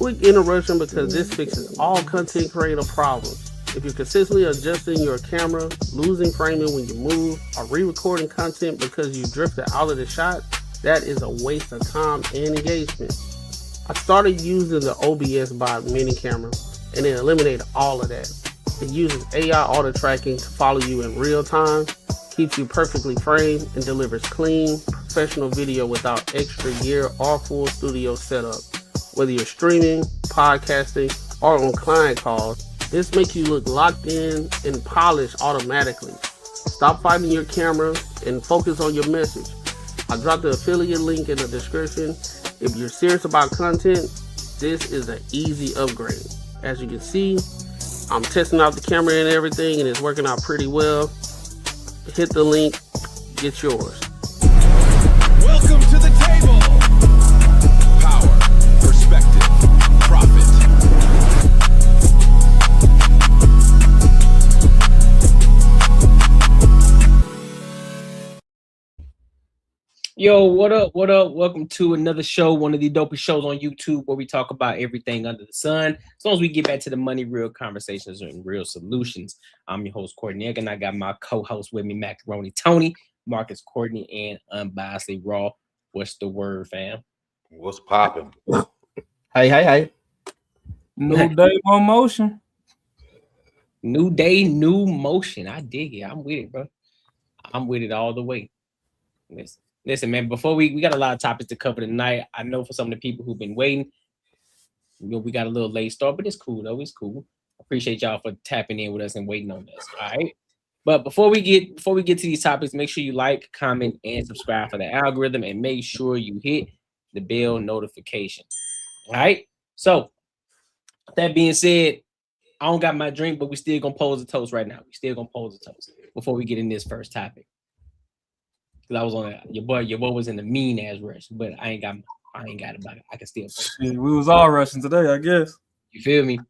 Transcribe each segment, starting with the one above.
Quick interruption because this fixes all content creator problems. If you're consistently adjusting your camera, losing framing when you move, or re-recording content because you drifted out of the shot, that is a waste of time and engagement. I started using the OBS Bot mini camera and it eliminated all of that. It uses AI auto tracking to follow you in real time, keeps you perfectly framed, and delivers clean, professional video without extra gear or full studio setup. Whether you're streaming, podcasting, or on client calls, this makes you look locked in and polished automatically. Stop fighting your camera and focus on your message. I dropped the affiliate link in the description. If you're serious about content, this is an easy upgrade. As you can see, I'm testing out the camera and everything, and it's working out pretty well. Hit the link, get yours. Welcome to the table. Power, perspective, profit. Yo, what up? What up? Welcome to another show, one of the dopest shows on YouTube where we talk about everything under the sun. As long as we get back to the money, real conversations and real solutions. I'm your host, Courtney Egg, and I got my co-host with me, Macaroni Tony, Marcus Courtney, and Unbiasedly Raw. What's the word, fam? What's popping? Hey. New day, more motion. New day, new motion. I dig it. I'm with it, bro. I'm with it all the way. Listen, man, before we got a lot of topics to cover tonight. I know for some of the people who've been waiting, we got a little late start, but it's cool though. It's cool. Appreciate y'all for tapping in with us and waiting on us. All right. But before we get to these topics, make sure you like, comment, and subscribe for the algorithm, and make sure you hit the bell notification. All right. So that being said, I don't got my drink, but we still gonna pose a toast right now. We still gonna pose a toast before we get in this first topic. I was on your boy was in the mean ass rush, but I ain't got it, but I can still. Shit, we was all rushing today, I guess. You feel me?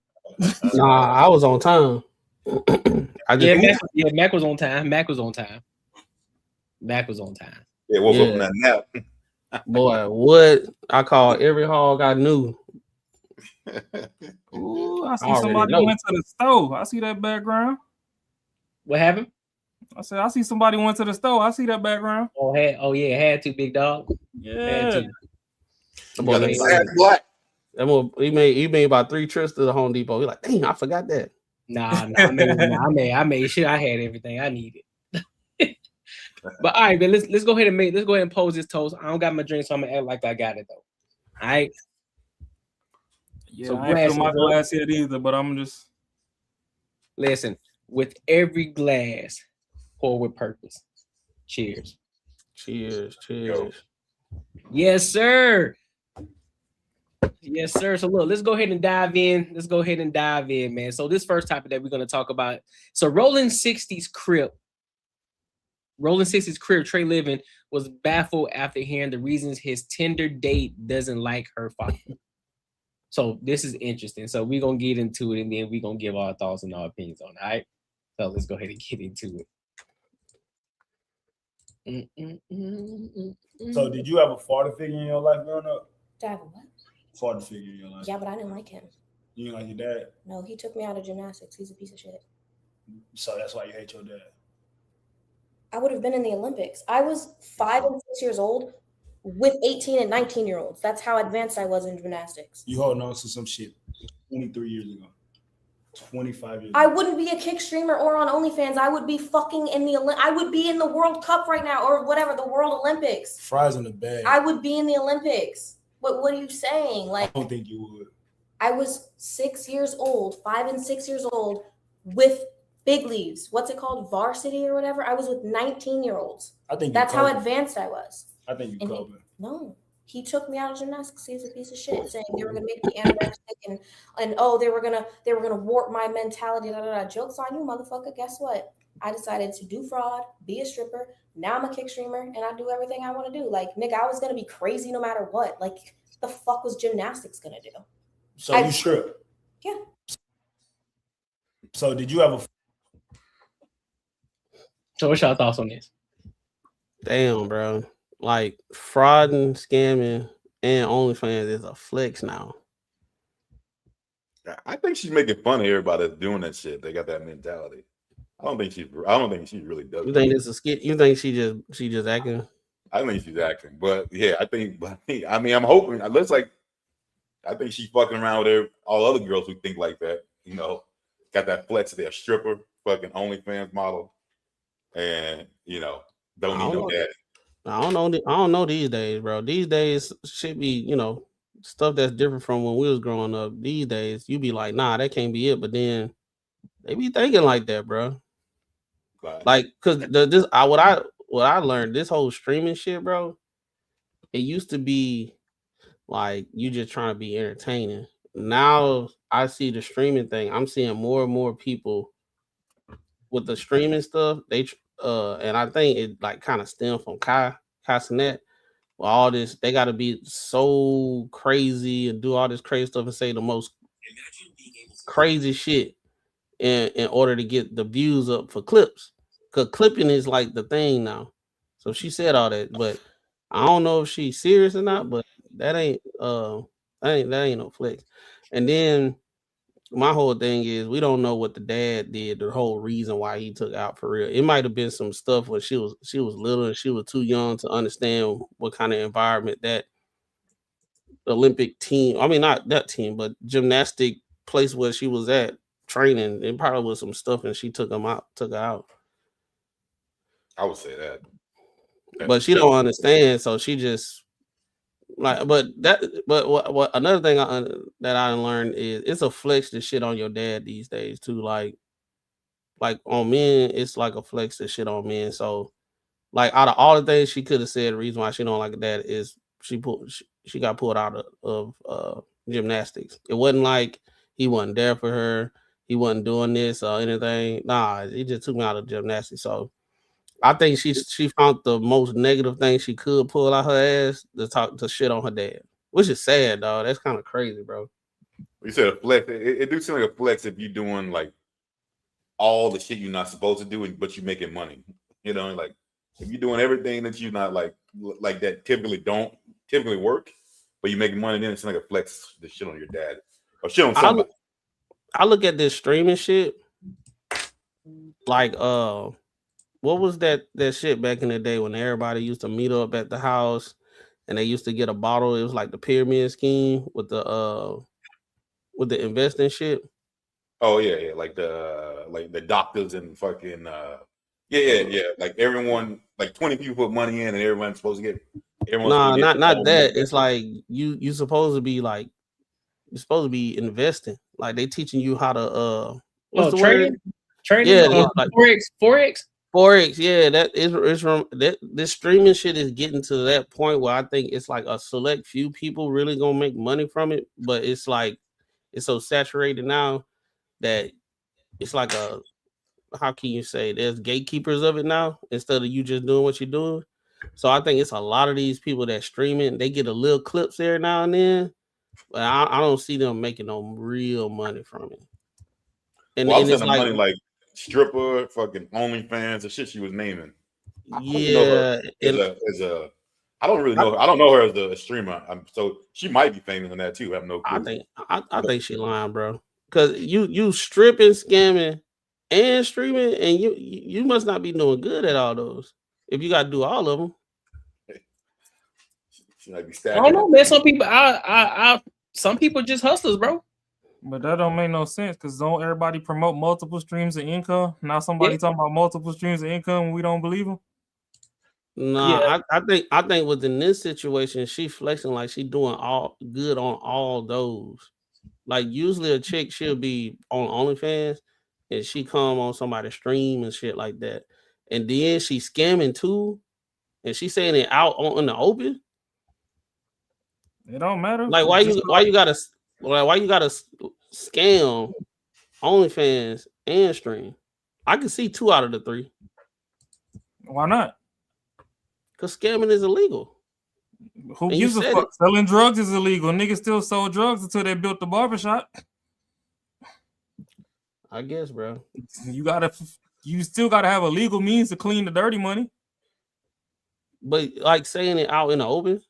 Nah, I was on time. Mac was on time. Mac was on time. Yeah, woke up from that nap. Boy, what I call every hog I knew. Ooh, I see somebody went to the store. I see that background. What happened? I said, I see somebody went to the store. I see that background. Had to, big dog. Yeah. Black. He made about 3 trips to the Home Depot. He's like, dang, I forgot that. I made sure I had everything I needed. But all right, man, let's go ahead and pose this toast. I don't got my drink, so I'm gonna act like I got it though. All right. Yeah, so I ain't fill my glass yet either, but I'm just listen. With every glass, pour with purpose. Cheers. Cheers. Yes, sir. So look, let's go ahead and dive in. Man. So this first topic that we're going to talk about. So Rolling 60s Crip, Trey Living was baffled after hearing the reasons his Tinder date doesn't like her father. So this is interesting. So we're going to get into it, and then we're going to give our thoughts and our opinions on it. All right. So let's go ahead and get into it. So did you have a father figure in your life growing up? Did I have a what? Father figure in your life. Yeah, but I didn't like him. You didn't like your dad? No, he took me out of gymnastics. He's a piece of shit. So that's why you hate your dad? I would have been in the Olympics. I was 5 and 6 years old with 18 and 19-year-olds. That's how advanced I was in gymnastics. You holding on to some shit 23 years ago. 25 years. I wouldn't be a kick streamer or on OnlyFans. I would be fucking I would be in the World Cup right now or whatever, the World Olympics. Fries in the bag. I would be in the Olympics. What are you saying? Like, I don't think you would. I was 6 years old, 5 and 6 years old with big leaves. What's it called? Varsity or whatever. I was with 19-year-olds. I think that's how advanced I was. I think you coping. No. He took me out of gymnastics. He's a piece of shit, saying they were gonna make me anorexic and they were gonna warp my mentality. Jokes on you, motherfucker. Guess what? I decided to do fraud, be a stripper. Now I'm a kick streamer, and I do everything I want to do. Like, nigga, I was gonna be crazy no matter what. Like, the fuck was gymnastics gonna do? So you strip? Yeah. So did you have a? So what's your thoughts on this? Damn, bro. Like, fraud and scamming and OnlyFans is a flex now. I think she's making fun of everybody that's doing that shit. They got that mentality. I don't think she really does. You think it's a skit? You think she just acting? I think she's acting, but yeah, I mean, I'm hoping. It looks like I think she's fucking around with all other girls who think like that. You know, got that flex. They're a stripper, fucking OnlyFans model, and don't need no daddy. I don't know these days, bro. These days should be stuff that's different from when we was growing up. These days you be like, nah, that can't be it. But then they be thinking like that, bro. Like, cause what I learned, this whole streaming shit, bro. It used to be like you just trying to be entertaining. Now I see the streaming thing. I'm seeing more and more people with the streaming stuff. And I think it like kind of stemmed from Kai Cenat. All this, they got to be so crazy and do all this crazy stuff and say the most crazy shit in order to get the views up for clips. Cause clipping is like the thing now. So she said all that, but I don't know if she's serious or not. But that ain't no flex. And then my whole thing is we don't know what the dad did. The whole reason why he took out for real. It might have been some stuff where she was little and she was too young to understand what kind of environment that Olympic team. I mean, not that team, but gymnastic place where she was at training. It probably was some stuff, and she took her out. I would say that. But she don't understand, so she just like. But what another thing that I learned is it's a flex to shit on your dad these days too. Like on men, it's like a flex to shit on men. So like out of all the things she could have said, the reason why she don't like that is she got pulled out of gymnastics. It wasn't like he wasn't there for her. He wasn't doing this or anything. Nah, he just took me out of gymnastics. So I think she found the most negative thing she could pull out her ass to shit on her dad, which is sad, dog. That's kind of crazy, bro. You said a flex. It do seem like a flex if you're doing like all the shit you're not supposed to do, but you're making money. Like if you're doing everything that you're not like that typically work, but you're making money, then it's like a flex to shit on your dad or shit on somebody. I look at this streaming shit like what was that shit back in the day when everybody used to meet up at the house and they used to get a bottle? It was like the pyramid scheme with the investing shit. Oh yeah, like the doctors and fucking yeah. Like everyone, like 20 people put money in and everyone's supposed to get. Nah, not that. It's like you supposed to be like you're supposed to be investing. Like they teaching you how to what's the trading? word? Trading, yeah, like Forex. Yeah, that is from that. This streaming shit is getting to that point where I think it's like a select few people really gonna make money from it, but it's like it's so saturated now that it's like how can you say there's gatekeepers of it now instead of you just doing what you're doing. So I think it's a lot of these people that streaming, they get a little clips there now and then, but I don't see them making no real money from it. And it's like money like stripper, fucking OnlyFans, the shit she was naming. Yeah, I don't really know her. I don't know her as a streamer. So she might be famous in that too. I have no clue. I think she lying, bro. Because you stripping, scamming, and streaming, and you must not be doing good at all those. If you got to do all of them, she might be I don't know, man. Some people, some people just hustlers, bro. But that don't make no sense because don't everybody promote multiple streams of income? Now somebody talking about multiple streams of income and we don't believe them? Nah, yeah. I think within this situation, she flexing like she doing all good on all those. Like usually a chick, she'll be on OnlyFans and she come on somebody's stream and shit like that. And then she scamming too. And she saying it out in the open. It don't matter. Like why you gotta scam OnlyFans and stream? I can see 2 out of the 3. Why not? Because scamming is illegal. Who gives a fuck? Selling drugs is illegal. Niggas still sold drugs until they built the barbershop. I guess, bro. You still gotta have a legal means to clean the dirty money. But like saying it out in the open.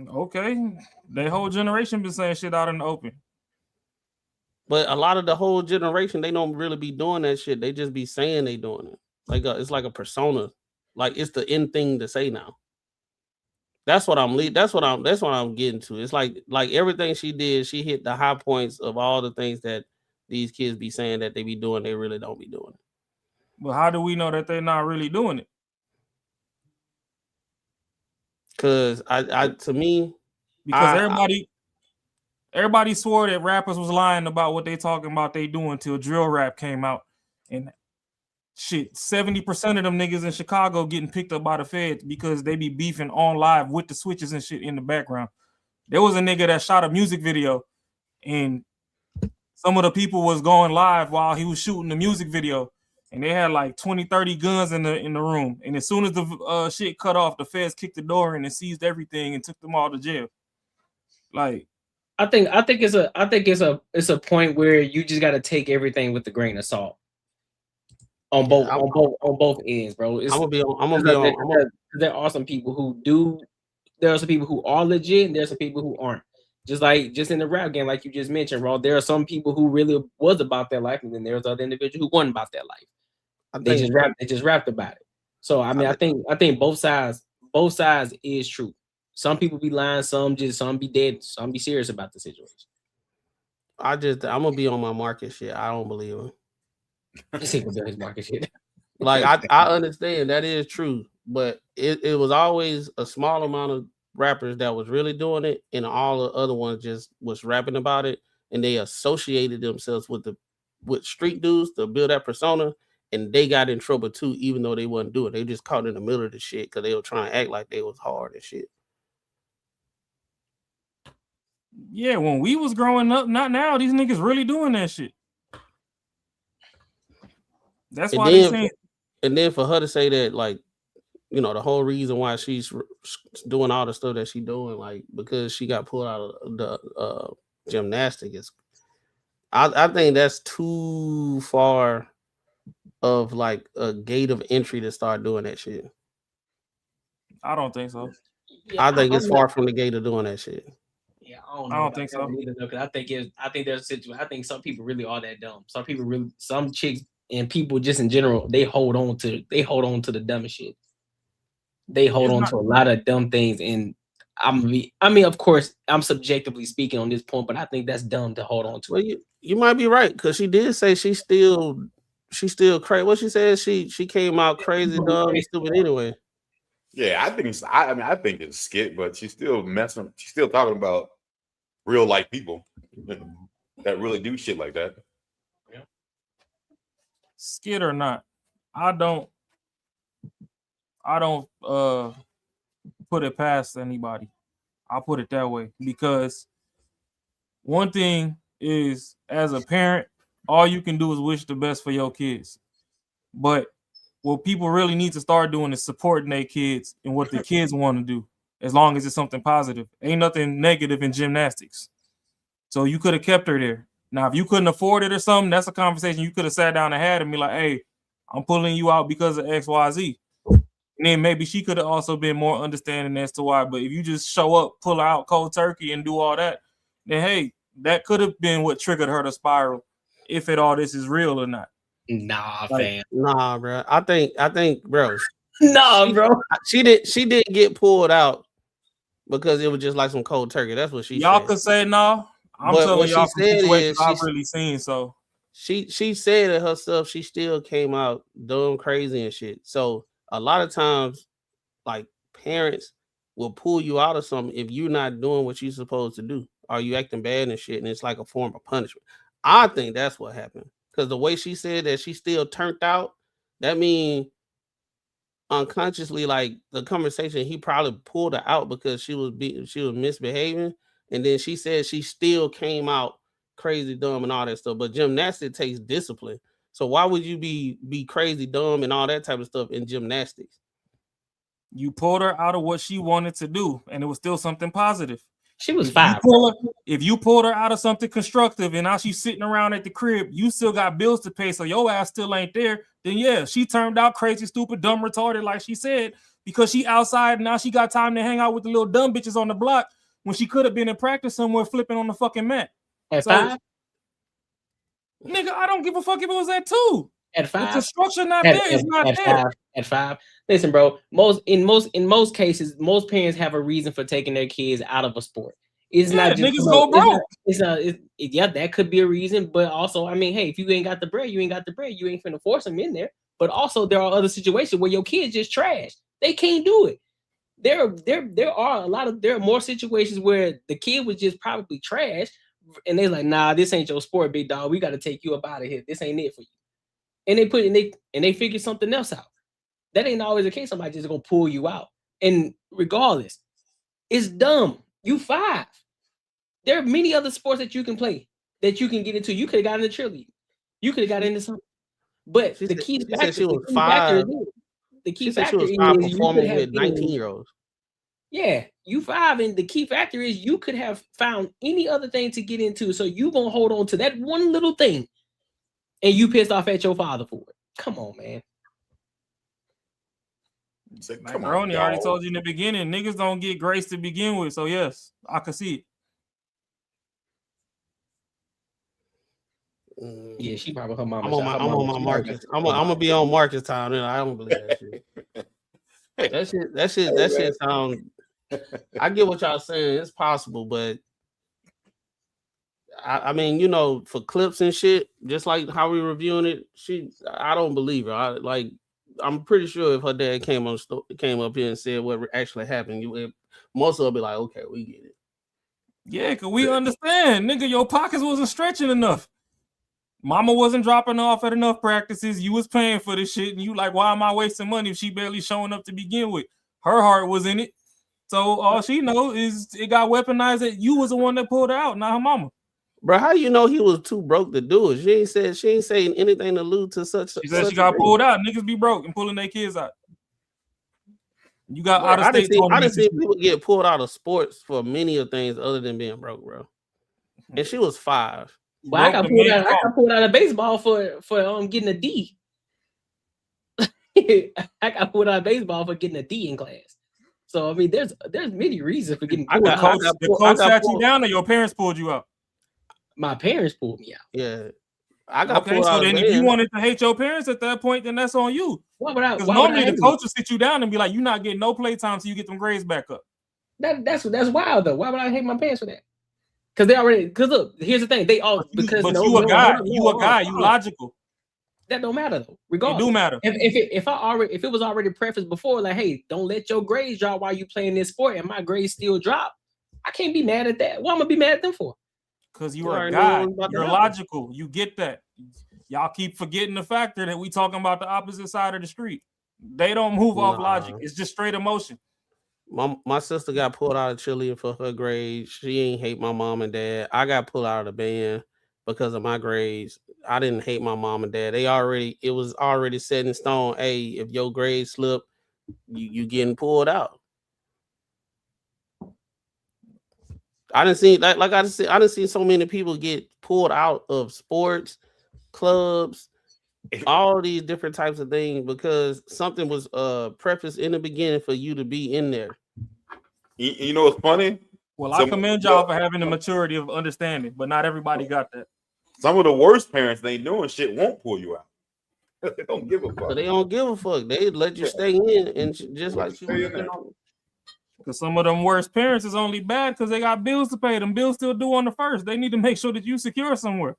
Okay. Their whole generation been saying shit out in the open. But a lot of the whole generation, they don't really be doing that shit. They just be saying they doing it. Like it's like a persona. Like it's the end thing to say now. That's what I'm that's what I'm getting to. It's like everything she did, she hit the high points of all the things that these kids be saying that they be doing, they really don't be doing it. But how do we know that they're not really doing it? Cause to me, everybody swore that rappers was lying about what they talking about they doing till drill rap came out, and shit, 70% of them niggas in Chicago getting picked up by the feds because they be beefing on live with the switches and shit in the background. There was a nigga that shot a music video, and some of the people was going live while he was shooting the music video, and they had like 20, 30 guns in the room. And as soon as the shit cut off, the feds kicked the door in and seized everything and took them all to jail. Like, I think it's a point where you just got to take everything with a grain of salt. On both ends, bro. I'm gonna be on. There are some people who do. There are some people who are legit, and there's some people who aren't. Just in the rap game, like you just mentioned, bro. There are some people who really was about their life, and then there's other individuals who wasn't about their life. They just rapped about it. So I mean, I think both sides is true. Some people be lying, some be dead, some be serious about the situation. I'm gonna be on my market shit. I don't believe him. His market shit. Like I understand that is true, but it was always a small amount of rappers that was really doing it, and all the other ones just was rapping about it, and they associated themselves with street dudes to build that persona, and they got in trouble too, even though they wasn't doing it. They just caught in the middle of the shit because they were trying to act like they was hard and shit. Yeah, when we was growing up, not now. These niggas really doing that shit. That's why they saying. And then for her to say that, like, you know, the whole reason why she's doing all the stuff that she's doing, like, because she got pulled out of the gymnastics, is, I think that's too far of like a gate of entry to start doing that shit. I don't think so. I think it's far from the gate of doing that shit. Yeah, I don't think so. I think there's a situation. I think some people really are that dumb. Some chicks and people just in general, they hold on to the dumbest shit. They hold on to a lot of dumb things, and I mean, of course, I'm subjectively speaking on this point, but I think that's dumb to hold on to. Well, you might be right, because she did say she's still crazy. What she said, she came out crazy, dumb, and stupid anyway. Yeah, I think it's skit, but she's still messing. She's still talking about real life people that really do shit like that. Yeah. Skit or not, I don't put it past anybody. I'll put it that way, because one thing is, as a parent, all you can do is wish the best for your kids. But what people really need to start doing is supporting their kids and what the kids want to do, as long as it's something positive. Ain't nothing negative in gymnastics. So you could have kept her there. Now, if you couldn't afford it or something, that's a conversation you could have sat down and had and be like, hey, I'm pulling you out because of X, Y, Z. And then maybe she could have also been more understanding as to why. But if you just show up, pull her out cold turkey and do all that, then hey, that could have been what triggered her to spiral, if all this is real or not. Nah, fam. Nah, bro. I think, bro. Nah, bro. She didn't get pulled out because it was just like some cold turkey. That's what she y'all said. could say no. I'm telling y'all from situations I've really seen. So she said it herself. She still came out dumb, crazy, and shit. So a lot of times, like, parents will pull you out of something if you're not doing what you're supposed to do. Are you acting bad and shit? And it's like a form of punishment. I think that's what happened. Because the way she said that she still turned out, that means unconsciously, like, the conversation, he probably pulled her out because she was misbehaving, and then she said she still came out crazy, dumb, and all that stuff. But gymnastics takes discipline. So why would you be crazy, dumb, and all that type of stuff in gymnastics? You pulled her out of what she wanted to do, and it was still something positive. She was 5. If you pulled her out of something constructive and now she's sitting around at the crib, you still got bills to pay, so your ass still ain't there, then yeah, she turned out crazy, stupid, dumb, retarded, like she said, because she outside and now she got time to hang out with the little dumb bitches on the block when she could have been in practice somewhere flipping on the fucking mat. At 5? Nigga, I don't give a fuck if it was at 2. At If 5, the structure not there, it's not there. At 5. Listen, bro. In most cases, most parents have a reason for taking their kids out of a sport. It's not just niggas go broke. Yeah, that could be a reason, but also, I mean, hey, if you ain't got the bread, you ain't got the bread. You ain't finna force them in there. But also, there are other situations where your kids just trash. They can't do it. There are more situations where the kid was just probably trash, and they're like, nah, this ain't your sport, big dog. We got to take you up out of here. This ain't it for you. And they figure something else out. That ain't always the case. Somebody just gonna pull you out. And regardless, it's dumb. You 5. There are many other sports that you can play, that you can get into. You could have got into cheerleading. You could have got into something. But the key factor is you performing with 19-year-olds. Yeah, you 5, and the key factor is you could have found any other thing to get into. So you gonna hold on to that one little thing, and you pissed off at your father for it. Come on, man. Ronnie already told you in the beginning, niggas don't get grace to begin with. So yes, I can see it. Yeah, she probably her mama. I'm on my Marcus. I'm gonna be on Marcus time. And I don't believe that shit. That shit sound. I get what y'all saying. It's possible, but I mean, you know, for clips and shit, just like how we reviewing it, I don't believe her. I'm pretty sure if her dad came up here and said what actually happened, most of them be like, okay, we get it. Yeah, because we understand, nigga, your pockets wasn't stretching enough. Mama wasn't dropping off at enough practices. You was paying for this shit, and you like, why am I wasting money if she barely showing up to begin with? Her heart was in it. So all she know is it got weaponized that you was the one that pulled her out, not her mama. Bro, how you know he was too broke to do it? She ain't saying anything to allude to such. She said she got pulled out. Niggas be broke and pulling their kids out. You got out of state. I done seen people get pulled out of sports for many of things other than being broke, bro. And she was 5. Well, I got pulled out of baseball for getting a D. I got pulled out of baseball for getting a D in class. So I mean, there's many reasons for getting pulled out. The coach sat you down, or your parents pulled you out? My parents pulled me out. Yeah, I got pulled out. So then, if you wanted to hate your parents at that point, then that's on you. Because normally the coach will sit you down and be like, "You're not getting no play time till you get them grades back up." That's wild though. Why would I hate my parents for that? Because look, here's the thing. You a guy, you logical. That don't matter though. Regardless, it do matter. If it was already prefaced before, like, hey, don't let your grades drop while you playing this sport, and my grades still drop, I can't be mad at that. What am I gonna be mad at them for? Because you are a guy. You're logical. You get that. Y'all keep forgetting the factor that we talking about the opposite side of the street. They don't move off logic. It's just straight emotion. My sister got pulled out of cheerleading for her grades. She ain't hate my mom and dad. I got pulled out of the band because of my grades. I didn't hate my mom and dad. It was already set in stone. Hey, if your grades slip, you getting pulled out. I didn't see that. Like I said, I didn't see so many people get pulled out of sports, clubs, all these different types of things because something was prefaced in the beginning for you to be in there. You know what's funny? Well, I commend y'all for having the maturity of understanding, but not everybody got that. Some of the worst parents they doing shit won't pull you out. They don't give a fuck. So they don't give a fuck. They let you stay in and just like you. Because some of them worst parents is only bad because they got bills to pay. Them bills still due on the first. They need to make sure that you secure somewhere.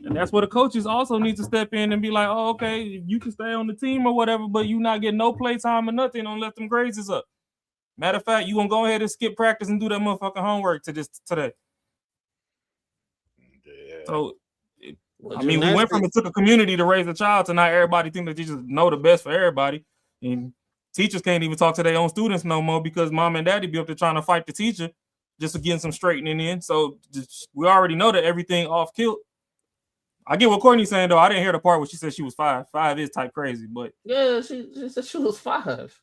And that's where the coaches also need to step in and be like, oh, okay, you can stay on the team or whatever, but you not getting no play time or nothing. Don't let them grades is up. Matter of fact, you gonna go ahead and skip practice and do that motherfucking homework today. Yeah. So, we went from it took a community to raise a child to not everybody think that you just know the best for everybody. And teachers can't even talk to their own students no more because mom and daddy be up there trying to fight the teacher just to get some straightening in. So we already know that everything off kilt. I get what Courtney's saying though. I didn't hear the part where she said she was 5. 5 is type crazy, but yeah, she said she was 5.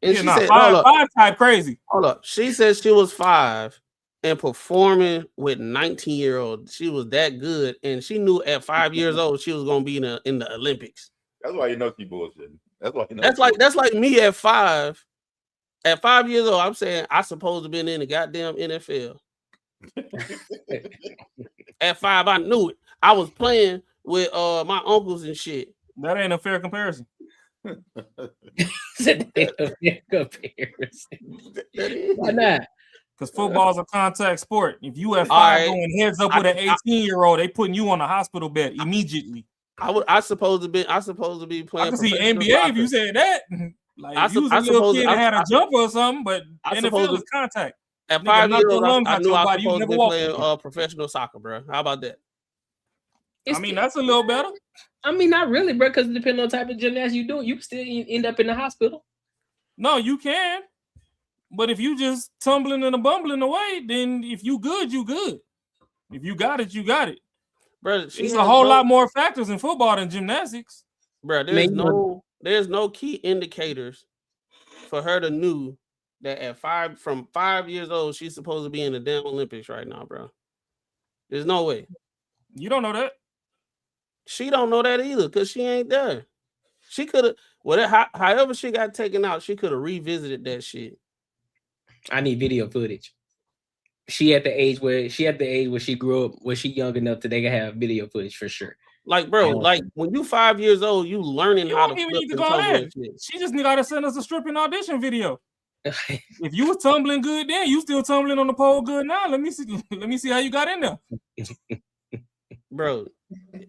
And yeah, she said, 5 type crazy. Hold up. She said she was 5 and performing with 19-year-olds. She was that good, and she knew at 5 years old she was gonna be in the Olympics. That's why you know she bullshit. That's why you know. That's like me at 5. At 5 years old, I'm saying I supposed to been in the goddamn NFL. At 5, I knew it. I was playing with my uncles and shit. That ain't a fair comparison. Said they a fair comparison. Why not? Because football's a contact sport. If you at 5 All right. going heads up with an 18-year-old, they putting you on a hospital bed immediately. I supposed to be playing. I can see professional NBA soccer. if you said that. Like if you was a I little suppose- kid that had a jumper or something, but I NFL suppose- is contact. At Nigga, 5 knock years your old, lungs I out knew your I was body, you supposed to never be walked playing again. professional soccer, bro. How about that? I mean, that's a little better. I mean, not really, bro, because depending on the type of gymnastics you do, you can still end up in the hospital. No, you can. But if you just tumbling and a bumbling away, then if you good, you good. If you got it, you got it. Bro, It's a whole lot more factors in football than gymnastics. Bro, there's no key indicators for her to know that from 5 years old, she's supposed to be in the damn Olympics right now, bro. There's no way. You don't know that. She don't know that either because she ain't there. She could have, however she got taken out, she could have revisited that shit. I need video footage. She at the age where she grew up, where she young enough that they can have video footage for sure. Like, bro, like when you 5 years old, you learning how to don't even flip need to and go tumble ahead. and shit. She just got to send us a stripping audition video. If you was tumbling good then, you still tumbling on the pole good now. Let me see how you got in there. Bro,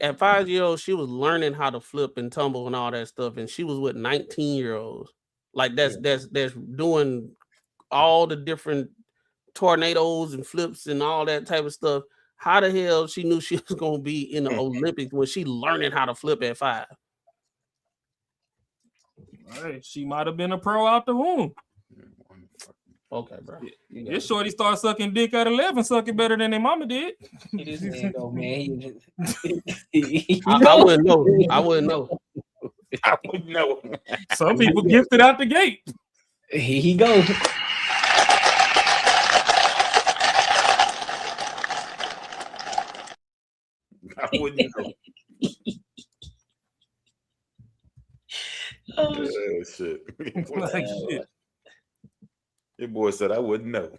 at 5 years old, she was learning how to flip and tumble and all that stuff, and she was with 19-year-olds. Like that's doing all the different tornadoes and flips and all that type of stuff. How the hell she knew she was gonna be in the Olympics when she learning how to flip at 5? Hey, she might have been a pro out the womb. Okay, bro. This shorty started sucking dick at 11, sucking better than their mama did. This man go, man. I wouldn't know. I wouldn't know. I wouldn't know. Some people gifted out the gate. Here he goes. I wouldn't know. Oh, shit. Like shit. Your boy said I wouldn't know.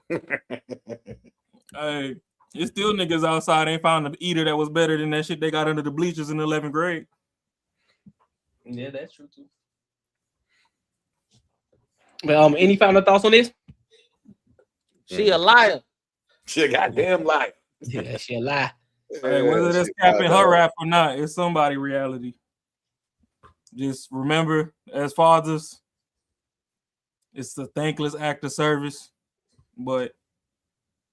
Hey, it's still niggas outside ain't found an eater that was better than that shit they got under the bleachers in 11th grade. Yeah, that's true too. Well, any final thoughts on this? She a liar. She a goddamn liar. Yeah, she a lie. Hey, whether that's capping her rap or not, it's somebody reality. Just remember, as fathers, it's a thankless act of service, but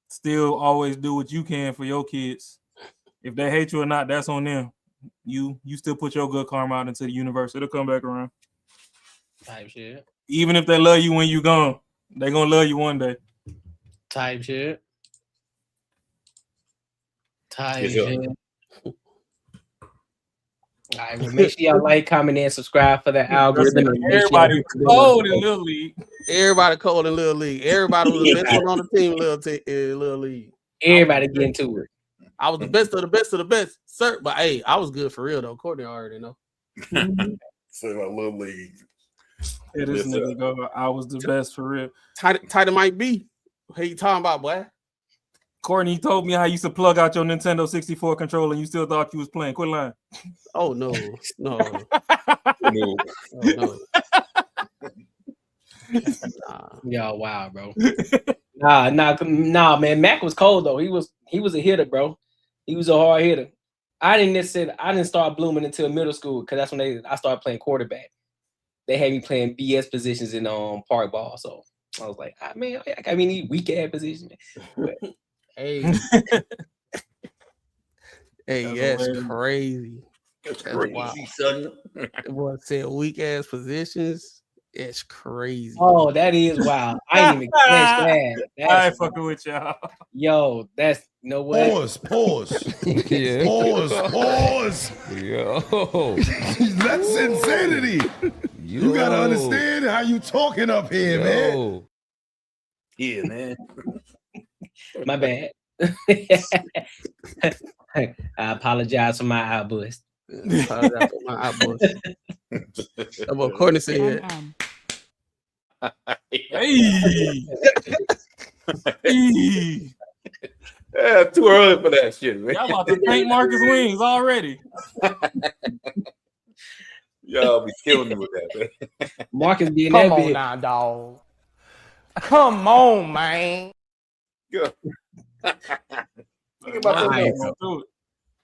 still always do what you can for your kids. If they hate you or not, that's on them. You still put your good karma out into the universe. It'll come back around. Type shit. Even if they love you when you gone, they gonna love you one day. Type shit. Type Yes, shit. All right, well, make sure y'all like, comment, and subscribe for the algorithm. And make sure Everybody cold in Little League. Everybody cold in Little League. Everybody was the best one on the team in Little League. Everybody get into it. I was the best of the best of the best, sir. But hey, I was good for real though. Courtney already know. So my little league. Yeah, this nigga go, I was the best for real. Tight it might be. What you talking about, boy? Courtney told me how you used to plug out your Nintendo 64 controller and you still thought you was playing. Quit lying. Oh no. No. Oh, no. Yo, wow, bro. Nah, man. Mac was cold though. He was a hitter, bro. He was a hard hitter. I didn't start blooming until middle school because that's when I started playing quarterback. They had me playing BS positions in park ball, so I was like, man, I got me these weak ass positions. Hey, that's crazy. That's crazy, wild. Son. The boy said weak ass positions. It's crazy. Oh, that is wild. I didn't even catch that. I ain't fucking with y'all. Yo, that's what? Pause. Yeah. Pause. Yo. That's insanity. You gotta understand how you talking up here, man. Yeah, man. My bad. I apologize for my outburst. That boy Courtney said. Hey. Hey. Yeah, too early for that shit, man. Y'all about to paint Marcus wings already. Y'all be killing me with that, man. Marcus being Come that on big. now, dog. Come on, man. Go. Think about something else.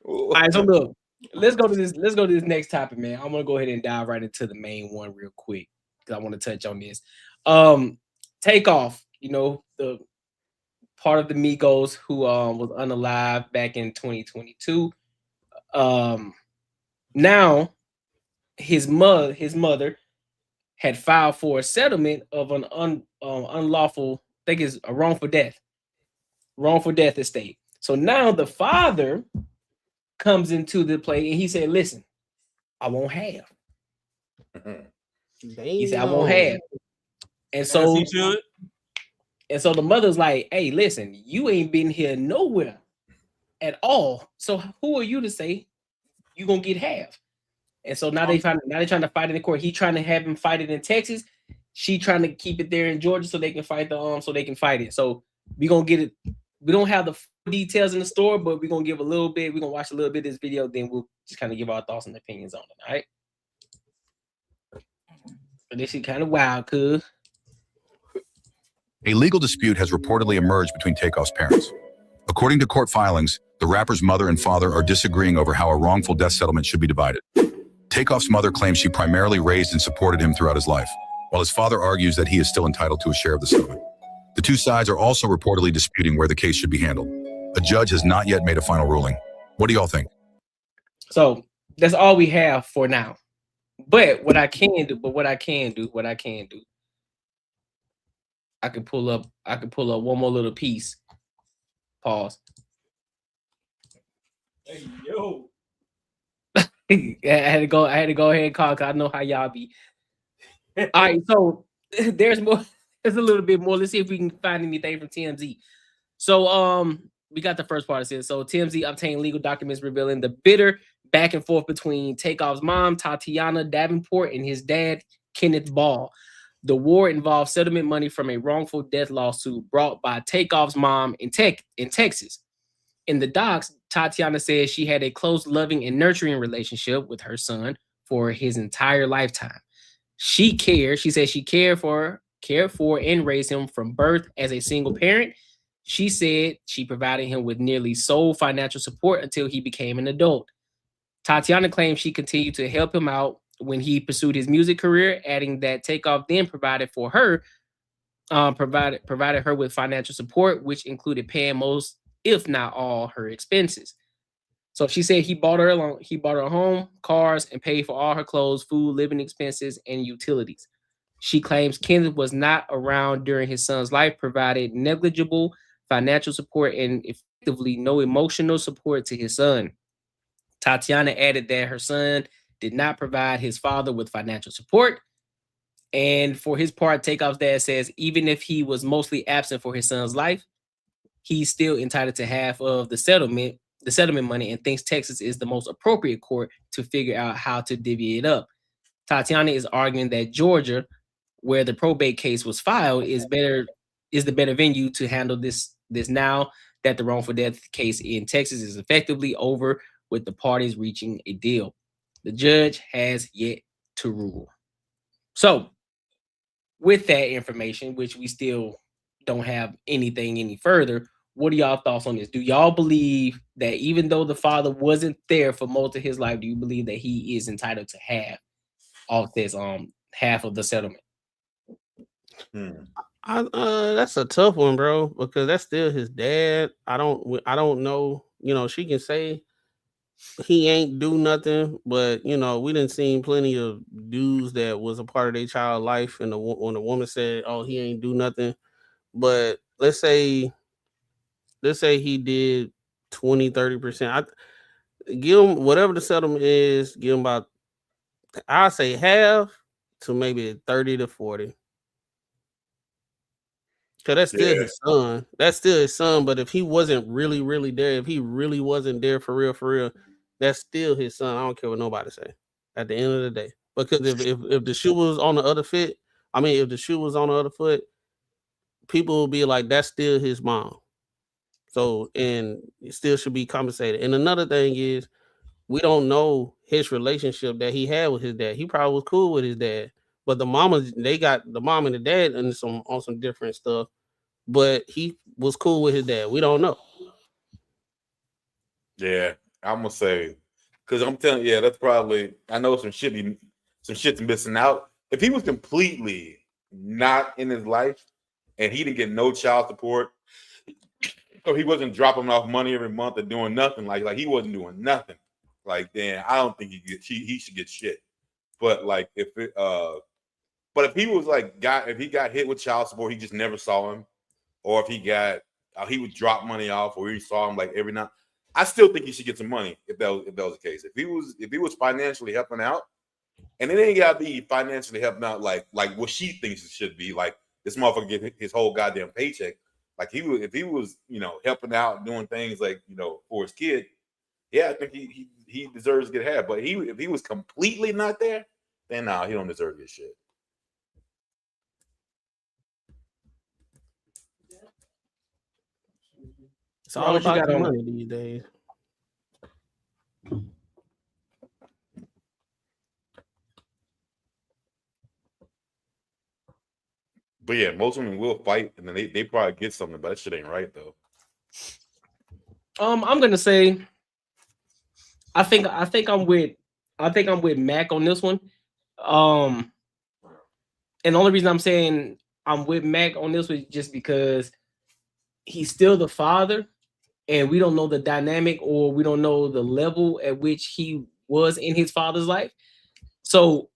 All right, so look, let's go to this next topic, man. I'm gonna go ahead and dive right into the main one real quick because I want to touch on this. Takeoff, you know, the part of the Migos who was unalive back in 2022. Now his mother had filed for a settlement of an unlawful, I think it's a wrongful death estate. So now the father comes into the play and he said, listen, I won't have. He said, I won't have. And so he should. And so the mother's like, hey, listen, you ain't been here nowhere at all. So who are you to say you gonna get half? And so now they're trying to fight in the court. He trying to have him fight it in Texas. She trying to keep it there in Georgia so they can fight it. So we gonna get it. We don't have the details in the store, but we're gonna give a little bit. We're gonna watch a little bit of this video, then we'll just kind of give our thoughts and opinions on it. All right. But this is kind of wild, cuz. A legal dispute has reportedly emerged between Takeoff's parents. According to court filings, the rapper's mother and father are disagreeing over how a wrongful death settlement should be divided. Takeoff's mother claims she primarily raised and supported him throughout his life, while his father argues that he is still entitled to a share of the settlement. The two sides are also reportedly disputing where the case should be handled. A judge has not yet made a final ruling. What do y'all think? So that's all we have for now. But what I can do, I can pull up one more little piece. Pause. Hey, yo. I had to go ahead and call because I know how y'all be. All right, so there's more. There's a little bit more. Let's see if we can find anything from TMZ. So we got the first part of it. So TMZ obtained legal documents revealing the bitter back and forth between Takeoff's mom, Tatiana Davenport, and his dad, Kenneth Ball. The war involved settlement money from a wrongful death lawsuit brought by Takeoff's mom in Texas. In the docs, Tatiana says she had a close, loving, and nurturing relationship with her son for his entire lifetime. She said she cared for and raised him from birth as a single parent. She said she provided him with nearly sole financial support until he became an adult. Tatiana claims she continued to help him out when he pursued his music career, adding that Takeoff then provided her with financial support, which included paying most, if not all, her expenses. So she said he bought her a home, cars, and paid for all her clothes, food, living expenses, and utilities. She claims Kenneth was not around during his son's life, provided negligible financial support, and effectively no emotional support to his son. Tatiana added that her son did not provide his father with financial support. And for his part, Takeoff's dad says even if he was mostly absent for his son's life, he's still entitled to half of the settlement money, and thinks Texas is the most appropriate court to figure out how to divvy it up. Tatiana is arguing that Georgia, where the probate case was filed, is the better venue to handle this now that the wrongful death case in Texas is effectively over, with the parties reaching a deal. The judge has yet to rule. So, with that information, which we still don't have anything any further, what are y'all thoughts on this? Do y'all believe that even though the father wasn't there for most of his life, do you believe that he is entitled to half of this half of the settlement? That's a tough one, bro, because that's still his dad. I don't know. You know, she can say he ain't do nothing, but you know, we didn't seen plenty of dudes that was a part of their child life, and when the woman said, "Oh, he ain't do nothing," but let's say he did 20-30%. I give him whatever the settlement is. Give him about, I say half to maybe 30 to 40. Cause that's still his son. That's still his son. But if he wasn't really there, if he really wasn't there for real, that's still his son. I don't care what nobody say. At the end of the day, because if the shoe was on the other foot, if the shoe was on the other foot, people will be like, that's still his mom. So, and it still should be compensated. And another thing is, we don't know his relationship that he had with his dad. He probably was cool with his dad, but the mamas, they got the mom and the dad on some different stuff. But he was cool with his dad. We don't know. Yeah, I'm gonna say, because I'm telling you, yeah, that's probably. I know some shit's missing out. If he was completely not in his life and he didn't get no child support, or he wasn't dropping off money every month or doing nothing, like he wasn't doing nothing, like then I don't think he should get shit. But like if he was like if he got hit with child support, he just never saw him, or if he would drop money off, or he saw him like every night. I still think he should get some money if that was the case. If he was financially helping out, and it ain't gotta be financially helping out like what she thinks it should be. Like this motherfucker get his whole goddamn paycheck. Like if he was helping out, doing things like for his kid, yeah, I think he deserves to get half. But if he was completely not there, then no, he don't deserve this shit. It's all about the money these days. But yeah, most women will fight, and then they probably get something, but that shit ain't right though. I'm gonna say, I think I'm with Mac on this one. And the only reason I'm saying I'm with Mac on this was just because he's still the father, and we don't know the dynamic, or we don't know the level at which he was in his father's life. So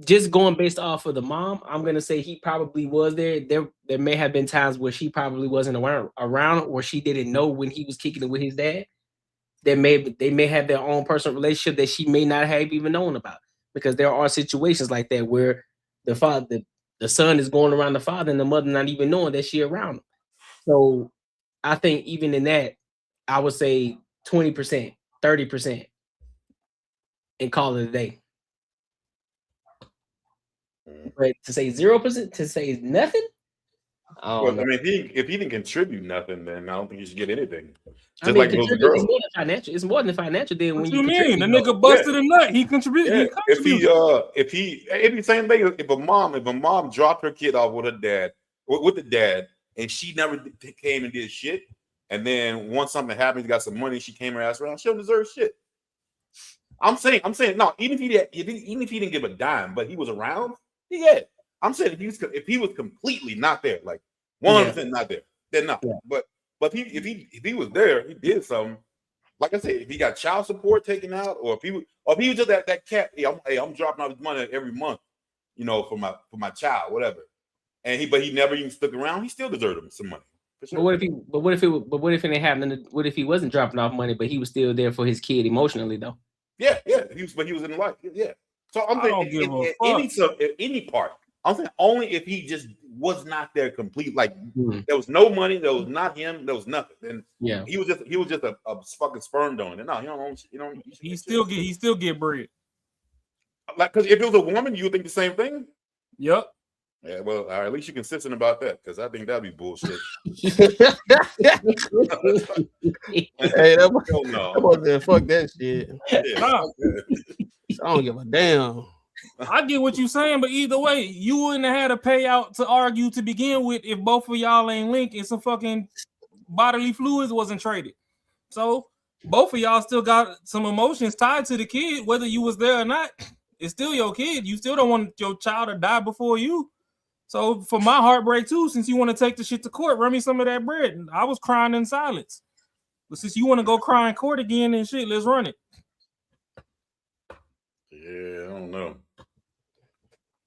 just going based off of the mom, I'm gonna say he probably was there. There may have been times where she probably wasn't around, or she didn't know when he was kicking it with his dad. They may have their own personal relationship that she may not have even known about, because there are situations like that where the son is going around the father and the mother not even knowing that she around him. So I think even in that, I would say 20%, 30%, and call it a day. But to say 0%, to say nothing. Well, I mean, if he didn't contribute nothing, then I don't think he should get anything. I mean, it's more than financial. It's more than financial. Then when you mean, the nigga busted a nut, he contributed. Yeah. It'd be the same thing. If a mom dropped her kid off with her dad, with the dad, and she never came and did shit, and then once something happened, got some money, she came her ass around, she don't deserve shit. I'm saying no. Even if he didn't give a dime, but he was around, yeah. I'm saying if he was completely not there, like 100% not there, then no. Yeah. But if he was there, he did something. Like I said, if he got child support taken out, or if he was just that cat, hey, I'm dropping out his money every month, for my child, whatever. And he never even stuck around, he still deserved him some money. Sure. But what if it didn't happen? What if he wasn't dropping off money, but he was still there for his kid emotionally though? Yeah. He was in life. Yeah. So I'm saying any part. I'm saying only if he just was not there complete. Like there was no money, there was not him, there was nothing. Then he was just a fucking sperm donor. No, he still get bread. Like, because if it was a woman, you would think the same thing. Yep. Yeah, well, at least you're consistent about that, because I think that'd be bullshit. Hey, that was fuck that shit. Yeah. I don't give a damn. I get what you're saying, but either way, you wouldn't have had a payout to argue to begin with if both of y'all ain't linked and some fucking bodily fluids wasn't traded. So both of y'all still got some emotions tied to the kid, whether you was there or not. It's still your kid. You still don't want your child to die before you. So for my heartbreak too, since you want to take the shit to court, run me some of that bread. I was crying in silence. But since you want to go cry in court again and shit, let's run it. Yeah, I don't know.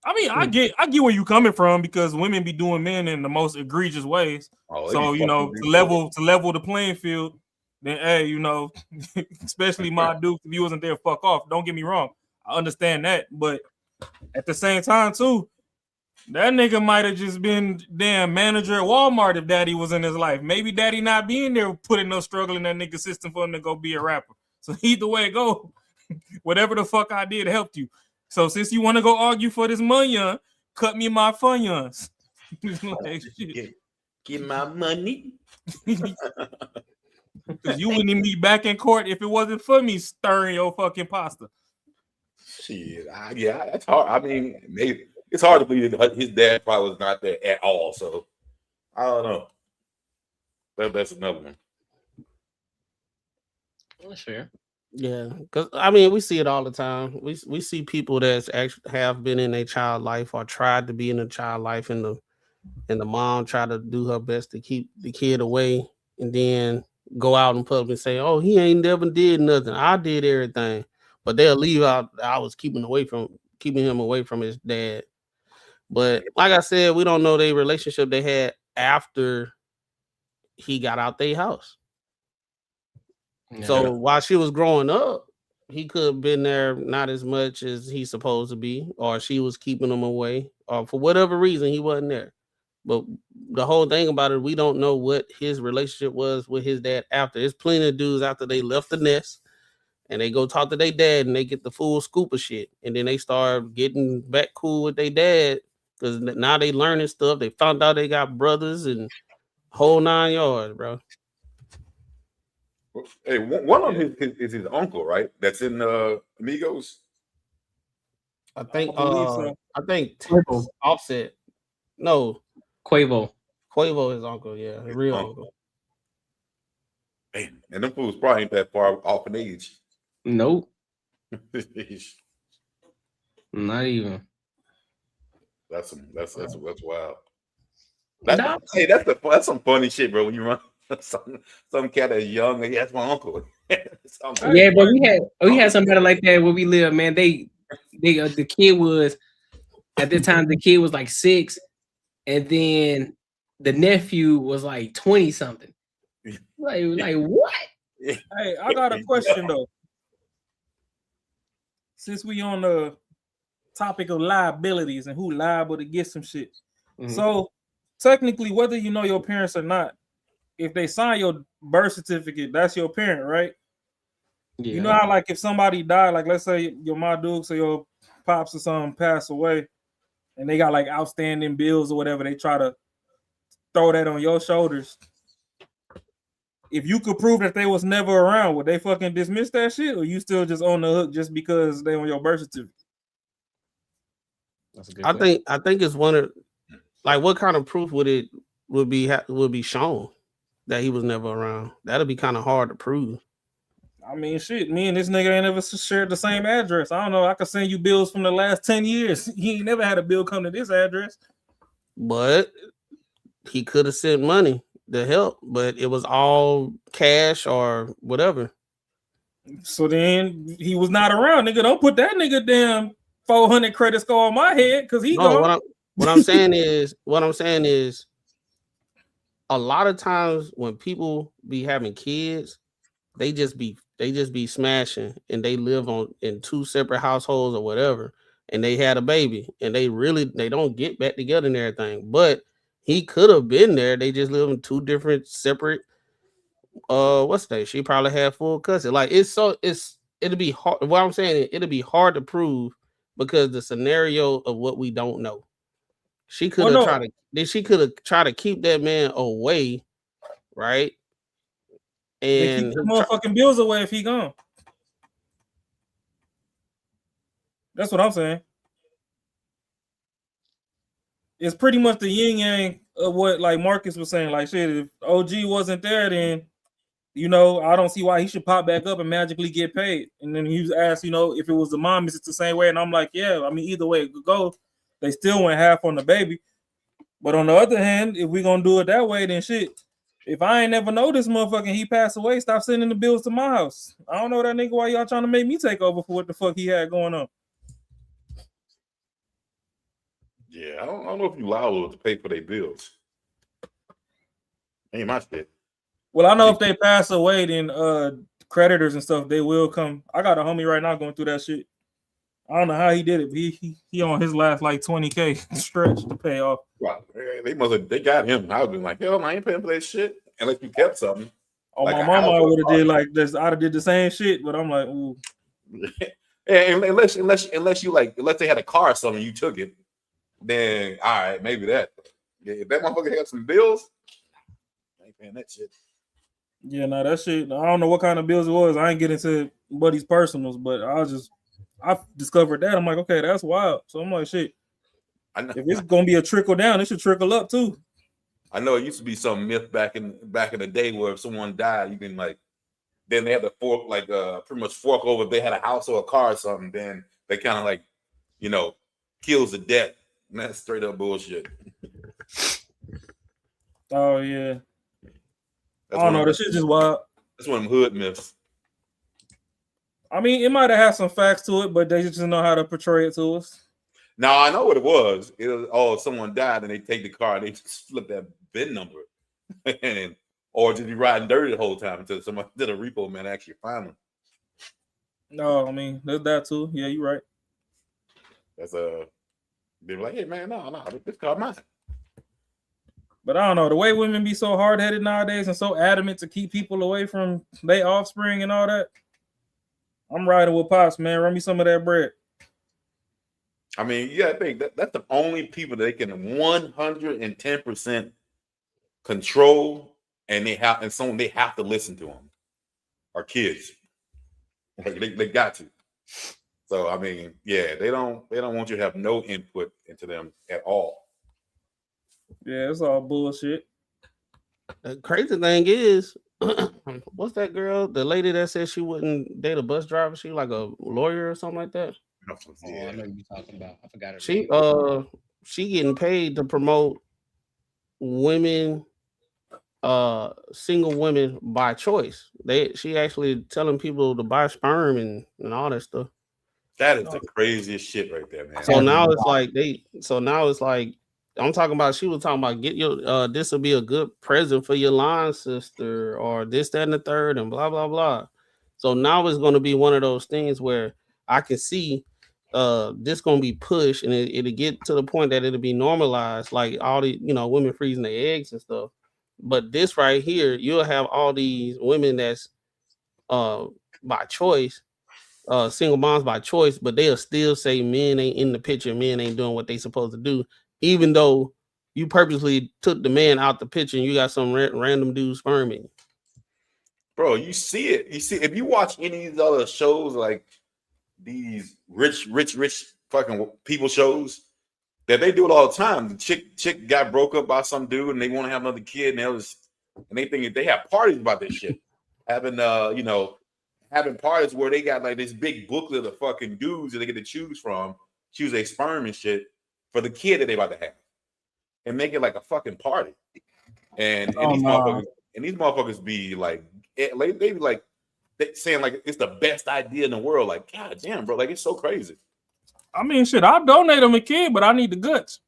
I mean, I get where you coming from, because women be doing men in the most egregious ways. So to level the playing field, then hey, especially my dude, if he wasn't there, fuck off. Don't get me wrong, I understand that, but at the same time too, that nigga might have just been damn manager at Walmart if daddy was in his life. Maybe daddy not being there putting no struggle in that nigga system for him to go be a rapper. So either way it go, whatever the fuck I did helped you. So since you want to go argue for this money, cut me my funyuns. Like, Get my money. Because you wouldn't even be back in court if it wasn't for me stirring your fucking pasta. Shit, yeah, that's hard. I mean, maybe it's hard to believe that his dad probably was not there at all. So I don't know. That's another one. That's fair. Yeah, because I mean, we see it all the time. We see people that's actually have been in a child life or tried to be in a child life, and the mom tried to do her best to keep the kid away, and then go out in public and say, "Oh, he ain't never did nothing. I did everything," but they'll leave out. I was keeping him away from his dad. But like I said, we don't know the relationship they had after he got out their house. Yeah. So while she was growing up, he could have been there not as much as he's supposed to be, or she was keeping him away, or for whatever reason he wasn't there. But the whole thing about it, we don't know what his relationship was with his dad after. There's plenty of dudes after they left the nest and they go talk to their dad and they get the full scoop of shit. And then they start getting back cool with their dad because now they learning stuff. They found out they got brothers and whole 9 yards, bro. Hey, one of them is his uncle, right? That's in Amigos. I think believe so. I think Quavo. Offset. No, Quavo. his uncle, yeah, his real uncle. Man, and them fools probably ain't that far off in age. Nope. Not even. That's wild. That's some funny shit, bro. When you run some cat that's young, and that's my uncle. Yeah, but we had somebody like that where we live, man. They the kid was at the time the kid was like 6, and then the nephew was like 20 something. Like what? Hey, I got a question though. Since we on the topic of liabilities and who liable to get some shit. Mhm. So technically, whether you know your parents or not, if they sign your birth certificate, that's your parent, right? Yeah. You know how like if somebody died, like let's say your Ma Dukes or your pops or something pass away, and they got like outstanding bills or whatever, they try to throw that on your shoulders. If you could prove that they was never around, would they fucking dismiss that shit, or you still just on the hook just because they on your birth certificate? That's a good I question. think it's one of like what kind of proof would be shown that he was never around? That'd be kind of hard to prove. I mean, shit, me and this nigga ain't ever shared the same address. I don't know. I could send you bills from the last 10 years. He ain't never had a bill come to this address. But he could have sent money to help, but it was all cash or whatever. So then he was not around, nigga. Don't put that nigga damn 400 credit score on my head because he gone. What I'm saying is a lot of times when people be having kids, they just be smashing and they live in 2 separate households or whatever, and they had a baby and they don't get back together and everything. But he could have been there. They just live in 2 different separate she probably had full custody. Like it'll be hard. What I'm saying, it'll be hard to prove because the scenario of what we don't know. She could have tried to keep that man away, right? They And keep the motherfucking bills away if he gone. That's what I'm saying. It's pretty much the yin yang of what like Marcus was saying. Like shit, if OG wasn't there, then I don't see why he should pop back up and magically get paid. And then he was asked, if it was the mom, is it the same way? And I'm like, yeah. I mean, either way it could go, they still went half on the baby. But on the other hand, if we're gonna do it that way, then shit. If I ain't never know this motherfucker, he passed away, stop sending the bills to my house. I don't know that nigga why y'all trying to make me take over for what the fuck he had going on. Yeah, I don't know if you liable to pay for their bills. Ain't my shit. Well, I know if they pass away, then creditors and stuff, they will come. I got a homie right now going through that shit. I don't know how he did it, but he on his last like 20K stretch to pay off. Wow, they got him. I would be like, hell, I ain't paying for that shit unless you kept something. Oh, like my mama would have did like this. I'd have did the same shit, but I'm like, ooh. Yeah, unless they had a car or something, you took it. Then all right, maybe that. Yeah, if that motherfucker had some bills, paying that shit. Yeah, no, that shit. I don't know what kind of bills it was. I ain't get into Buddy's personals, but I discovered that. I'm like, okay, that's wild. So I'm like, shit. I know. If it's gonna be a trickle down, it should trickle up too. I know it used to be some myth back in the day where if someone died, you can like, then they had to fork pretty much fork over if they had a house or a car or something. Then they kind of like, kills the debt. And that's straight up bullshit. Oh yeah. That's I don't know. That shit just wild. That's one of them hood myths. I mean, it might have had some facts to it, but they just know how to portray it to us. No, I know what it was. It was someone died and they take the car and they just flip that VIN number, or just be riding dirty the whole time until somebody did a repo man actually find them. No, I mean there's that too. Yeah, you're right. That's they were like, hey man, no, this car mine. But I don't know, the way women be so hard-headed nowadays and so adamant to keep people away from their offspring and all that. I'm riding with Pops, man. Run me some of that bread. I mean, yeah, I think that's the only people that they can 110% control, and they have to listen to them. Are kids. Like they got to. So I mean, yeah, they don't want you to have no input into them at all. Yeah, it's all bullshit. The crazy thing is, what's that girl? The lady that said she wouldn't date a bus driver. She like a lawyer or something like that. Oh, I know what you're talking about. I forgot her She name. she getting paid to promote women, single women by choice. She actually telling people to buy sperm and all that stuff. That is the craziest shit right there, man. So now it's like I'm talking about. She was talking about get your this will be a good present for your line sister or this, that, and the third, and blah blah blah. So now it's going to be one of those things where I can see this gonna be pushed, and it'll get to the point that it'll be normalized, like all the women freezing their eggs and stuff. But this right here, you'll have all these women that's by choice, single moms by choice, but they'll still say men ain't in the picture, men ain't doing what they supposed to do, even though you purposely took the man out the picture and you got some random dude sperming. Bro, you see it. You see, if you watch any of these other shows like these rich fucking people shows, that they do it all the time. The chick got broke up by some dude and they want to have another kid, and they think they have parties about this shit. Having having parties where they got like this big booklet of fucking dudes that they get to choose their sperm and shit for the kid that they about to have, and make it like a fucking party. And these motherfuckers be like, they be like, saying like it's the best idea in the world. Like, god damn, bro, like it's so crazy. I mean, shit, I'll donate them a kid, but I need the guts.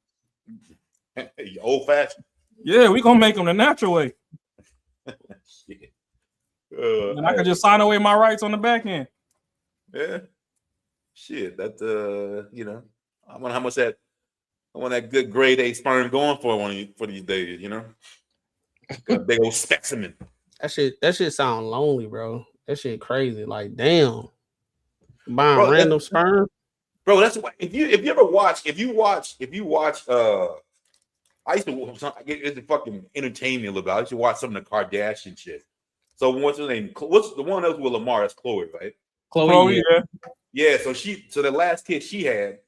Old fashioned. Yeah, we gonna make them the natural way. And I can just sign away my rights on the back end. Yeah. Shit, that I wonder how much I want that good grade A sperm going for these days, Got a big old specimen. That shit sound lonely, bro. That shit crazy. Like, damn. Buying random sperm. Bro, that's why if you watch I used to it's fucking entertain me a little bit. I used to watch some of the Kardashian shit. So what's her name? What's the one else with Lamar? That's Chloe, right? Chloe, yeah. Yeah, so the last kid she had,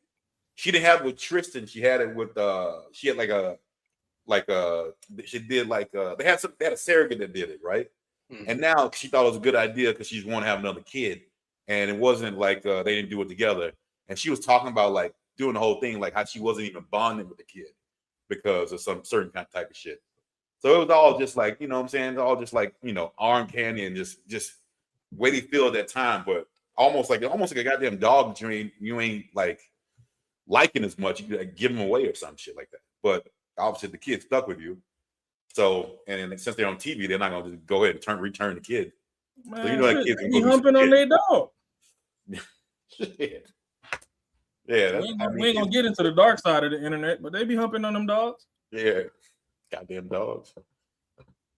she didn't have it with Tristan. She had it with she had she did they had a surrogate that did it, right? Mm-hmm. And now she thought it was a good idea because she wanted to have another kid, and it wasn't like they didn't do it together. And she was talking about like doing the whole thing, like how she wasn't even bonding with the kid because of some certain kind of type of shit. So it was all just like, you know what I'm saying? All just like, arm candy and just way they feel at that time, but almost like a goddamn dog that you ain't like liking as much. You like, give them away or some shit like that. But obviously the kid stuck with you. So, and since they're on TV, they're not gonna just go ahead and return the kid. Man, so that kid's be humping on their dog. Shit. Yeah, we ain't gonna get into the dark side of the internet, but they be humping on them dogs. Yeah, goddamn dogs.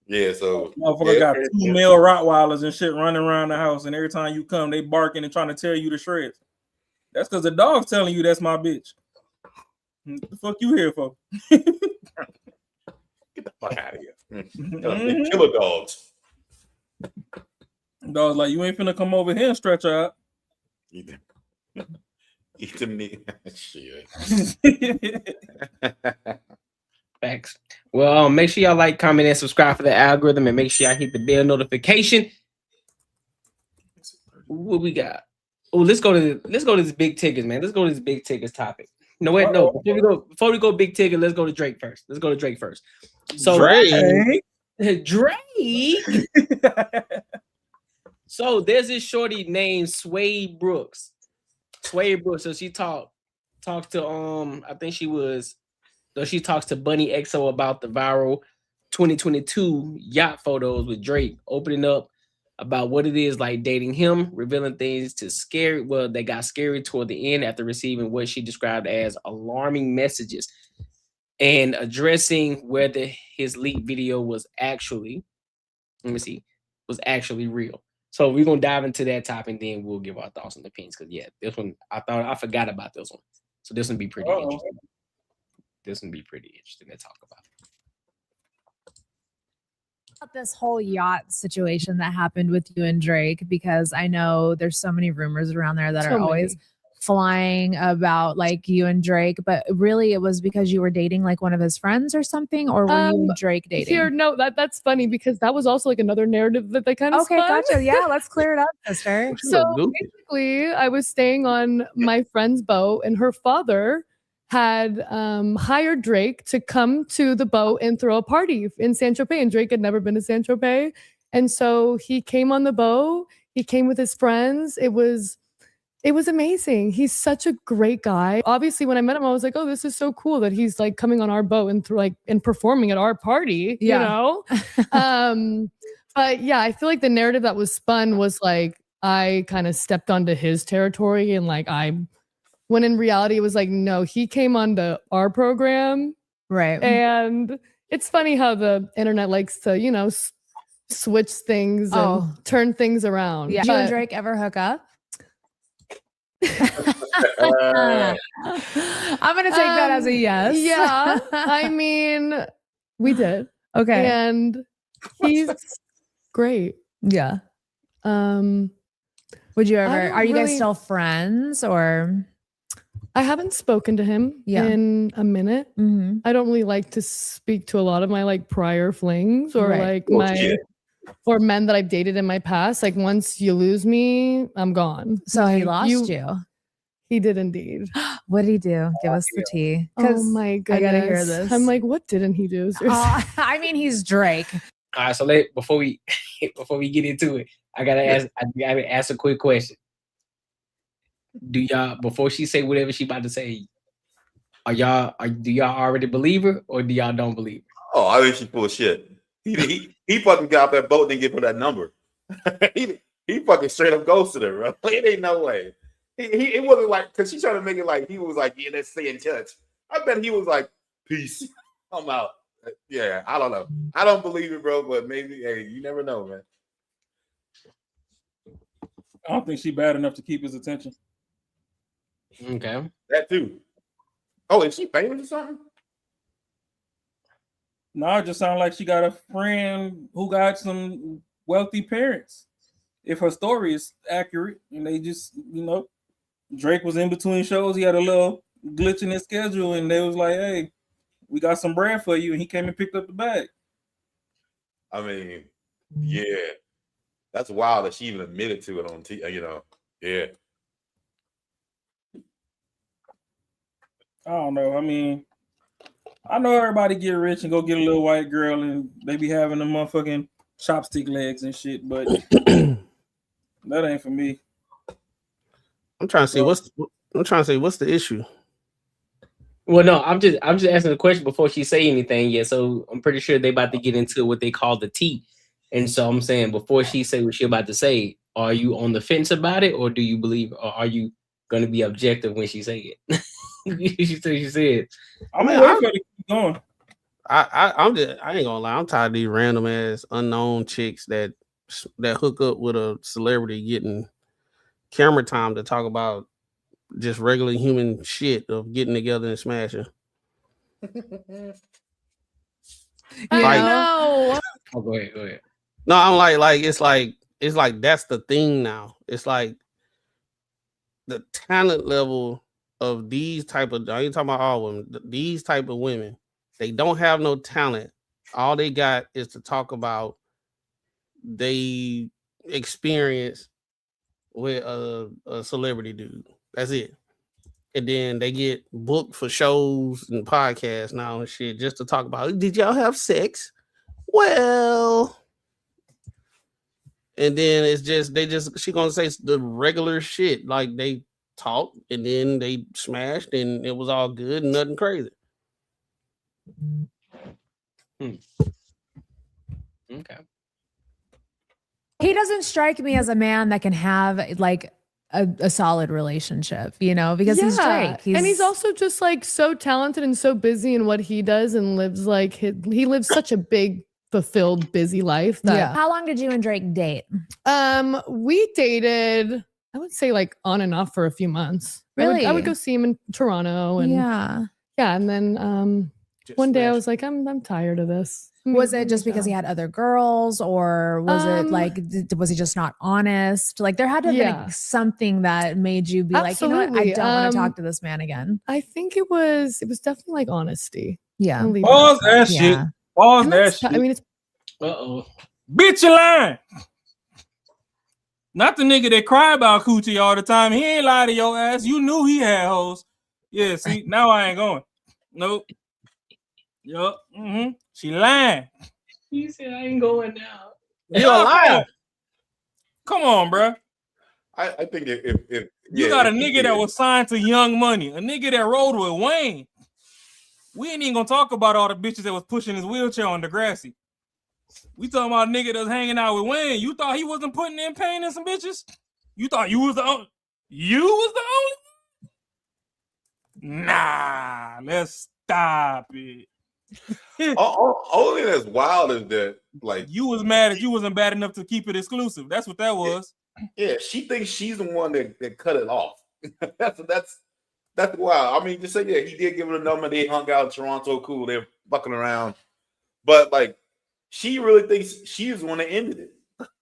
Yeah, so motherfucker got 2 male Rottweilers and shit running around the house, and every time you come, they barking and trying to tear you to shreds. That's because the dog's telling you that's my bitch. What the fuck you here for? Get the fuck out of here. Killer dogs. Dogs like, you ain't finna come over here and stretch out. Eat the meat. Shit. Facts. Well, make sure y'all like, comment, and subscribe for the algorithm, and make sure y'all hit the bell notification. What we got? Oh, let's go to this Big Tiggers, man. Let's go to this Big Tiggers topic. No, wait, no. Before we go Big Tigger, let's go to Drake first. So Drake. So there's this shorty named Suede Brooks. So she talked to I think she talks to Bunny XO about the viral 2022 yacht photos with Drake, opening up about what it is like dating him, revealing things that got scary toward the end after receiving what she described as alarming messages, and addressing whether his leaked video was actually real. So we're gonna dive into that topic, and then we'll give our thoughts and opinions. Because this one I forgot about this one, so this one be pretty interesting. This one be pretty interesting to talk about. This whole yacht situation that happened with you and Drake, because I know there's so many rumors around there that are always flying about like you and Drake, but really it was because you were dating like one of his friends or something, or were you and Drake dating? Here, no, that's funny because that was also like another narrative that they kind of spun. Gotcha. Yeah, let's clear it up, sister. So basically, I was staying on my friend's boat, and her father had hired Drake to come to the boat and throw a party in Saint Tropez, and Drake had never been to Saint Tropez, and so he came on the boat. He came with his friends. It was amazing. He's such a great guy. Obviously, when I met him, I was like, "Oh, this is so cool that he's like coming on our boat and performing at our party." Yeah. You know. But yeah, I feel like the narrative that was spun was like I kind of stepped onto his territory, and like when in reality it was like, no, he came onto our program, right? And it's funny how the internet likes to, switch things and turn things around. Yeah. Did you and Drake ever hook up? I'm gonna take that as a yes. Yeah, I mean, we did. Okay, and he's great. Yeah. Would you ever? Are you guys still friends, or? I haven't spoken to him in a minute. Mm-hmm. I don't really like to speak to a lot of my like prior flings or or men that I've dated in my past. Like once you lose me, I'm gone. So he lost you. He did indeed. What did he do? Give us the tea. Oh my goodness. I gotta hear this. I'm like, what didn't he do? I mean, he's Drake. All right, so before we get into it, I gotta ask a quick question. Do y'all, before she say whatever she about to say, do y'all already believe her, or do y'all don't believe her? Oh, I think she's full of shit. He fucking got off that boat and didn't give her that number. he fucking straight up ghosted her, bro. It ain't no way. It wasn't like, because she tried to make it like he was like, yeah, let's stay in touch. I bet he was like, peace, I'm out. Yeah, I don't know. I don't believe it, bro, but maybe, hey, you never know, man. I don't think she's bad enough to keep his attention. Okay. That too. Oh, is she famous or something? No, it just sounds like she got a friend who got some wealthy parents. If her story is accurate, and they just, Drake was in between shows, he had a little glitch in his schedule, and they was like, hey, we got some bread for you, and he came and picked up the bag. I mean, yeah. That's wild that she even admitted to it on TV, yeah. I don't know. I mean, I know everybody get rich and go get a little white girl and they be having the motherfucking chopstick legs and shit, but that ain't for me. I'm trying to see what's the issue. Well, no, I'm just asking the question before she say anything yet. So I'm pretty sure they about to get into what they call the tea. And so I'm saying before she say what she about to say, are you on the fence about it, or do you believe, or are you gonna be objective when she say it? She said. I'm ready to keep going. I ain't gonna lie. I'm tired of these random ass unknown chicks that hook up with a celebrity getting camera time to talk about just regular human shit of getting together and smashing. I Like, know. Oh, go ahead. no, I'm like it's like that's the thing now. It's like the talent level of these type of, I ain't talking about all women, these type of women, they don't have no talent. All they got is to talk about they experience with a celebrity dude. That's it. And then they get booked for shows and podcasts now and shit just to talk about, did y'all have sex? Well, and then it's just she gonna say the regular shit, like they talked and then they smashed and it was all good and nothing crazy. Okay. He doesn't strike me as a man that can have like a solid relationship, you know, because he's Drake. And he's also just like so talented and so busy in what he does and lives like he lives such a big, fulfilled, busy life. That, How long did you and Drake date? We dated, I would say like on and off for a few months. Really? I would go see him in Toronto and yeah, and then one day I was like, I'm tired of this. Was it just because he had other girls, or was it like, was he just not honest? Like there had to have been like something that made you be like, you know what, I don't want to talk to this man again. I think it was definitely like honesty. Yeah. Pause that shit. Pause that shit. I mean, it's bitch, you lying. Not the nigga that cry about coochie all the time. He ain't lie to your ass. You knew he had hoes. Yeah, see, now I ain't going. Nope. Yup. Mm-hmm. She lying. You said I ain't going now. You a liar. Come on, bro. I think if you got a nigga that was signed to Young Money, a nigga that rode with Wayne. We ain't even gonna talk about all the bitches that was pushing his wheelchair on Degrassi. We talking about a nigga that's hanging out with Wayne. You thought he wasn't putting in pain in some bitches? You thought you was the only? You was the only? Nah, let's stop it. Only that's wild is that like you was mad that you wasn't bad enough to keep it exclusive. That's what that was. Yeah, she thinks she's the one that cut it off. that's wild. I mean, just say he did give her a number. They hung out in Toronto, cool. They're bucking around, but like she really thinks she's the one that ended it.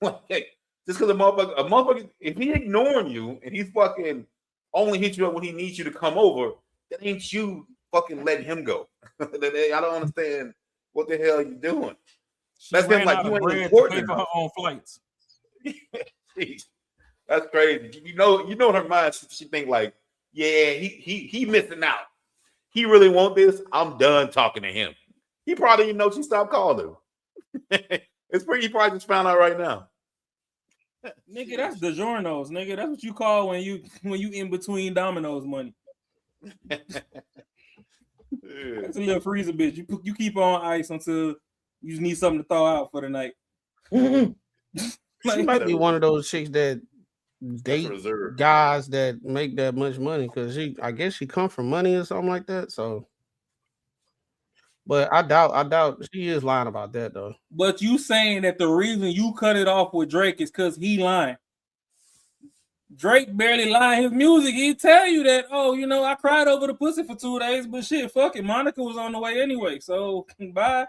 Like, just because a motherfucker, if he ignoring you and he's fucking only hit you up when he needs you to come over, that ain't you fucking letting him go. I don't understand what the hell you doing. That's been like you ain't important for her own flights. That's crazy. You know in her mind she think like, yeah, he missing out. He really want this. I'm done talking to him. He probably didn't know she stopped calling him. It's pretty. He probably just found out right now. Nigga, that's DiGiorno's, nigga. That's what you call when you in between Domino's money. That's a little freezer bitch. You keep on ice until you just need something to thaw out for the night. She might be one of those chicks that date guys that make that much money because I guess she come from money or something like that. So, but I doubt she is lying about that though. But you saying that the reason you cut it off with Drake is because he lying. Drake barely lying his music. He tell you that, oh, you know, I cried over the pussy for 2 days, but shit, fuck it. Monica was on the way anyway. So bye.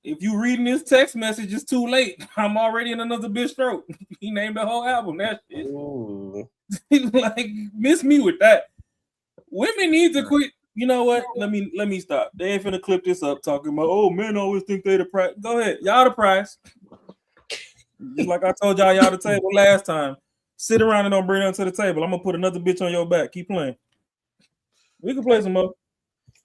If you reading this text message, it's too late. I'm already in another bitch throat. He named the whole album. That shit. Like, miss me with that. Women need to quit. You know what? Let me stop. They ain't finna clip this up talking about, oh, men always think they the prize. Go ahead. Y'all the prize. Just like I told y'all the table last time. Sit around and don't bring them to the table. I'm gonna put another bitch on your back. Keep playing. We can play some more.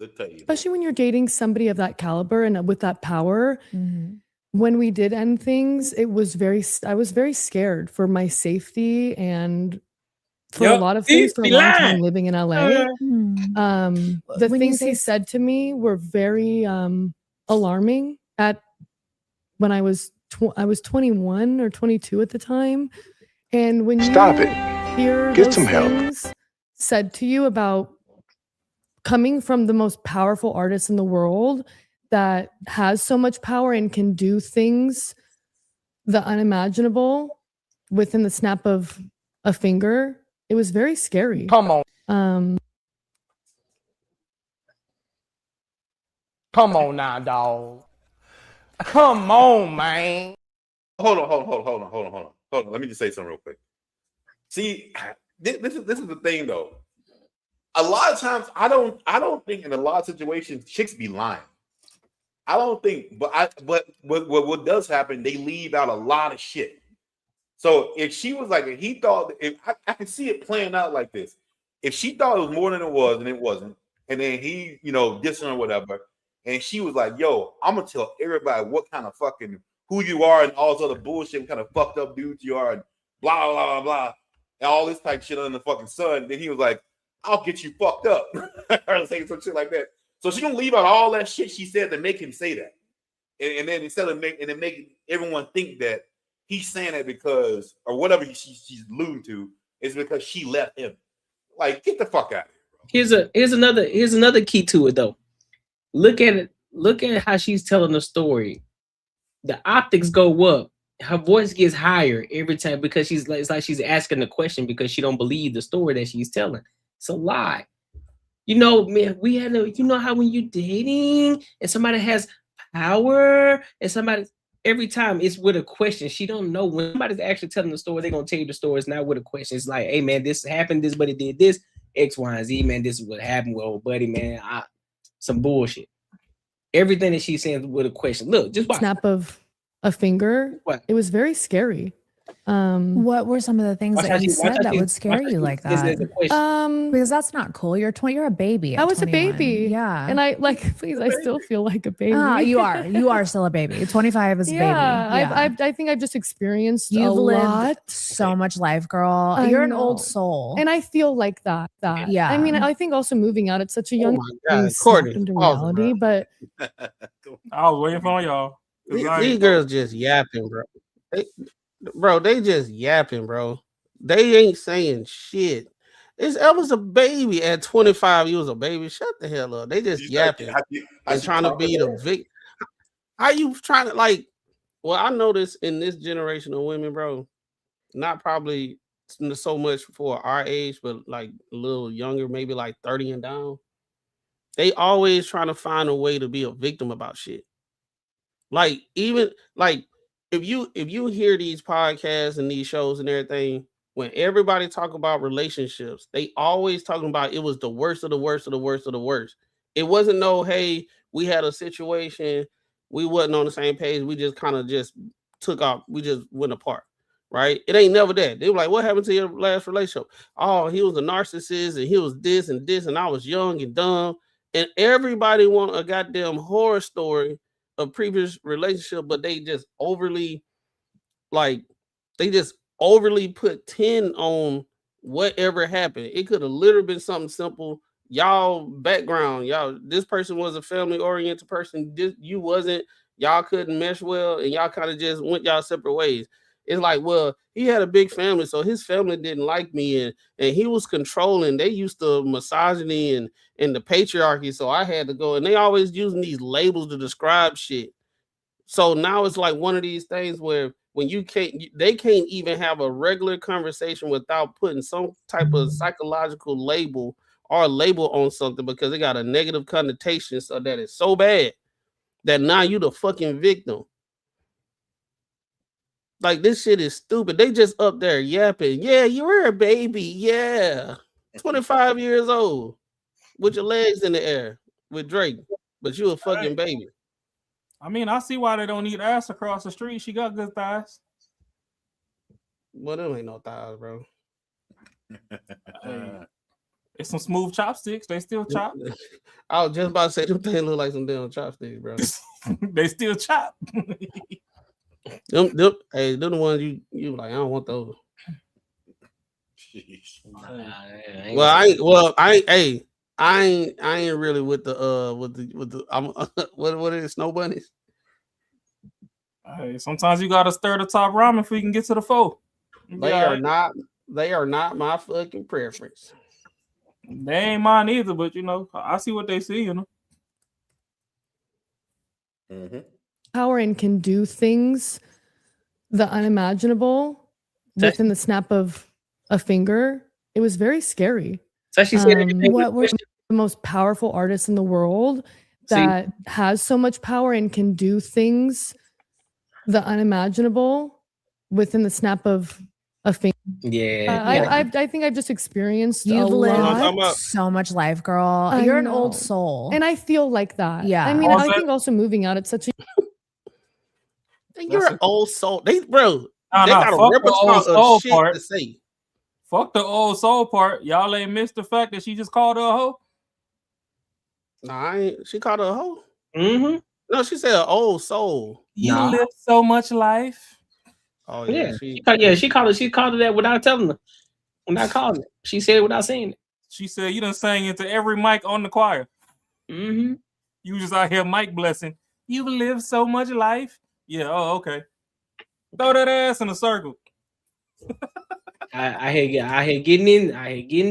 Especially when you're dating somebody of that caliber and with that power. Mm-hmm. When we did end things, I was very scared for my safety and for a lot of things for a long time living in LA. The things he said to me were very alarming when I was 21 or 22 at the time. And when you hear Get those some help. things said to you about coming from the most powerful artist in the world that has so much power and can do things the unimaginable within the snap of a finger, it was very scary. Come on. Come on now, dog. Come on, man. Hold on. Let me just say something real quick. See, this is the thing though. A lot of times, I don't think in a lot of situations chicks be lying. I don't think, but what does happen? They leave out a lot of shit. So if she was like, if he thought, if I can see it playing out like this. If she thought it was more than it was, and it wasn't, and then he, dissing or whatever, and she was like, "Yo, I'm gonna tell everybody what kind of fucking who you are and all this other bullshit, what kind of fucked up dudes you are, and blah blah blah blah, and all this type of shit under the fucking sun." Then he was like, "I'll get you fucked up," or saying some shit like that. So she gonna leave out all that shit she said to make him say that, and then instead of making everyone think that he's saying that because or whatever she's alluding to is because she left him. Like, get the fuck out of here, bro. Here's another key to it though. Look at it. Look at how she's telling the story. The optics go up. Her voice gets higher every time because it's like she's asking the question because she don't believe the story that she's telling. It's a lie. Man, we had how when you're dating and somebody has power and every time it's with a question. She don't know when somebody's actually telling the story, they're gonna tell you the story. It's not with a question. It's like, hey man, this happened, this buddy did this, X, Y, and Z, man. This is what happened with old buddy, man. Some bullshit. Everything that she's saying with a question. Look, just watch. Snap of a finger. What? It was very scary. What were some of the things that you said that would scare you like that? Because that's not cool. You're 20. You're a baby. I was 21. a baby. Yeah. And I still feel like a baby. You are still a baby. 25 is a baby. Yeah. I think I've just experienced You've a lived lot. so much life, girl. You're an old soul. And I feel like that. Yeah. I mean, I think also moving out at such a young age Courtney, into reality, but I was waiting for y'all. These girls just yapping, bro. They just yapping, bro. They ain't saying shit. I was a baby at 25. You was a baby. Shut the hell up. They just yapping and trying to be the victim. How you trying to Well, I notice in this generation of women, bro, not probably so much for our age, but like a little younger, maybe like 30 and down. They always trying to find a way to be a victim about shit. Like even like if you hear these podcasts and these shows and everything, when everybody talk about relationships, they always talking about it was the worst of the worst of the worst of the worst. It wasn't no, hey, we had a situation, we wasn't on the same page, we just kind of just took off, we just went apart, right? It ain't never that. They were like, what happened to your last relationship? Oh, he was a narcissist and he was this and this and I was young and dumb. And everybody want a goddamn horror story of previous relationship, but they just overly put 10 on whatever happened. It could have literally been something simple. Y'all background, this person was a family oriented person. You wasn't, y'all couldn't mesh well, and y'all kind of just went y'all separate ways. It's like, well, he had a big family, so his family didn't like me, and he was controlling. They used to misogyny and the patriarchy, so I had to go. And they always using these labels to describe shit. So now it's like one of these things where when they can't even have a regular conversation without putting some type of psychological label or label on something because they got a negative connotation, so that it's so bad that now you the fucking victim. Like, this shit is stupid. They just up there yapping. Yeah, you were a baby. Yeah. 25 years old with your legs in the air with Drake, but you a fucking baby. I mean, I see why they don't need ass across the street. She got good thighs. Well, them ain't no thighs, bro. It's some smooth chopsticks. They still chop. I was just about to say them things look like some damn chopsticks, bro. They still chop. Them the ones you like. I don't want those. I ain't really with the what is it, snow bunnies? Hey, sometimes you gotta stir the top ramen before you can get to the foe. They are not my fucking preference. They ain't mine either, but I see what they see, Mm-hmm. Power and can do things the unimaginable within the snap of a finger. It was very scary. So she said, what were the most powerful artists in the world? that has so much power and can do things the unimaginable within the snap of a finger. Yeah. I think I've just experienced You've a lot. lived so much life, girl. I You're an know. old soul. And I feel like that. Yeah. I mean, Also- I think also moving out, it's such a You're an old soul. They got a fuck the old repertoire soul of shit part. to say. Fuck the old soul part. Y'all ain't missed the fact that she just called her a hoe. Nah, I ain't. She called her a hoe. Mm-hmm. No, she said an old soul. You live so much life. Oh Yeah, yeah. she called her that without telling her. Without calling it. She said it without saying it. She said you done sang into every mic on the choir. Mm-hmm. You just out here mic blessing. You've lived so much life. Yeah, oh, okay. Throw that ass in a circle. I hate getting to it. I get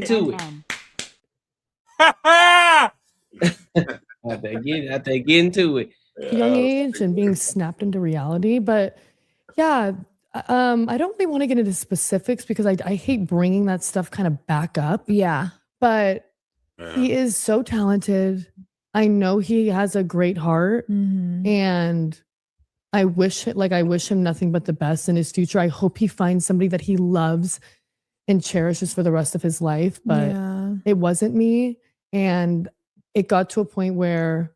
into it. young age and being snapped into reality. But yeah, I don't really want to get into specifics because I hate bringing that stuff kind of back up. Yeah. But he is so talented. I know he has a great heart, and I wish him nothing but the best in his future. I hope he finds somebody that he loves and cherishes for the rest of his life. But it wasn't me. And it got to a point where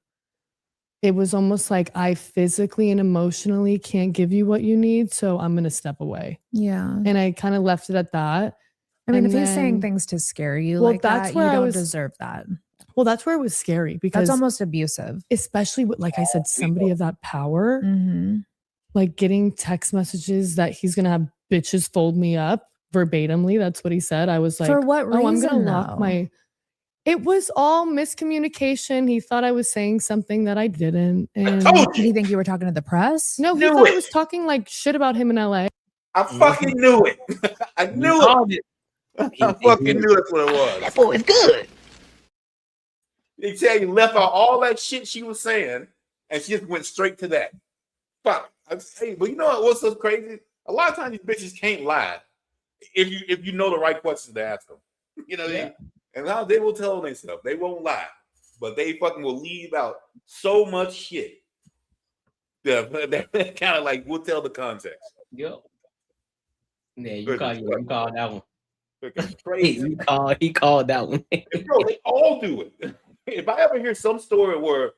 it was almost like I physically and emotionally can't give you what you need. So I'm going to step away. Yeah. And I kind of left it at that. I mean, And if he's saying then- things to scare you Well, like that's that, where you I don't was- deserve that. Well, that's where it was scary because That's almost abusive. especially with, like I said, somebody of that power, like getting text messages that he's going to have bitches fold me up verbatimly. That's what he said. I was like, For what oh, I'm reason, going to lock though? my... It was all miscommunication. He thought I was saying something that I didn't. And Did you think you were talking to the press? no, he thought I was talking like shit about him in LA. I fucking knew it. I knew it. I fucking knew that's what it was. That boy is good. They tell you left out all that shit she was saying, and she just went straight to that. Fuck. Hey, but you know what's so crazy? A lot of times these bitches can't lie if you know the right questions to ask them. You know what I mean? And now they will tell themselves. They won't lie, but they fucking will leave out so much shit. Yeah, that kind of like we'll tell the context. Yo. Yeah, you called that one. Crazy. He called that one. Bro, they all do it. If I ever hear some story where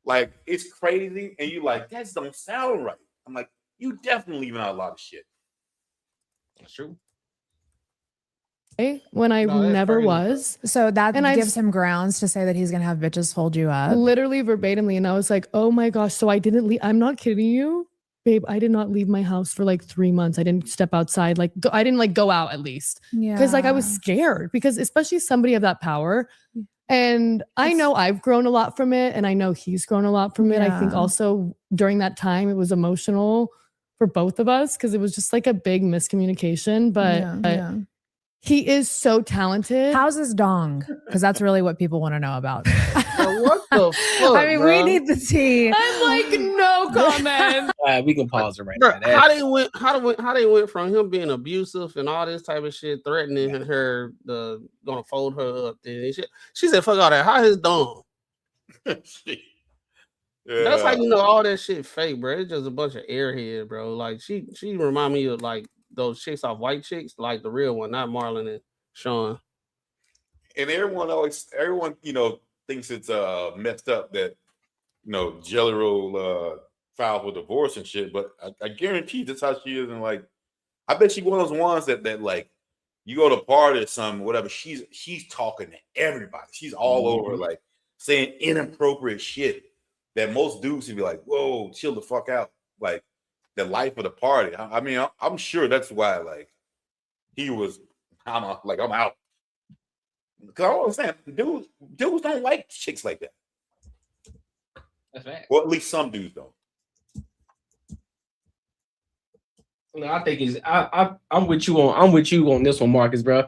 like it's crazy and you like that don't sound right, I'm like, you definitely leaving out a lot of shit. That's true. When I No, that's never crazy. was. So that And I've- gives him grounds to say that he's going to have bitches fold you up. Literally verbatimly. And I was like, oh my gosh. So I didn't leave. I'm not kidding you. Babe, I did not leave my house for like 3 months. I didn't step outside. I didn't like go out at least. Yeah. Because like I was scared because especially somebody of that power. And I know I've grown a lot from it and I know he's grown a lot from it. I think Yeah. also during that time it was emotional for both of us because it was just like a big miscommunication. But Yeah. he is so talented. How's his dong? Because that's really what people want to know about. Bro, what the fuck? I mean, we need the tea. I'm like, no comment. We can pause it right Bro, now. how they went from him being abusive and all this type of shit, threatening her gonna fold her up. Then she said, "Fuck all that." How his dong? That's how you know all that shit fake, bro. It's just a bunch of airhead, bro. Like she remind me of like those chicks off White Chicks, like the real one, not Marlon and Sean. And everyone thinks it's messed up that Jelly Roll filed for divorce and shit, but I guarantee that's how she is. And like, I bet she one of those ones that like you go to a party or something, whatever. She's talking to everybody. She's all over, like saying inappropriate shit that most dudes would be like, "Whoa, chill the fuck out!" Like the life of the party. I mean, I'm sure that's why like he was. I'm out. Because I understand, dudes don't like chicks like that. That's right. Well, at least some dudes don't. No, I think it's I'm with you on this one, Marcus, bro.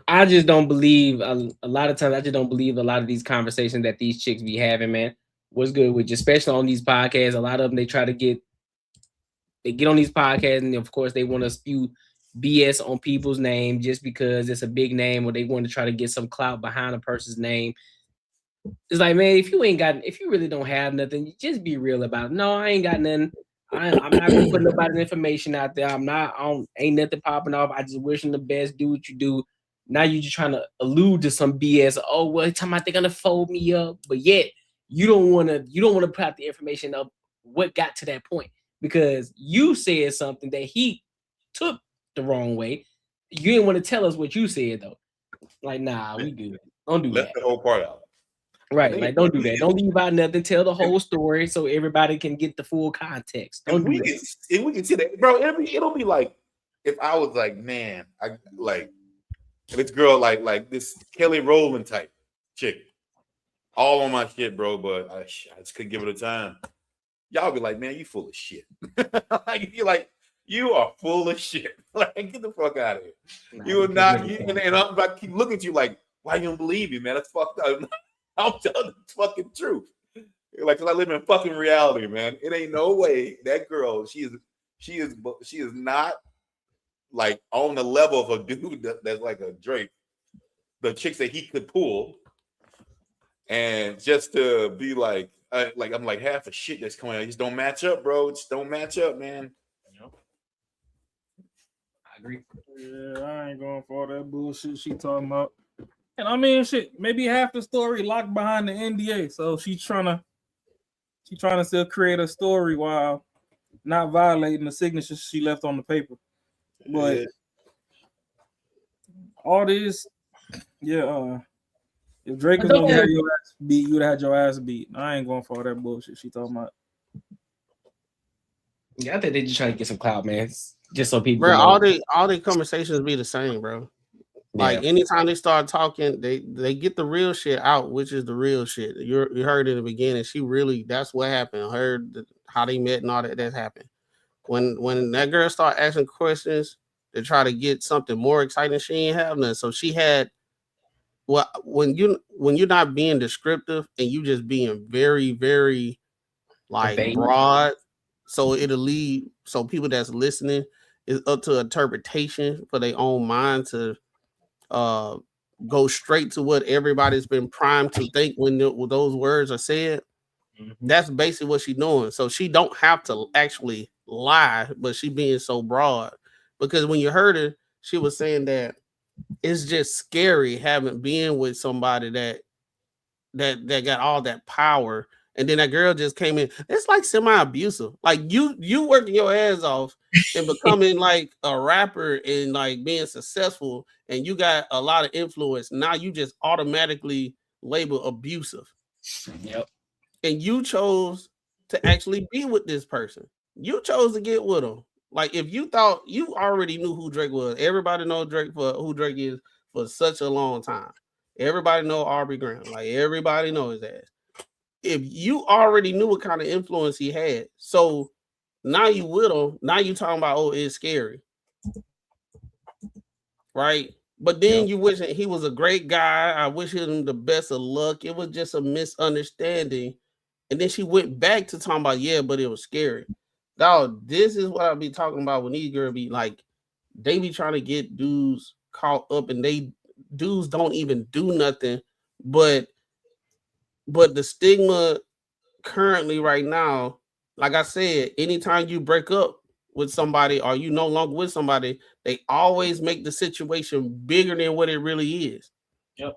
I just don't believe a lot of times. I just don't believe a lot of these conversations that these chicks be having, man. What's good with you, especially on these podcasts? A lot of them they get on these podcasts, and of course they want to spew BS on people's name just because it's a big name, or they want to try to get some clout behind a person's name. It's like, man, if you really don't have nothing, just be real about it. No, I ain't got nothing. I'm not gonna put nobody's information out there. Ain't nothing popping off. I just wish them the best. Do what you do. Now you just trying to allude to some BS. Oh, well, time they're gonna fold me up, but yet you don't want to put out the information of what got to that point because you said something that he took the wrong way. You didn't want to tell us what you said though. Like, nah, we good. Don't do that. Left the whole part out. Right, like don't do that. Don't leave out nothing. Tell the whole story so everybody can get the full context. Don't do that. And we can see that, bro. It'll be like if I was like, man, I like this girl like this Kelly Rowland type chick, all on my shit, bro. But I just couldn't give it a time. Y'all be like, man, you full of shit. Like you're like, you are full of shit. Like get the fuck out of here. You are not. And I'm about to keep looking at you like, why you don't believe me, man? That's fucked up. I'm telling the fucking truth. Like, cause I live in fucking reality, man. It ain't no way that girl. She is not like on the level of a dude that's like a Drake. The chicks that he could pull, and just to be like I'm like half the shit that's coming out. Just don't match up, bro. Just don't match up, man. I agree. Yeah, I ain't going for all that bullshit she talking about. And I mean, shit, maybe half the story locked behind the NDA. So she's trying to still create a story while not violating the signature she left on the paper. But all this, if Drake was gonna have your ass beat, you would have had your ass beat. I ain't going for all that bullshit she talking about. Yeah, I think they just trying to get some clout, man. Just so people. Bro, all the conversations be the same, bro. Like anytime they start talking, they get the real shit out, which is the real shit. You heard in the beginning. She really, that's what happened. Heard how they met and all that happened. When that girl start asking questions to try to get something more exciting, she ain't have none. So she had. Well, when you're not being descriptive and you just being very, very like broad, so it'll lead. So people that's listening is up to interpretation for their own mind to go straight to what everybody's been primed to think when those words are said. That's basically what she's doing. So she don't have to actually lie, but she being so broad. Because when you heard her, she was saying that it's just scary having been with somebody that got all that power. And then that girl just came in. It's like semi-abusive. Like you working your ass off and becoming like a rapper and like being successful, and you got a lot of influence. Now you just automatically label abusive. Yep. And you chose to actually be with this person. You chose to get with him. Like if you thought you already knew who Drake was, everybody knows Drake for who Drake is for such a long time. Everybody know Aubrey Graham. Like everybody knows his ass. If you already knew what kind of influence he had, so now you with him, now you talking about, oh, it's scary, right? But then you wish he was a great guy. I wish him the best of luck. It was just a misunderstanding. And then she went back to talking about, yeah, but it was scary. Dog, this is what I be talking about when these girls be like, they be trying to get dudes caught up and dudes don't even do nothing, but the stigma currently right now, like I said, anytime you break up with somebody or you no longer with somebody, they always make the situation bigger than what it really is. Yep.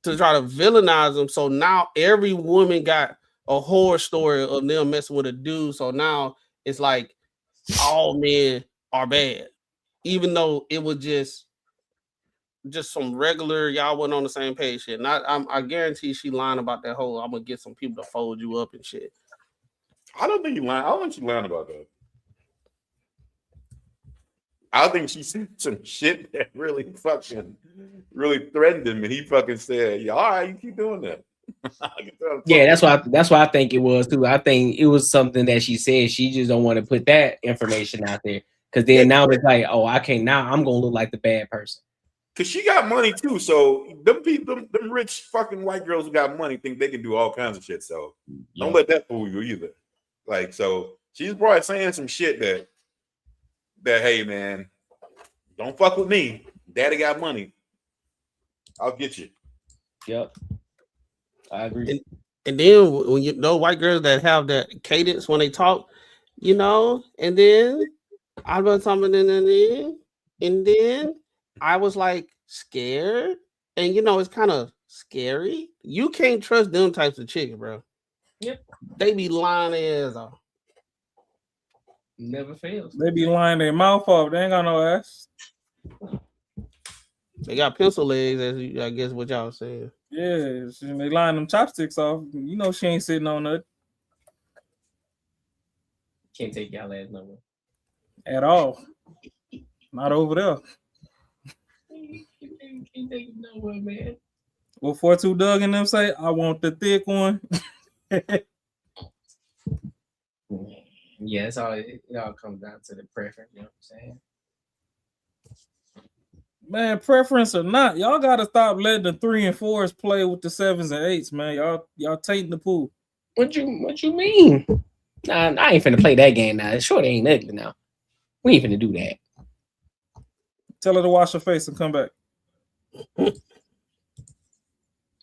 To try to villainize them. So now every woman got a horror story of them messing with a dude. So now it's like all men are bad, even though it was just some regular, y'all wasn't on the same page shit. I guarantee she lying about that whole I'm gonna get some people to fold you up and shit. I don't think you lying. I don't think she lying about that. I think she said some shit that really threatened him, and he fucking said, "Yeah, all right, you keep doing that." Yeah, that's why I think it was too. I think it was something that she said. She just don't want to put that information out there because then now it's like, oh, I can't. Now I'm gonna look like the bad person. Cause she got money too, so them people, them rich fucking white girls who got money think they can do all kinds of shit. So don't let that fool you either. Like, so she's probably saying some shit that hey man, don't fuck with me. Daddy got money. I'll get you. Yep. I agree. And then when you know white girls that have that cadence when they talk, you know, and then I was something and then I was like scared, and you know it's kind of scary. You can't trust them types of chicks, bro. Yep. They be lying their ass off. Never fails. They be lying their mouth off. They ain't got no ass. They got pencil legs, as I guess what y'all saying. Yeah, they lying them chopsticks off. You know she ain't sitting on nothing Can't take y'all ass nowhere. at all. Not over there. Can't take it nowhere, man. Well, 42 Doug and them say, I want the thick one. Yeah, it all comes down to the preference, you know what I'm saying? Man, preference or not, y'all gotta stop letting the 3 and 4s play with the 7s and 8s, man. Y'all tainting the pool. What you mean? Nah, I ain't finna play that game now. Shorty ain't ugly now. We ain't finna do that. Tell her to wash her face and come back.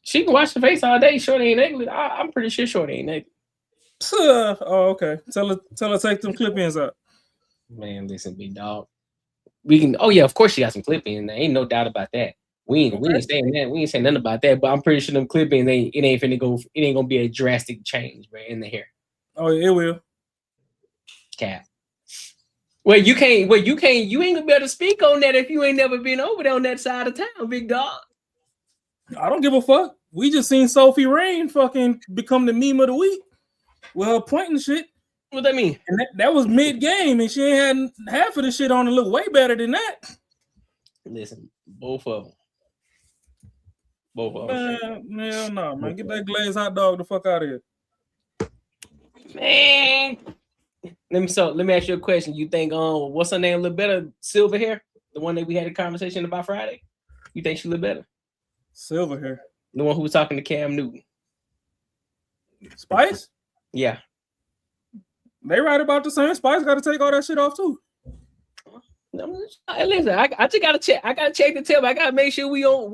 She can wash her face all day. Shorty ain't ugly. I'm pretty sure Shorty ain't ugly. Oh, okay. Tell her to take them clip-ins out. Man, listen, big dog. We can. Oh yeah, of course she got some clip-ins. There ain't no doubt about that. We ain't saying that. We ain't saying nothing about that. But I'm pretty sure them clip-ins it ain't gonna be a drastic change, man, in the hair. Oh, it will. Cap. You ain't gonna be able to speak on that if you ain't never been over there on that side of town, big dog. I don't give a fuck. We just seen Sophie Rain fucking become the meme of the week with her pointing shit. What that mean? And that was mid-game, and she ain't had half of the shit on to look way better than that. Listen, both of them. Man, no, man. Get that glazed hot dog the fuck out of here. Man. Let me ask you a question. You think what's her name a little better? Silver hair? The one that we had a conversation about Friday? You think she look better? Silver hair. The one who was talking to Cam Newton. Spice? Yeah. They right about the same. Spice got to take all that shit off too. No, listen, I just gotta check. I gotta check the tip. I gotta make sure we on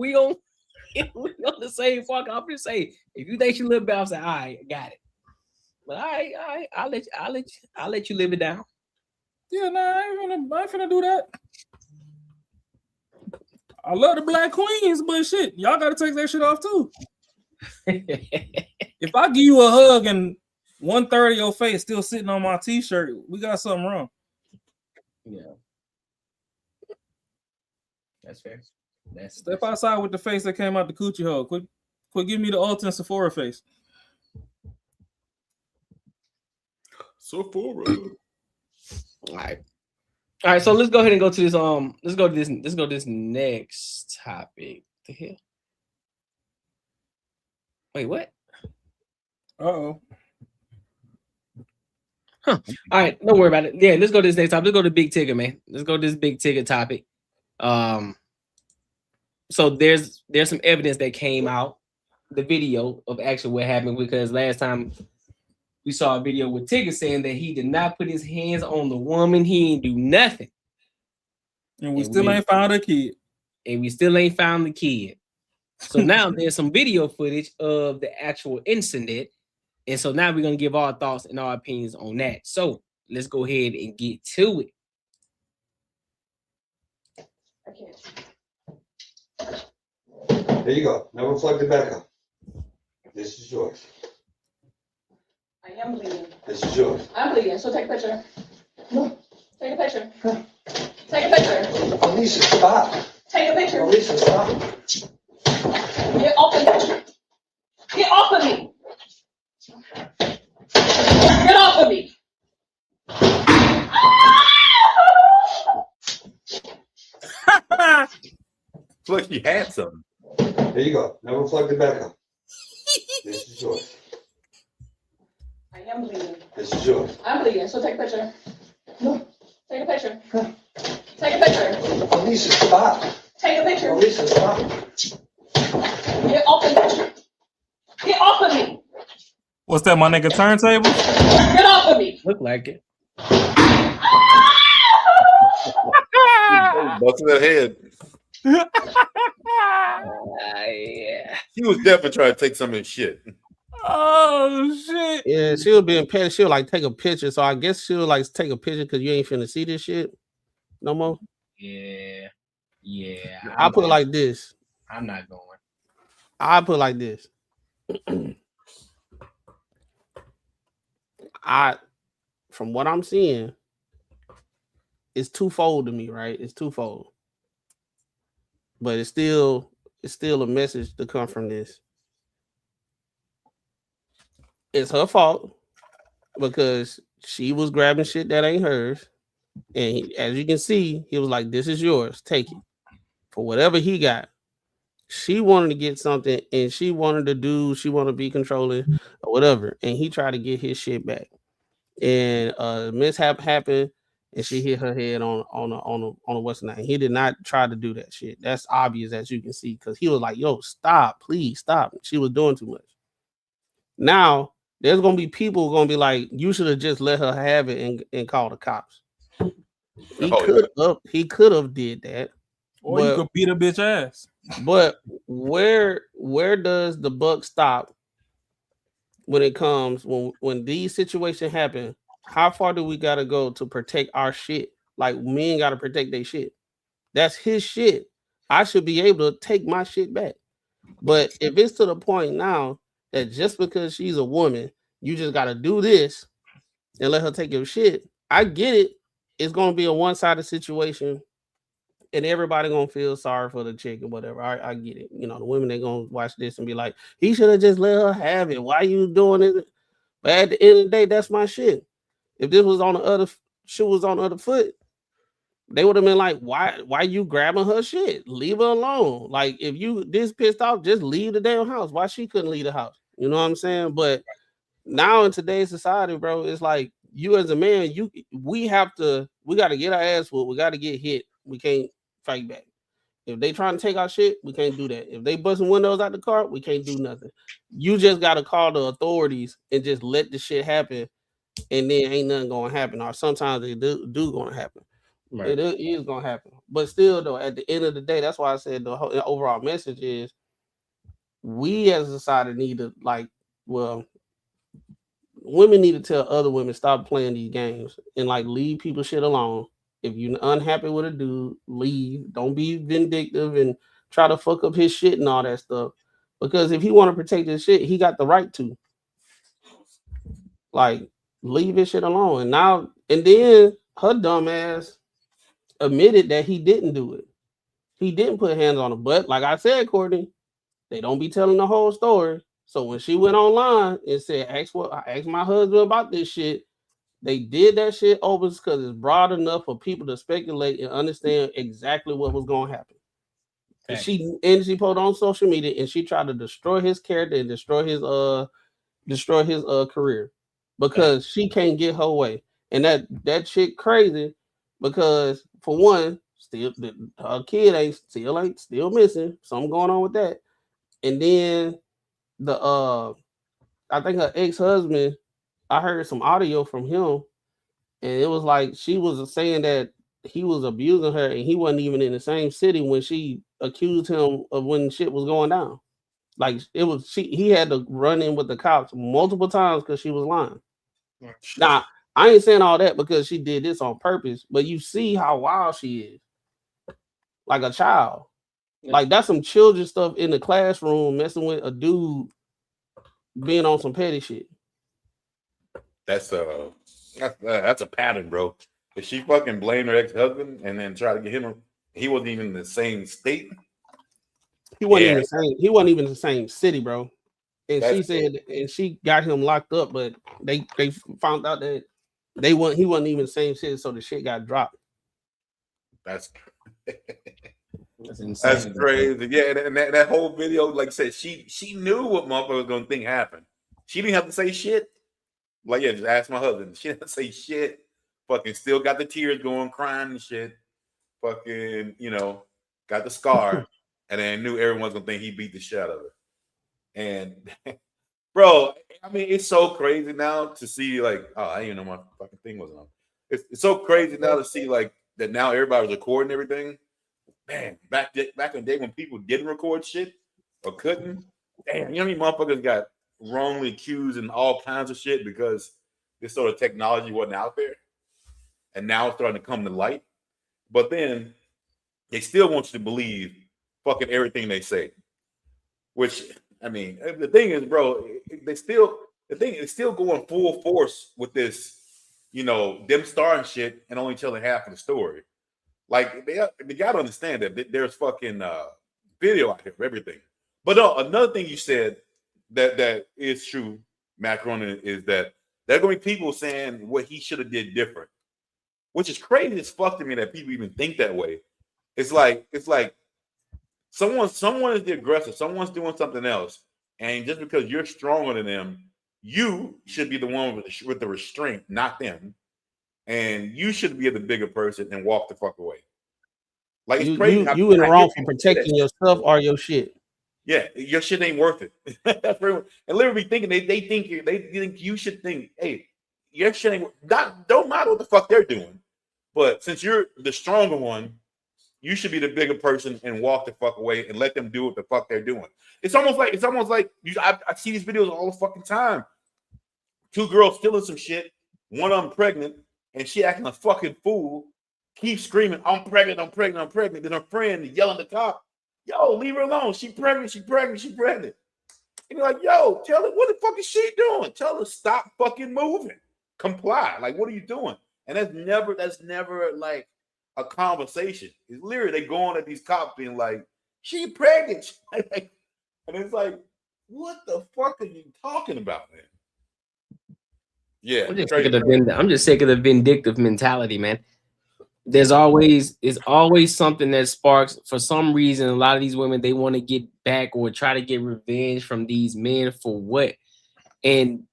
the same fuck. I'm just saying, if you think she look better, I'm saying, all right, got it. But I'll let you live it down. Yeah, nah, I ain't finna do that. I love the Black Queens, but shit, y'all gotta take that shit off too. If I give you a hug and 1/3 of your face still sitting on my t-shirt, we got something wrong. Yeah. That's fair. Step outside with the face that came out the coochie hole. Quit giving me the Ulta and Sephora face. Sephora. All right. So let's go ahead and go to this. Let's go to this next topic. The hell? Wait, what? Uh-oh. Huh. All right, don't worry about it. Yeah, let's go to this next topic. Let's go to Big Tigger, man. Let's go to this Big Tigger topic. So there's some evidence that came out, the video of actually what happened, because last time we saw a video with Tigger saying that he did not put his hands on the woman. He ain't do nothing. And we still ain't found a kid. And we still ain't found the kid. So now there's some video footage of the actual incident. And so now we're going to give our thoughts and our opinions on that. So let's go ahead and get to it. There you go. Now reflect it back up. This is yours. I am bleeding. This is yours. I'm bleeding, so take a picture. No. Take a picture. Take a picture. Alicia, stop. Take a picture. Alicia, stop. Get off of me. Get off of me. Get off of me. It's like you had something. There you go. Now reflect it back up. This is yours. I am bleeding. This is yours. I'm bleeding, so take a picture. No. Take a picture. Take a picture. Alicia, stop. Take a picture. Alicia, stop. Get off of me. Get off of me. What's that, my nigga turntable? Get off of me. Look like it. Busting that head. Yeah. She was definitely trying to take some of his shit. Oh shit. Yeah, she was being petty. She'll like take a picture. So I guess she'll like take a picture because you ain't finna see this shit no more. Yeah. Yeah. I'll put it like this. I'm not going. I'll put it like this. From what I'm seeing, it's twofold to me, right? It's twofold. But it's still a message to come from this. It's her fault because she was grabbing shit that ain't hers. And as you can see, he was like, this is yours. Take it. For whatever he got. She wanted to get something and she wanted to be controlling or whatever. And he tried to get his shit back. And a mishap happened and she hit her head on a what's the name. He did not try to do that shit. That's obvious as you can see, because he was like, yo, stop, please stop. She was doing too much. Now there's gonna be people gonna be like, you should have just let her have it and call the cops. He could have did that. Or you could beat a bitch ass. But where does the buck stop when it comes when these situations happen? How far do we gotta go to protect our shit? Like, men gotta protect their shit. That's his shit. I should be able to take my shit back. But if it's to the point now that just because she's a woman, you just gotta do this and let her take your shit, I get it. It's gonna be a one-sided situation. And everybody gonna feel sorry for the chick or whatever. I get it. You know, the women, they gonna watch this and be like, he should have just let her have it. Why you doing it? But at the end of the day, that's my shit. If this was on the other shoe was on the other foot, they would have been like, why you grabbing her shit? Leave her alone. Like, if you this pissed off, just leave the damn house. Why she couldn't leave the house? You know what I'm saying? But now in today's society, bro, it's like, you as a man, we got to get our ass whooped. We got to get hit. We can't fight back. If they trying to take our shit, we can't do that. If they busting windows out the car, we can't do nothing. You just got to call the authorities and just let the shit happen, and then ain't nothing gonna happen. Or sometimes it do gonna happen. Right. It is gonna happen. But still, though, at the end of the day, that's why I said the overall message is, we as a society need to, like, well, women need to tell other women, stop playing these games and like leave people shit alone. If you're unhappy with a dude, leave. Don't be vindictive and try to fuck up his shit and all that stuff. Because if he want to protect his shit, he got the right to. Like, leave his shit alone. And then her dumb ass admitted that he didn't do it. He didn't put hands on her. But like I said, Courtney, they don't be telling the whole story. So when she went online and said, I asked my husband about this shit, they did that shit over because it's broad enough for people to speculate and understand exactly what was going to happen. And she put on social media and she tried to destroy his character and destroy his career because she can't get her way. And that shit crazy because, for one, her kid ain't still missing. Something going on with that. And then I think her ex-husband, I heard some audio from him, and it was like she was saying that he was abusing her and he wasn't even in the same city when she accused him of when shit was going down. Like, he had to run in with the cops multiple times because she was lying. Now, I ain't saying all that because she did this on purpose, but you see how wild she is. Like a child. Like, that's some children stuff in the classroom, messing with a dude being on some petty shit. That's a pattern, bro. If she fucking blamed her ex-husband and then try to get him, he wasn't even in the same state. He wasn't even in the same city, bro. And she said, and she got him locked up, but they found out that he wasn't even in the same city, so the shit got dropped. That's insane. That's crazy. Yeah, and that whole video, like I said, she knew what motherfucker was gonna think happened. She didn't have to say shit. Like, yeah, just ask my husband. She didn't say shit. Fucking still got the tears going, crying and shit. Fucking, got the scar. And then knew everyone's gonna think he beat the shit out of her. And bro, I mean, it's so crazy now to see, like, oh, I didn't even know my fucking thing wasn't on. It's so crazy now to see, like, that now everybody's recording everything. man, back in the day when people didn't record shit or couldn't, damn, you know how many motherfuckers got wrongly accused and all kinds of shit because this sort of technology wasn't out there, and now it's starting to come to light. But then they still want you to believe fucking everything they say. Which, I mean, the thing is, bro, it's still going full force with this, you know, them starring shit and only telling half of the story. Like they gotta understand that there's fucking video out here of everything. But no, another thing you said that is true, Macron, is that there are gonna be people saying what he should have did different, which is crazy as fuck to me that people even think that way. It's like someone is the aggressor, someone's doing something else, and just because you're stronger than them, you should be the one with the restraint, not them. And you should be the bigger person and walk the fuck away. Like it's crazy. You in the wrong for protecting yourself or your shit. Yeah, your shit ain't worth it. That's very, and literally thinking they think you should think, hey, your shit ain't don't matter what the fuck they're doing. But since you're the stronger one, you should be the bigger person and walk the fuck away and let them do what the fuck they're doing. It's almost like I see these videos all the fucking time. Two girls stealing some shit, one of them pregnant. And she acting a fucking fool, keep screaming, I'm pregnant, I'm pregnant, I'm pregnant. Then her friend yelling at the cop, yo, leave her alone. She pregnant, she pregnant, she pregnant. And you're like, yo, tell her, what the fuck is she doing? Tell her stop fucking moving. Comply. Like, what are you doing? And that's never like a conversation. It's literally they going at these cops being like, she pregnant. And it's like, what the fuck are you talking about, man? Yeah, I'm just sick of the vindictive mentality, man. There's always something that sparks for some reason. A lot of these women, they want to get back or try to get revenge from these men for what? And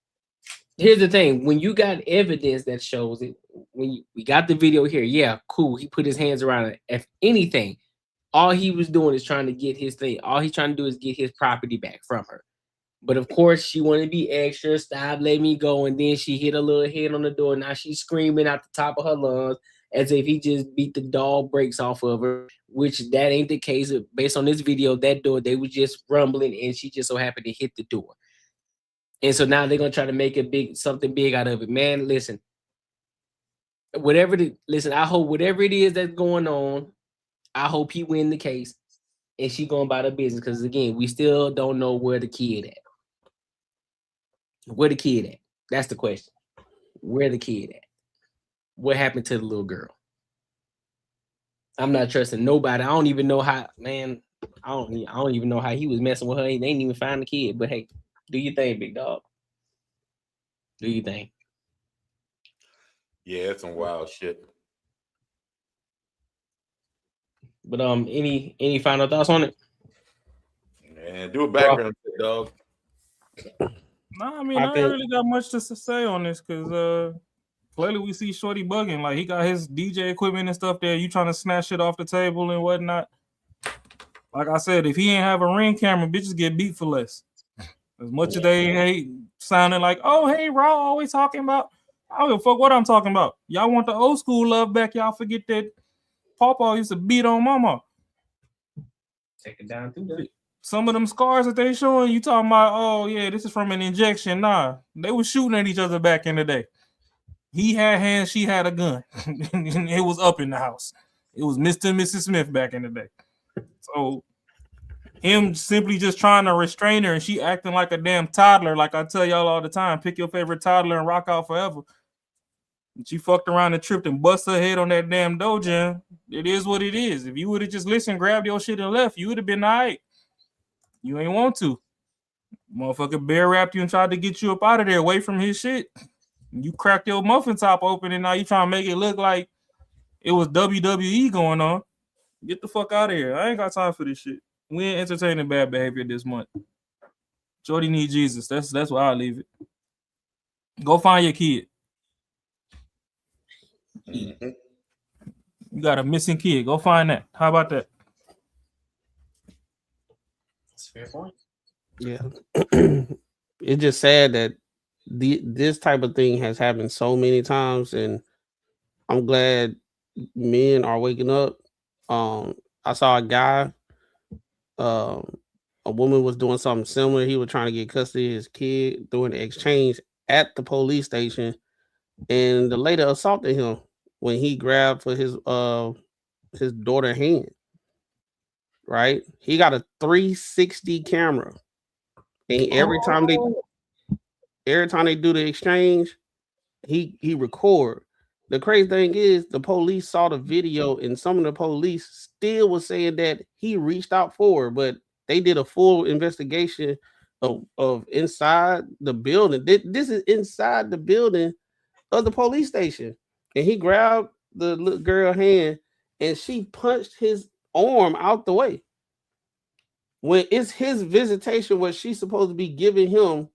here's the thing: when you got evidence that shows it, we got the video here, yeah, cool. He put his hands around it. If anything, all he was doing is trying to get his thing. All he's trying to do is get his property back from her. But of course, she wanted to be extra. Stop, let me go. And then she hit a little head on the door. Now she's screaming at the top of her lungs as if he just beat the dog brakes off of her, which that ain't the case. Based on this video, that door, they was just rumbling and she just so happened to hit the door. And so now they're going to try to make something big out of it. Man, listen, I hope whatever it is that's going on, I hope he win the case and she going about her business. Because again, we still don't know where the kid at. Where the kid at? That's the question. Where the kid at? What happened to the little girl? I'm not trusting nobody. I don't even know how, man. I don't even know how he was messing with her. They ain't even find the kid. But hey, do your thing, big dog. Do your thing. Yeah, it's some wild shit. But any final thoughts on it? Man, do a background check, dog. No, I mean, I ain't really got much to say on this because clearly we see Shorty bugging. Like, he got his DJ equipment and stuff there. You trying to snatch shit off the table and whatnot. Like I said, if he ain't have a Ring camera, bitches get beat for less. As much as they hate sounding like, oh, hey, Raw always talking about, I don't give a fuck what I'm talking about. Y'all want the old school love back. Y'all forget that Pawpaw used to beat on Mama. Take it down through that. Some of them scars that they showing, you talking about, oh, yeah, this is from an injection. Nah, they was shooting at each other back in the day. He had hands, she had a gun. It was up in the house. It was Mr. and Mrs. Smith back in the day. So him simply just trying to restrain her and she acting like a damn toddler, like I tell y'all all the time, pick your favorite toddler and rock out forever. She fucked around and tripped and bust her head on that damn dojo. It is what it is. If you would have just listened, grabbed your shit and left, you would have been all right. You ain't want to. Motherfucker bear wrapped you and tried to get you up out of there away from his shit. You cracked your muffin top open and now you trying to make it look like it was WWE going on. Get the fuck out of here. I ain't got time for this shit. We ain't entertaining bad behavior this month. Jordy need Jesus. That's why I leave it. Go find your kid. Mm-hmm. You got a missing kid. Go find that. How about that? That's a fair point. Yeah. It's just sad that this type of thing has happened so many times, and I'm glad men are waking up. I saw a guy, a woman was doing something similar. He was trying to get custody of his kid doing the exchange at the police station, and the lady assaulted him when he grabbed for his daughter's hand. Right? He got a 360 camera, and every time they do the exchange, he record. The crazy thing is the police saw the video, and some of the police still was saying that he reached out for her, but they did a full investigation of inside the building. This is inside the building of the police station, and he grabbed the little girl hand and she punched his arm out the way. When it's his visitation where she's supposed to be giving him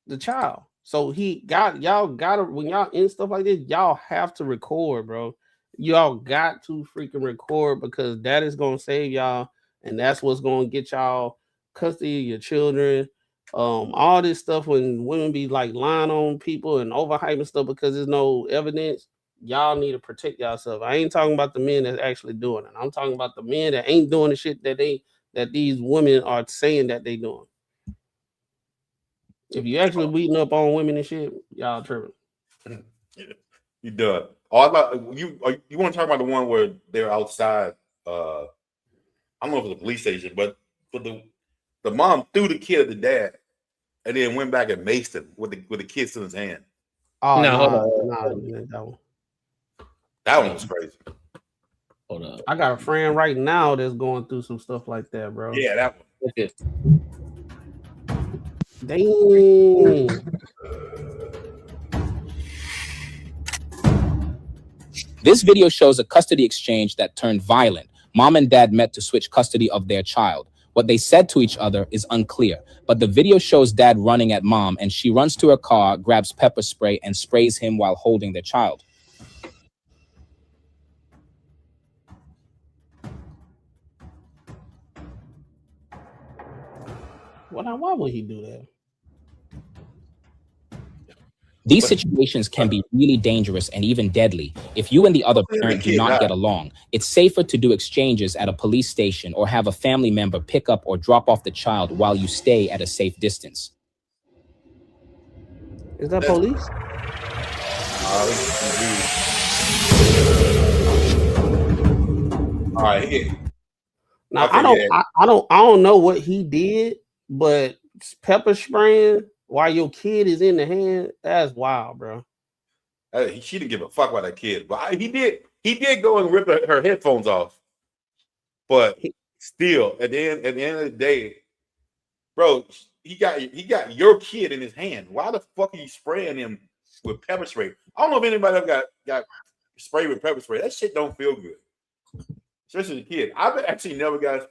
the child. So y'all gotta, when y'all in stuff like this, y'all have to record, bro. Y'all got to freaking record, because that is gonna save y'all, and that's what's gonna get y'all custody of your children. All this stuff when women be like lying on people and overhyping stuff because there's no evidence. Y'all need to protect yourself. I ain't talking about the men that's actually doing it. I'm talking about the men that ain't doing the shit that these women are saying that they doing. If you actually beating up on women and shit, y'all tripping. You done. Oh, you want to talk about the one where they're outside? I don't know if it was a police station, but the mom threw the kid at the dad, and then went back and maced him with the kid still in his hand. Oh No, no, that one was crazy. Hold up. I got a friend right now that's going through some stuff like that, bro. Yeah, that one. Okay. Dang. This video shows a custody exchange that turned violent. Mom and dad met to switch custody of their child. What they said to each other is unclear, but the video shows dad running at mom, and she runs to her car, grabs pepper spray, and sprays him while holding their child. Why would he do that? These situations can be really dangerous and even deadly. If you and the other parent do not get along, it's safer to do exchanges at a police station or have a family member pick up or drop off the child while you stay at a safe distance. Is that police? All right, here. Now I don't know what he did, but pepper spraying while your kid is in the hand, that's wild, bro. She didn't give a fuck about that kid, but he did go and rip her headphones off. But still, at the end of the day, bro, he got your kid in his hand. Why the fuck are you spraying him with pepper spray? I don't know if anybody ever got sprayed with pepper spray. That shit don't feel good, especially the kid. I actually never got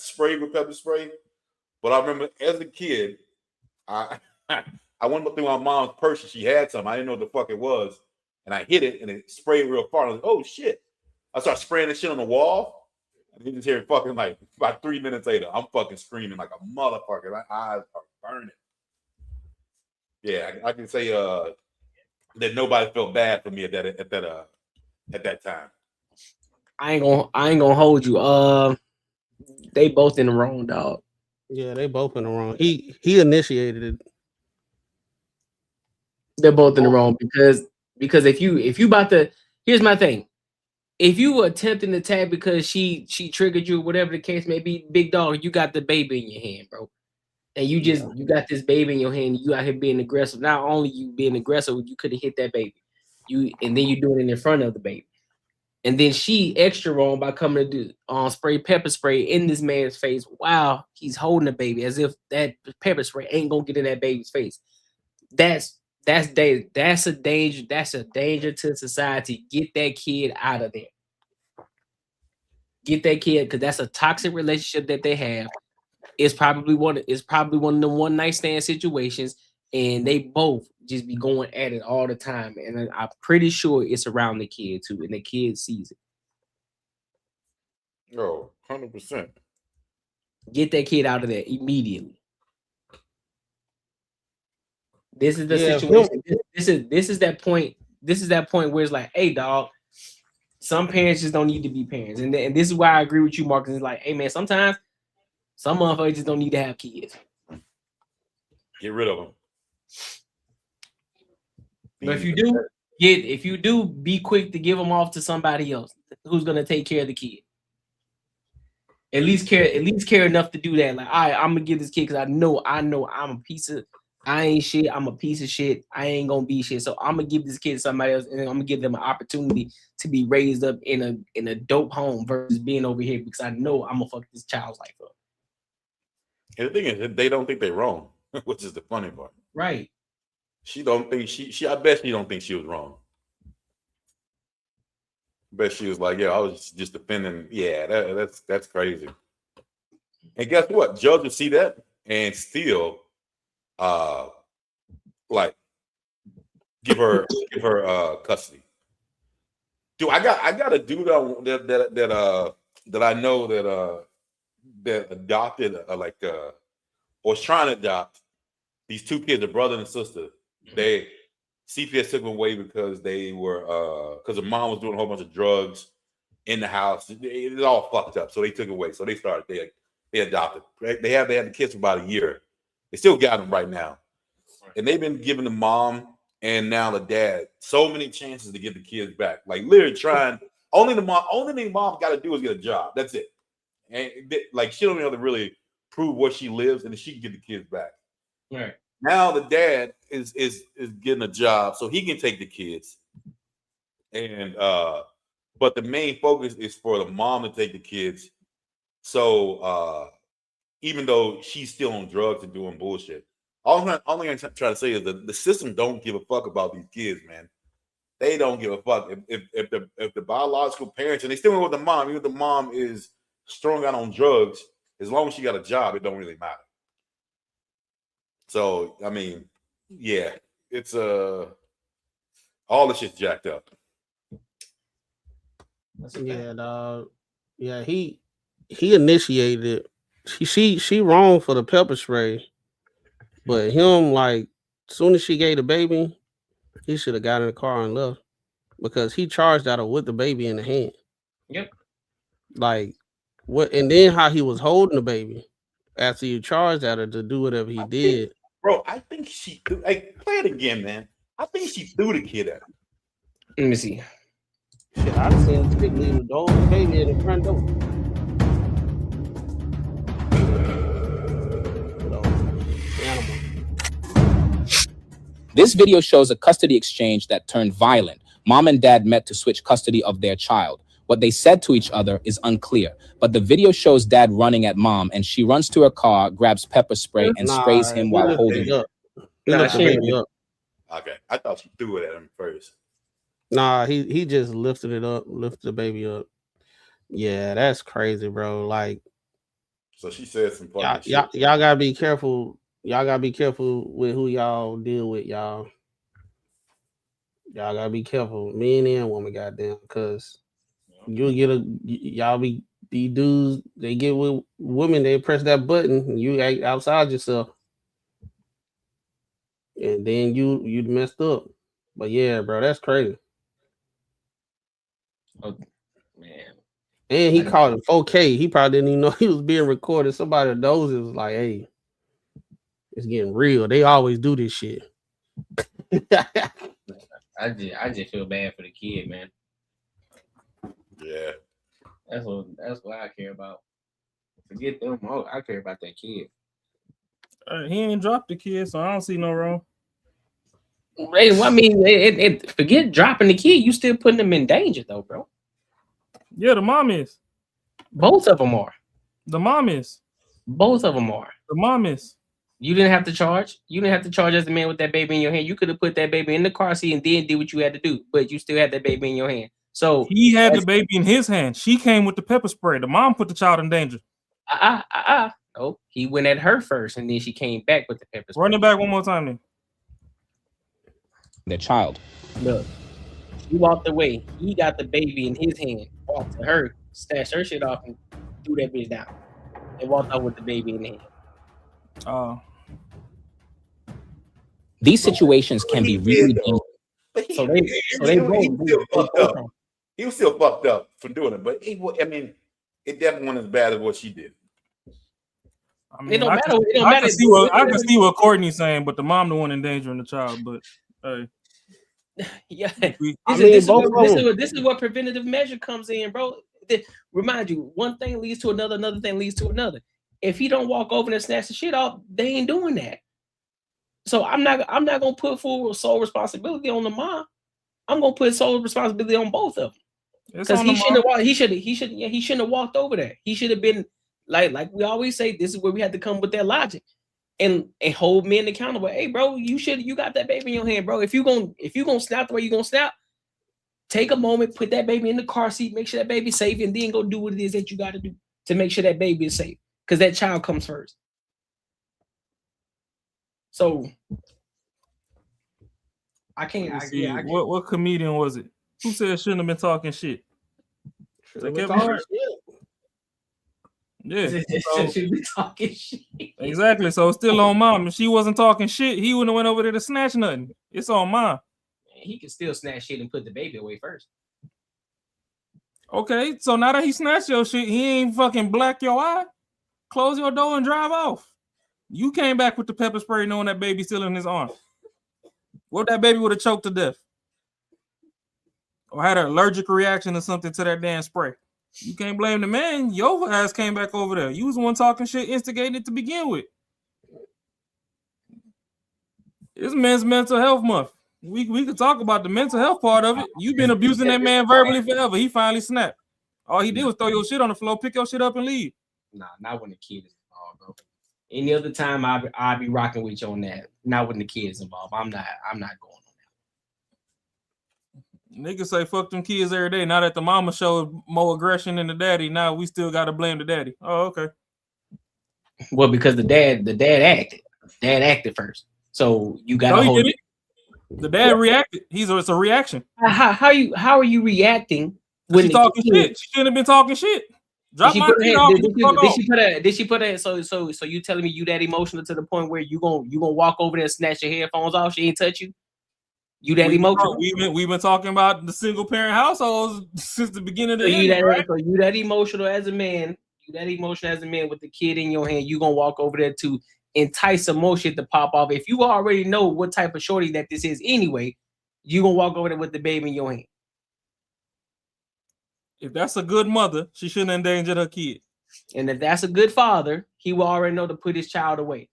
sprayed with pepper spray, but I remember as a kid, I went through my mom's purse and she had some. I didn't know what the fuck it was, and I hit it and it sprayed real far. I was like, oh shit! I started spraying this shit on the wall, and you just hear fucking like about 3 minutes later, I'm fucking screaming like a motherfucker. My eyes are burning. Yeah, I can say that nobody felt bad for me at that time. I ain't gonna hold you. They both in the wrong, dog. Yeah, they both in the wrong. He initiated it. They're both in the wrong because if you about to, here's my thing. If you were attempting to tag because she triggered you, whatever the case may be, big dog, you got the baby in your hand, bro. And you got this baby in your hand, you out here being aggressive. Not only you being aggressive, you could have hit that baby. And then you doing it in front of the baby. And then she extra wrong by coming to do spray pepper spray in this man's face. Wow, he's holding the baby as if that pepper spray ain't gonna get in that baby's face. That's danger. That's a danger. That's a danger to society. Get that kid out of there. Get that kid, because that's a toxic relationship that they have. It's probably one of the one night stand situations, and they both just be going at it all the time. And I'm pretty sure it's around the kid too, and the kid sees it. Oh, 100%. Get that kid out of there immediately. This is the situation. This is that point. This is that point where it's like, hey, dog, Some parents just don't need to be parents, and this is why I agree with you, Marcus. It's like, hey man, sometimes some motherfuckers just don't need to have kids. Get rid of them. But if you do, be quick to give them off to somebody else who's gonna take care of the kid. At least care enough to do that. Like, all right, I'm gonna give this kid because I know I'm a piece of I ain't shit. I'm a piece of shit. I ain't gonna be shit. So I'm gonna give this kid to somebody else, and I'm gonna give them an opportunity to be raised up in a dope home versus being over here because I know I'm gonna fuck this child's life up. And the thing is, they don't think they're wrong, which is the funny part. Right. She don't think she. I bet she don't think she was wrong. I bet she was like, yeah, I was just defending. Yeah, that's crazy. And guess what? Judges see that and still, like, give her custody. Dude, I got a dude that I know that adopted or was trying to adopt these two kids, a brother and a sister. They CPS took them away because they were because the mom was doing a whole bunch of drugs in the house. It was all fucked up, so they took it away. So they adopted. They had the kids for about a year. They still got them right now, and they've been giving the mom and now the dad so many chances to get the kids back. Like literally trying. Only thing mom got to do is get a job. That's it. And like she don't even have to really prove where she lives, and then she can get the kids back. Right. Now the dad is getting a job so he can take the kids, and but the main focus is for the mom to take the kids. So even though she's still on drugs and doing bullshit, all I'm trying to say is that the system don't give a fuck about these kids, man. They don't give a fuck if the biological parents, and they still with the mom, even if the mom is strung out on drugs, as long as she got a job, it don't really matter. So I mean, yeah, it's all the shit's jacked up. Yeah, dog. Yeah, he initiated it. She wrong for the pepper spray, but him, like, soon as she gave the baby, he should have got in the car and left because he charged at her with the baby in the hand. Yep. Like what? And then how he was holding the baby after you charged at her to do whatever he did. Bro, I think she threw. Hey, play it again, man. I think she threw the kid at him. Let me see. Shit, I'd have seen the chick leave the door, the baby in the front door. This video shows a custody exchange that turned violent. Mom and dad met to switch custody of their child. What they said to each other is unclear, but the video shows dad running at mom, and she runs to her car, grabs pepper spray, and sprays him while holding him. Okay, I thought she threw it at him first. Nah, he just lifted the baby up. Yeah, that's crazy, bro. Like, so she said some fucking shit. Y'all gotta be careful. Y'all gotta be careful with who y'all deal with, y'all. Y'all gotta be careful, men and women, goddamn, because you'll get these dudes, they get with women, they press that button, and you act outside yourself. And then you messed up. But yeah, bro, that's crazy. Oh, man. And he called it 4K. He probably didn't even know he was being recorded. Somebody knows it was like, hey, it's getting real. They always do this shit. I just feel bad for the kid, man. Yeah. That's what I care about. Forget them. I care about that kid. He ain't dropped the kid, so I don't see no wrong. I mean, forget dropping the kid. You still putting them in danger, though, bro. Yeah, the mom is. Both of them are. The mom is. Both of them are. The mom is. You didn't have to charge. You didn't have to charge as a man with that baby in your hand. You could have put that baby in the car seat and then did what you had to do, but you still had that baby in your hand. So he had the baby in his hand. She came with the pepper spray. The mom put the child in danger. No, he went at her first, and then she came back with the pepper spray. Run it back one more time, then. Their child. Look, he walked away. He got the baby in his hand. Walked to her, snatched her shit off, and threw that bitch down, and walked out with the baby in the hand. Oh. These situations can be really dangerous. He he was still fucked up for doing it, but I mean, it definitely wasn't as bad as what she did. I mean, It don't matter. It don't I matter. can see what Courtney's saying, but the mom the one endangering the child. But hey, yeah, both of them. this is what preventative measure comes in, bro. Remind you, one thing leads to another, another thing leads to another. If he don't walk over and snatch the shit off, they ain't doing that. So I'm not gonna put full sole responsibility on the mom. I'm gonna put sole responsibility on both of them. Because he shouldn't have walked over there. He should have been like we always say, this is where we have to come with that logic and hold men accountable. Hey, bro, you got that baby in your hand, bro. If you gonna snap the way you gonna snap, take a moment, put that baby in the car seat, make sure that baby's safe, and then go do what it is that you got to do to make sure that baby is safe. Because that child comes first. So I can't. What comedian was it? Who said shouldn't have been talking shit? Yeah, should be talking shit. Exactly. So it's still on mom. If she wasn't talking shit, he wouldn't have went over there to snatch nothing. It's on mom. He can still snatch shit and put the baby away first. Okay, so now that he snatched your shit, he ain't fucking black your eye. Close your door and drive off. You came back with the pepper spray knowing that baby's still in his arm. What if that baby would have choked to death? Or had an allergic reaction or something to that damn spray? You can't blame the man. Your ass came back over there. You was the one talking shit, instigating it to begin with. It's Men's Mental Health Month. We could talk about the mental health part of it. You've been abusing that man verbally forever. He finally snapped. All he did was throw your shit on the floor, pick your shit up, and leave. Nah, not when the kid is involved, bro. Any other time I'd be rocking with you on that. Not when the kid is involved. I'm not going on that. Niggas say fuck them kids every day. Now that the mama showed more aggression than the daddy, now we still gotta blame the daddy. Oh, okay. Well, because the dad acted. Dad acted first. So you gotta hold it. The dad reacted. It's a reaction. How are you reacting when she talking shit? She shouldn't have been talking shit. Drop my kid off. Did she put it? So you telling me you that emotional to the point where you gonna walk over there and snatch your headphones off? She ain't touch you. You that emotional? We've been talking about the single parent households since the beginning of the end. So you that emotional as a man? You that emotional as a man with the kid in your hand? You gonna walk over there to entice some more shit to pop off? If you already know what type of shorty that this is anyway, you gonna walk over there with the baby in your hand. If that's a good mother, she shouldn't endanger her kid. And if that's a good father, he will already know to put his child away.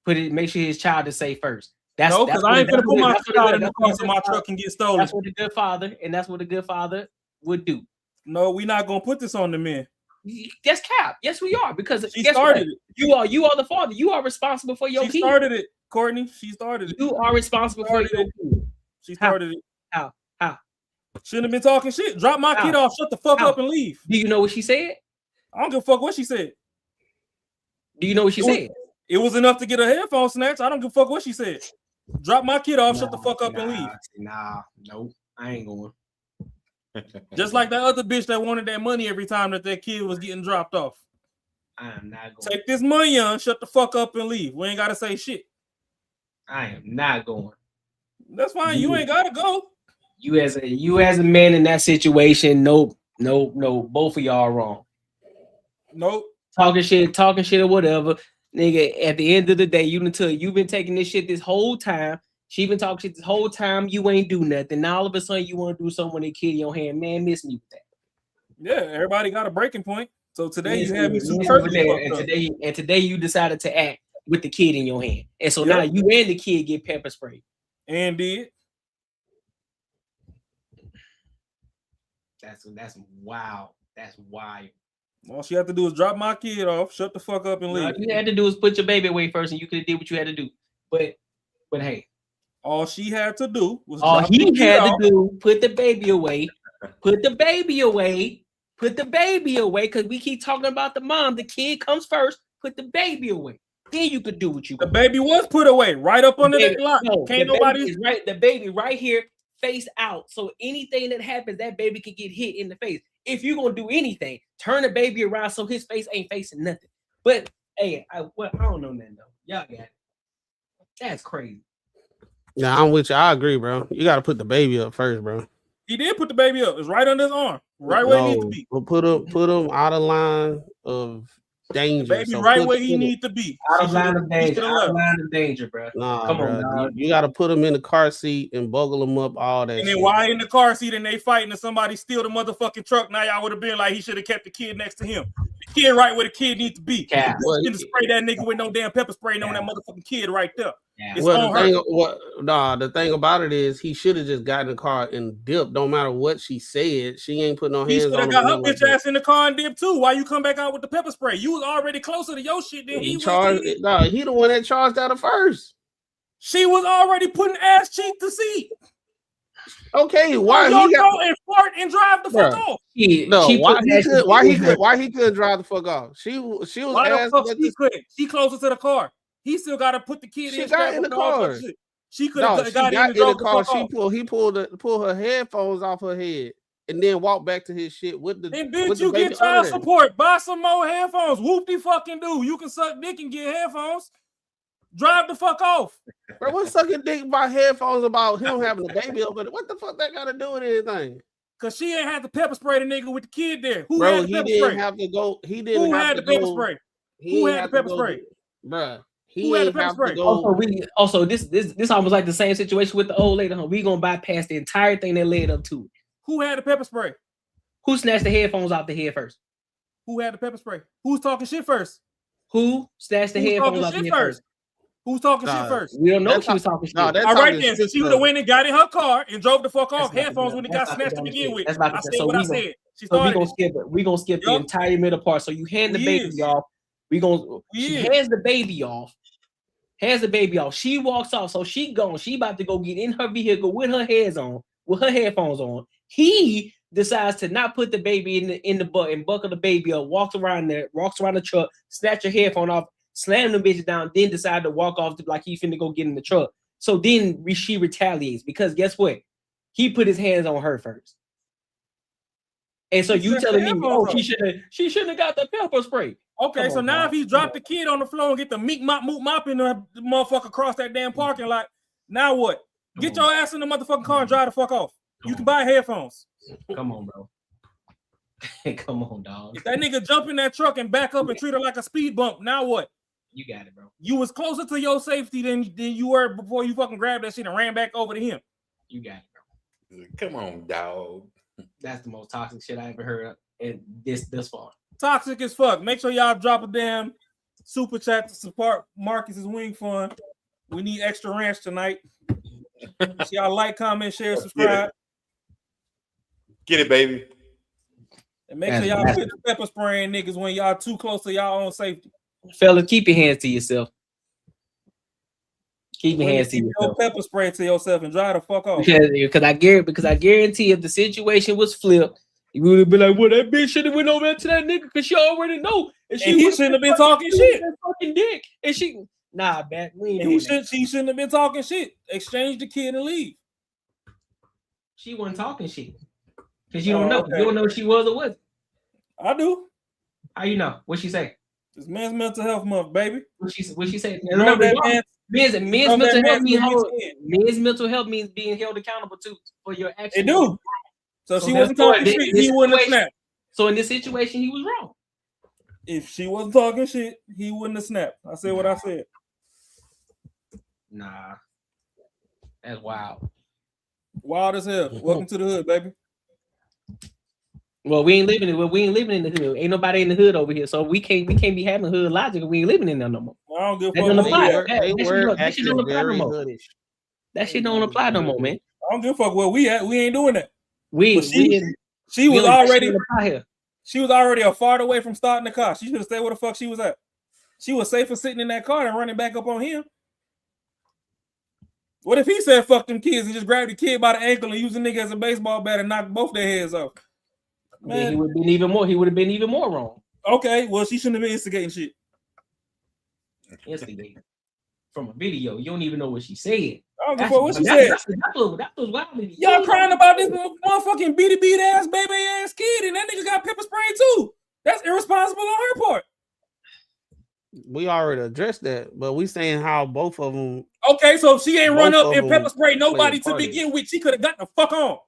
Make sure his child is safe first. No, because I ain't gonna put my child in the car so my truck can get stolen. That's what a good father would do. No, we're not gonna put this on the men. That's cap. Yes, we are, because she started it. You are the father. You are responsible for your kid. She started it, Courtney. She started it. You are responsible for your kid. She started it. How? Shouldn't have been talking shit. Drop my kid off. Shut the fuck up and leave. Do you know what she said? I don't give a fuck what she said. Do you know what she said? It was enough to get her headphone snatched. I don't give a fuck what she said. Drop my kid off. Shut the fuck up and leave. Nope. I ain't going. Just like that other bitch that wanted that money every time that kid was getting dropped off. I am not going. Take this money on. Shut the fuck up and leave. We ain't gotta say shit. I am not going. That's fine. You ain't gotta go. You as a man in that situation, nope. Both of y'all wrong. Nope. Talking shit or whatever. Nigga, at the end of the day, you've been taking this shit this whole time. She been talking shit this whole time. You ain't do nothing. Now all of a sudden you want to do something with a kid in your hand. Man, miss me with that. Yeah, everybody got a breaking point. So today you had me and today you decided to act with the kid in your hand. And so now you and the kid get pepper sprayed. And did. That's wild. That's wild. All she had to do is drop my kid off, shut the fuck up, and leave. All you had to do is put your baby away first, and you could have did what you had to do. But hey, all she had to do was put the baby away. Put the baby away. Put the baby away, because we keep talking about the mom. The kid comes first. Put the baby away. Then you could do what you want. The baby was put away right up under that block. Can't nobody. The baby right here, face out. So anything that happens, that baby can get hit in the face. If you're gonna do anything, turn the baby around so his face ain't facing nothing. But hey, I don't know nothing though. Y'all got it. That's crazy. Yeah, I'm with you. I agree, bro. You got to put the baby up first, bro. He did put the baby up. It's right under his arm, right where it needs to be. We'll put him out of line of danger. The baby right where he needs to be. Out of line of danger. Out of line of danger, bro. Nah, come bro. on, dog. You got to put him in the car seat and buckle him up. All that. And shit. then why in the car seat and they fighting and somebody steal the motherfucking truck? Now y'all would have been like he should have kept the kid next to him. The kid right where the kid needs to be. Yeah. You shouldn't spray that nigga with no damn pepper spray on that motherfucking kid right there. Yeah. It's Well, on her. the thing about it is he should have just got in the car and dipped. No matter what she said, she ain't put no He hands should on have him. got her bitch ass in the car and dipped too. Why you come back out with the pepper spray? You was already closer to your shit than he was. No, he the one that charged out of first. She was already putting ass cheek to seat. Okay, why you he go and fart and drive the fuck off? Why he couldn't drive the fuck off? She was Why the asked fuck she couldn't? She closer to the car. He still got to put the kid in. She got in the car. She could have got in the car. He pulled her headphones off her head and then walked back to his shit with the. And bitch, with you the get baby child under. support. Buy some more headphones. Whoop de fucking do. You can suck dick and get headphones. Drive the fuck off. Bro, what's sucking dick about headphones about him having a baby over there? What the fuck that got to do with anything? Cause she ain't had the pepper spray the nigga with the kid there. Who Bro, had the pepper spray? Have to go. He didn't. Who have had to the pepper go, spray? He Who ain't had the have to pepper go, spray? Bruh. He Who had ain't the pepper have spray? to go. Also this almost like the same situation with the old lady. Huh? We gonna bypass the entire thing that led up to it. Who had the pepper spray? Who snatched the headphones off the head first? Who had the pepper spray? Who's talking shit first? Who snatched the headphones off the head first? Who's talking shit first? We don't know if she was talking shit. All right then, so she would have went and got in her car and drove the fuck off. Headphones when it got snatched to begin with. I said what I said. We gonna skip the entire middle part. So you hand the baby off. She hands the baby off. Hands the baby off. She walks off. So she gone. She about to go get in her vehicle with her headphones on. He decides to not put the baby in the butt and buckle the baby up. Walks around the truck, snatch her headphone off, slam the bitch down, then decide to walk off like he finna go get in the truck. So then she retaliates because guess what? He put his hands on her first. And so you telling me, she shouldn't have got the pepper spray. Okay, so now if he dropped the kid on the floor and get the meek mop moop mop in the motherfucker across that damn parking lot, now what? Get your ass in the motherfucking car and drive the fuck off. You can buy headphones. Come on, bro. Come on, dog. If that nigga jump in that truck and back up and treat her like a speed bump, now what? You got it, bro. You was closer to your safety than you were before you fucking grabbed that shit and ran back over to him. You got it, bro. Come on, dog. That's the most toxic shit I ever heard in this far. Toxic as fuck. Make sure y'all drop a damn super chat to support Marcus's wing fund. We need extra ranch tonight. So y'all like, comment, share, subscribe. Get it, baby. And make sure y'all quit pepper spraying niggas when y'all too close to y'all own safety. Fellas, keep your hands to yourself. Keep your hands to yourself. Pepper spray to yourself and drive the fuck off. Because I guarantee if the situation was flipped, you would have been like, well, that bitch should have went over there to that nigga because she already know. And he shouldn't have been talking shit. Fucking dick. And she, nah, man. She shouldn't have been talking shit. Exchange the kid and leave. She wasn't talking shit. Because you don't know. Okay. You don't know if she was or wasn't. I do. How you know? What'd she say? It's Men's Mental Health Month, baby. What'd she say? Remember men's mental health means being held accountable for your actions. It do. So she wasn't talking shit, he wouldn't have snapped. So in this situation, he was wrong. If she wasn't talking shit, he wouldn't have snapped. I said what I said. Nah. That's wild. Wild as hell. Welcome to the hood, baby. Well, we ain't living in the hood. Ain't nobody in the hood over here, so we can't be having hood logic. We ain't living in there no more. I don't give a fuck. That shit don't apply no more, man. I don't give a fuck where we at. We ain't doing that. She was already a far away from starting the car. She should have stayed where the fuck she was at. She was safer sitting in that car and running back up on him. What if he said fuck them kids and just grabbed the kid by the ankle and used the nigga as a baseball bat and knocked both their heads off? Man, yeah, he would have been even more wrong. Okay, well, she shouldn't have been instigating shit. Instigating from a video. You don't even know what she said. I don't give a fuck what she said. That was wild. Y'all crying about this motherfucking beat ass baby ass kid, and that nigga got pepper spray too. That's irresponsible on her part. We already addressed that, but we saying how both of them. Okay, so she ain't run up and pepper spray nobody to begin with. She could have got the fuck on.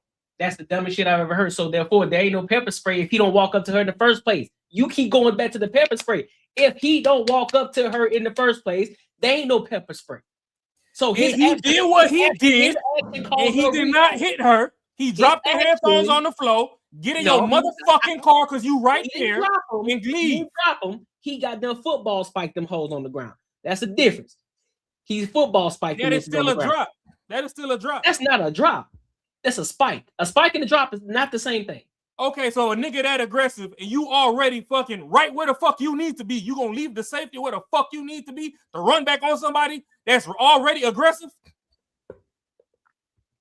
That's the dumbest shit I've ever heard. So therefore, there ain't no pepper spray if he don't walk up to her in the first place. You keep going back to the pepper spray. If he don't walk up to her in the first place, there ain't no pepper spray. So he did what he did, and he did not hit her. He dropped the headphones on the floor. Get in your motherfucking car because you right there and leave. He drop him. He got them football spike them holes on the ground. That's the difference. He's football spike. That is still a drop. That is still a drop. That's not a drop. That's a spike. A spike and a drop is not the same thing. Okay, so a nigga that aggressive and you already fucking right where the fuck you need to be. You gonna leave the safety where the fuck you need to be to run back on somebody that's already aggressive?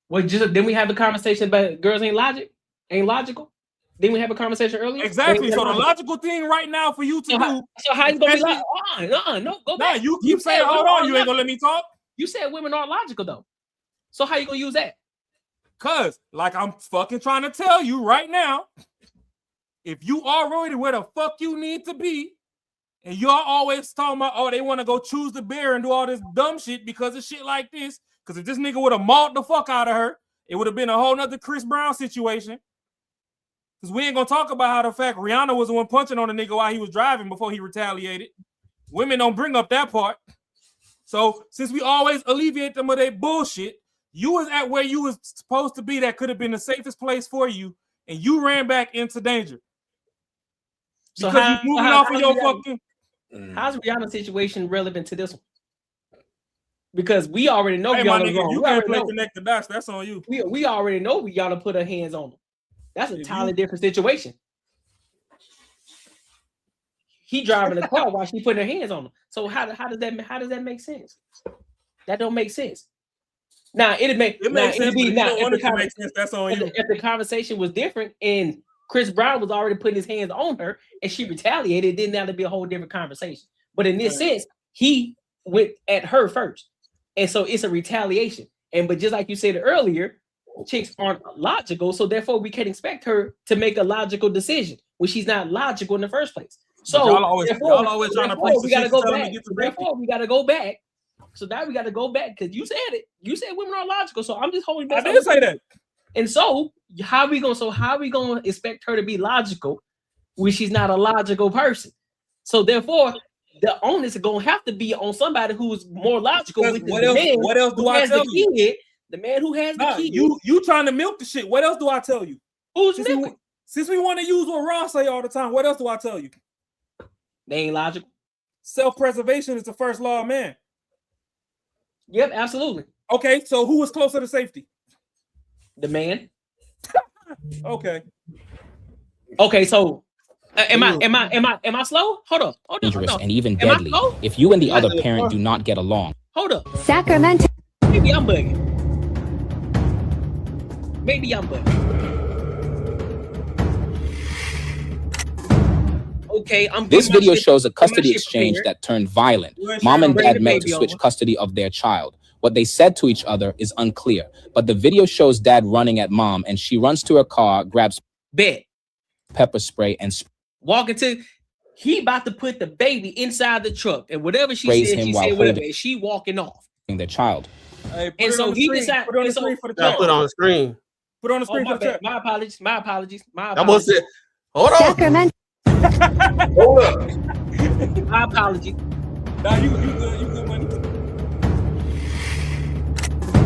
Well, then we have a conversation about girls ain't logical. Then we have a conversation earlier. Exactly. So the logical thing right now for you to do. So how you gonna be like, no, go back. Nah, you keep saying, hold on, you ain't gonna let me talk. You said women aren't logical though. So how you gonna use that? Cause like I'm fucking trying to tell you right now, if you already where the fuck you need to be, and y'all always talking about, oh, they want to go choose the bear and do all this dumb shit because of shit like this. Because if this nigga would have mauled the fuck out of her, it would have been a whole nother Chris Brown situation. Because we ain't gonna talk about how the fact Rihanna was the one punching on the nigga while he was driving before he retaliated. Women don't bring up that part. So since we always alleviate them of their bullshit, you was at where you was supposed to be that could have been the safest place for you, and you ran back into danger. So because you moving off of your fucking. How's Rihanna's situation relevant to this one? Because we already know hey, Rihanna. Nigga, you can't play connect the dots. That's on you. We already know Rihanna put her hands on him. That's a entirely different situation. He driving the car while she putting her hands on him. So how does that make sense? That don't make sense. Now it makes sense. That's on you. If the conversation was different and Chris Brown was already putting his hands on her and she retaliated, then that'd be a whole different conversation. But in this sense, he went at her first, and so it's a retaliation. But just like you said earlier, chicks aren't logical, so therefore we can't expect her to make a logical decision when she's not logical in the first place. So y'all always trying to preach the shit to tell them to get to therefore we got to go back. So now we got to go back because you said it. You said women are logical, so I'm just holding back. I didn't say that. And so how we gonna expect her to be logical when she's not a logical person? So therefore, the onus is gonna have to be on somebody who's more logical. What else do I tell you? The man who has the key. You trying to milk the shit. What else do I tell you? Who's milking? Since we want to use what Ron say all the time, what else do I tell you? They ain't logical. Self-preservation is the first law of man. Yep, absolutely. Okay, so who was closer to safety? The man. Okay. Okay, so am I slow? Hold up. Dangerous and even deadly if you and the other parent do not get along. Hold up. Sacramento. Maybe I'm bugging. Okay, This video shows a custody exchange that turned violent. Mom and dad met to switch custody of their child. What they said to each other is unclear, but the video shows dad running at mom, and she runs to her car, grabs pepper spray, and walking to. He about to put the baby inside the truck, and whatever she said, him she while said whatever, holding and she walking off. Their child. Hey, and so he decided. Put on the screen for the chat. Put on the screen. Put on the screen for the chat. My apologies. My apologies. I almost said, hold on. Sacramento. Hold up. My apologies. Nah, you good money.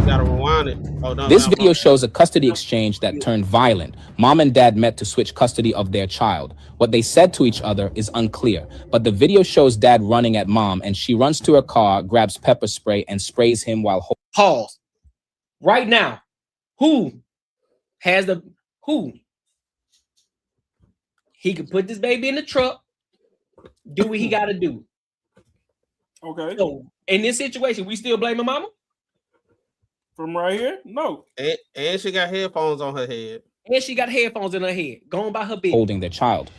Gotta rewind it. This video shows a custody exchange that turned violent. Mom and dad met to switch custody of their child. What they said to each other is unclear, but the video shows dad running at mom, and she runs to her car, grabs pepper spray, and sprays him while holding. Pause. Right now, who? He could put this baby in the truck, do what he got to do. Okay. So in this situation, we still blaming mama? From right here? No. And she got headphones on her head. And she got headphones in her head, going by her bed. Holding their child.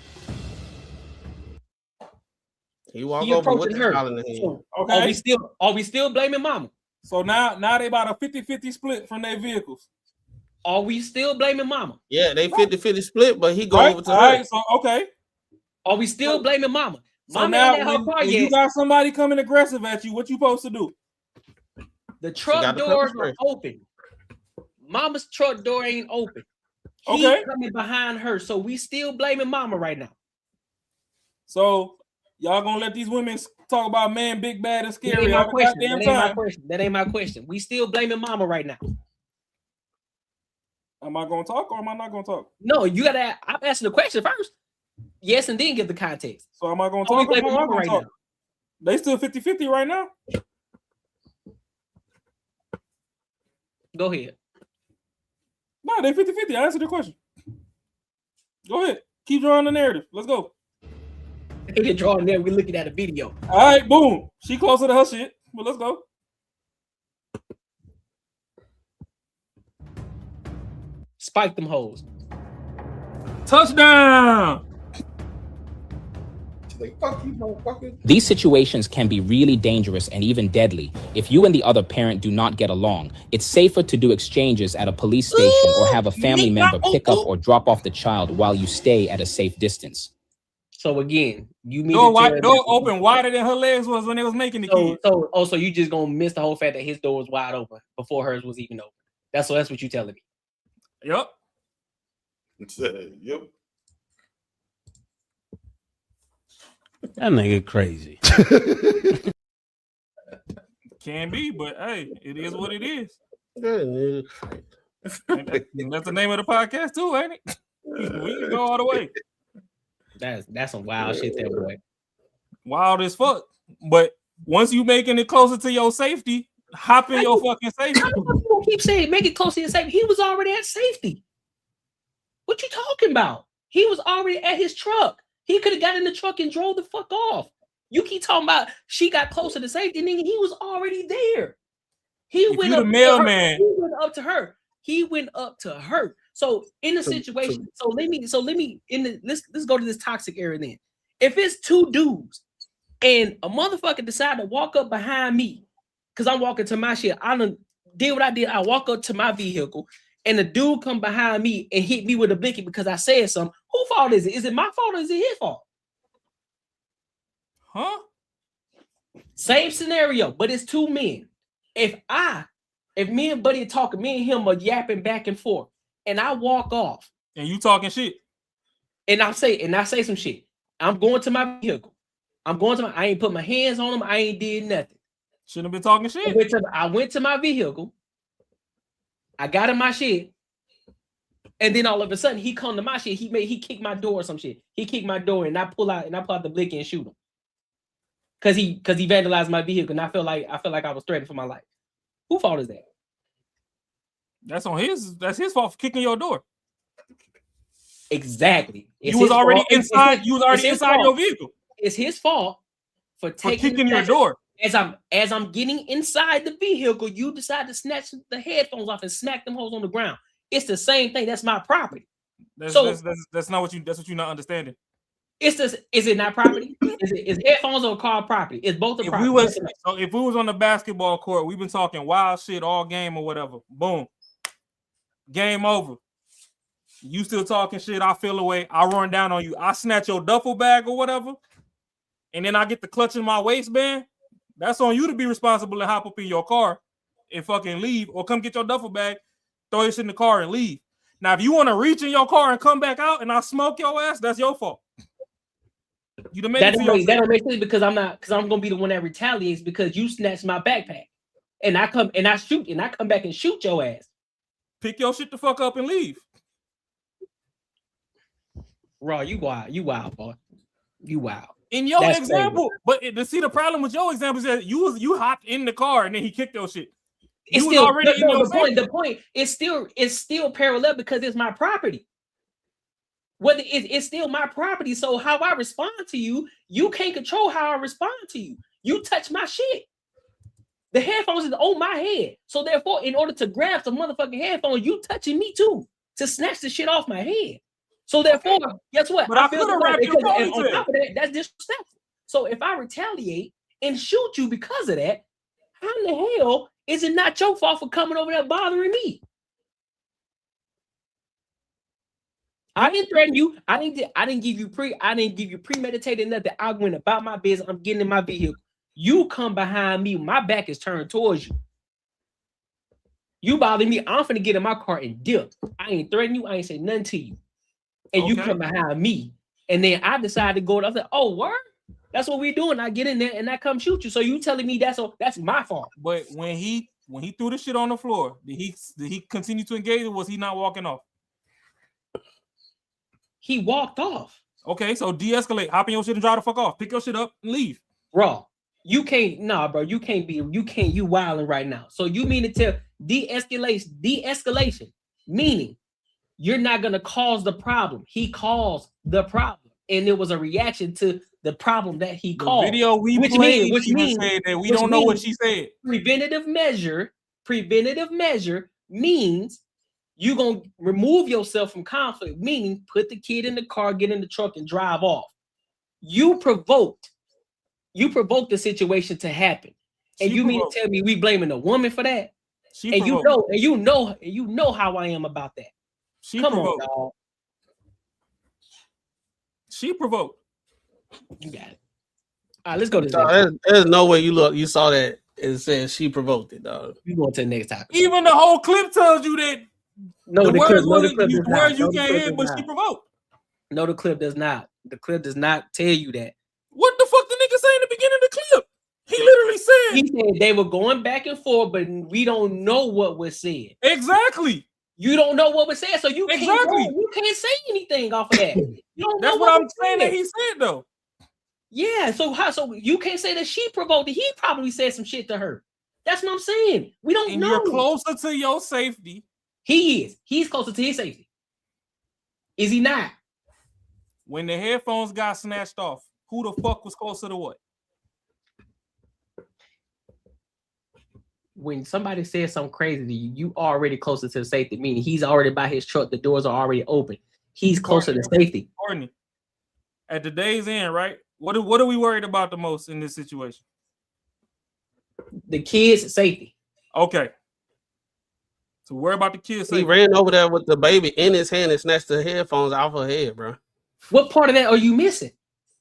He walked over with her. The in the head. So, okay. Are we still blaming mama? So now they about a 50-50 split from their vehicles. Are we still blaming mama? Yeah, they 50-50 split, but he go over to her. Right, so okay. Are we still blaming mama? So Mama now ain't at her car when yet. you got somebody coming aggressive at you, what you supposed to do? The truck doors are open. Mama's truck door ain't open. Okay. He coming behind her, so we still blaming mama right now. So y'all gonna let these women talk about man big bad and That scary ain't my all the question. goddamn That ain't my time? question. That ain't my question. We still blaming mama right now. Am I gonna talk or am I not gonna talk? No, you gotta. I'm asking the question first. Yes, and then give the context. So am I gonna Are we talk or am I blaming not mama gonna right talk? now? They still 50-50 right now. Go ahead. No, they 50-50. I answered your question. Go ahead. Keep drawing the narrative. Let's go. They're drawing there. We're looking at a video. All right, boom. She closer to her shit. But let's go. Spike them hoes. Touchdown. Like, fuck you, motherfucker. These situations can be really dangerous and even deadly. If you and the other parent do not get along, it's safer to do exchanges at a police station or have a family member pick up or drop off the child while you stay at a safe distance. So again, you mean Door open wider than her legs was when they was making the kid. So you just gonna miss the whole fact that his door was wide open before hers was even open. That's what you telling me. Yep. Yep. That nigga crazy. Can be, but hey, it is what it is. That That's the name of the podcast too, ain't it? We can go all the way. That's some wild shit there, boy. Wild as fuck. But once you making it closer to your safety, hop in your fucking safety. People keep saying make it closer to safety. He was already at safety. What you talking about? He was already at his truck. He could have got in the truck and drove the fuck off. You keep talking about she got closer to safety, nigga. He was already there. He went up to her. He went up to her. So in the situation, let's go to this toxic area then. If it's two dudes and a motherfucker decide to walk up behind me, because I'm walking to my shit, I done did what I did. I walk up to my vehicle and the dude come behind me and hit me with a blicky because I said something. Whose fault is it? Is it my fault or is it his fault? Huh? Same scenario, but it's two men. If me and Buddy are talking, me and him are yapping back and forth, and I walk off, and you talking shit, and I say some shit. I'm going to my vehicle. I ain't put my hands on him. I ain't did nothing. Shouldn't have been talking shit. I went to my vehicle. I got in my shit, and then all of a sudden he come to my shit. He kicked my door or some shit. He kicked my door, and I pull out the blicky and shoot him. Cause he vandalized my vehicle, and I feel like I was threatened for my life. Whose fault is that? That's his fault for kicking your door. Exactly. You was already inside your vehicle. It's his fault for kicking your door. As I'm getting inside the vehicle, you decide to snatch the headphones off and smack them hoes on the ground. It's the same thing. That's my property. That's not what you're not understanding. Is it not property? Is headphones or car property? It's both the property. If we was on the basketball court, we've been talking wild shit all game or whatever. Boom. Game over. You still talking shit, I feel away. I run down on you. I snatch your duffel bag or whatever. And then I get the clutch in my waistband. That's on you to be responsible and hop up in your car and fucking leave, or come get your duffel bag, throw your shit in the car and leave. Now, if you want to reach in your car and come back out and I smoke your ass, that's your fault. You done made that don't make sense because I'm gonna be the one that retaliates because you snatched my backpack and I come back and shoot your ass. Pick your shit the fuck up and leave. Raw, you wild, boy. You wild. In your example, but to see the problem with your example is that you hopped in the car and then he kicked your shit. It's still already in your the point. It's still parallel because it's my property. Whether it's still my property, so how I respond to you, you can't control how I respond to you. You touch my shit. The headphones is on my head, so therefore, in order to grab some motherfucking headphones, you touching me too to snatch the shit off my head. So therefore, guess what? But I could have wrapped your ponytail. On top of that, that's disrespectful. So if I retaliate and shoot you because of that, how in the hell is it not your fault for coming over there bothering me? I didn't threaten you. I didn't give you premeditated nothing. I went about my business. I'm getting in my vehicle. You come behind me. My back is turned towards you. You bother me, I'm finna get in my car and dip. I ain't threatening you, I ain't say nothing to you. And you come behind me. And then I decide to go, I said, oh, word? That's what we doing. I get in there and I come shoot you. So you telling me that's my fault. But when he threw the shit on the floor, did he continue to engage or was he not walking off? He walked off. Okay, so de-escalate. Hop in your shit and drive the fuck off. Pick your shit up and leave. Bro, you wilding right now. So you mean to tell de-escalation, meaning you're not gonna cause the problem. He caused the problem. And it was a reaction to the problem that he caused. The video we played, which means that we don't know what she said. Preventative measure means you're gonna remove yourself from conflict, meaning put the kid in the car, get in the truck, and drive off. You provoked the situation to happen. And you mean to tell me we blaming a woman for that? You know how I am about that. Come on, dog. She provoked. You got it. All right, let's go to the there's no way you saw that and said she provoked it, dog. We going to the next topic. Even the whole clip tells you that the words you can't hear, but she provoked. No, the clip does not. The clip does not tell you that. What the fuck the nigga say in the beginning of the clip? He literally said they were going back and forth, but we don't know what was said. Exactly. You don't know what was said, so you can't say anything off of that. That's what I'm saying that he said though. Yeah, so you can't say that she provoked it. He probably said some shit to her. That's what I'm saying. We don't know. You're closer to your safety. He is. He's closer to his safety. Is he not? When the headphones got snatched off, who the fuck was closer to what? When somebody says something crazy to you, you already closer to the safety, meaning he's already by his truck, the doors are already open. He's closer to safety. Courtney, at the day's end, right? What are we worried about the most in this situation? The kids' safety. Okay. So worry about the kids' safety. He ran over there with the baby in his hand and snatched the headphones off her head, bro. What part of that are you missing?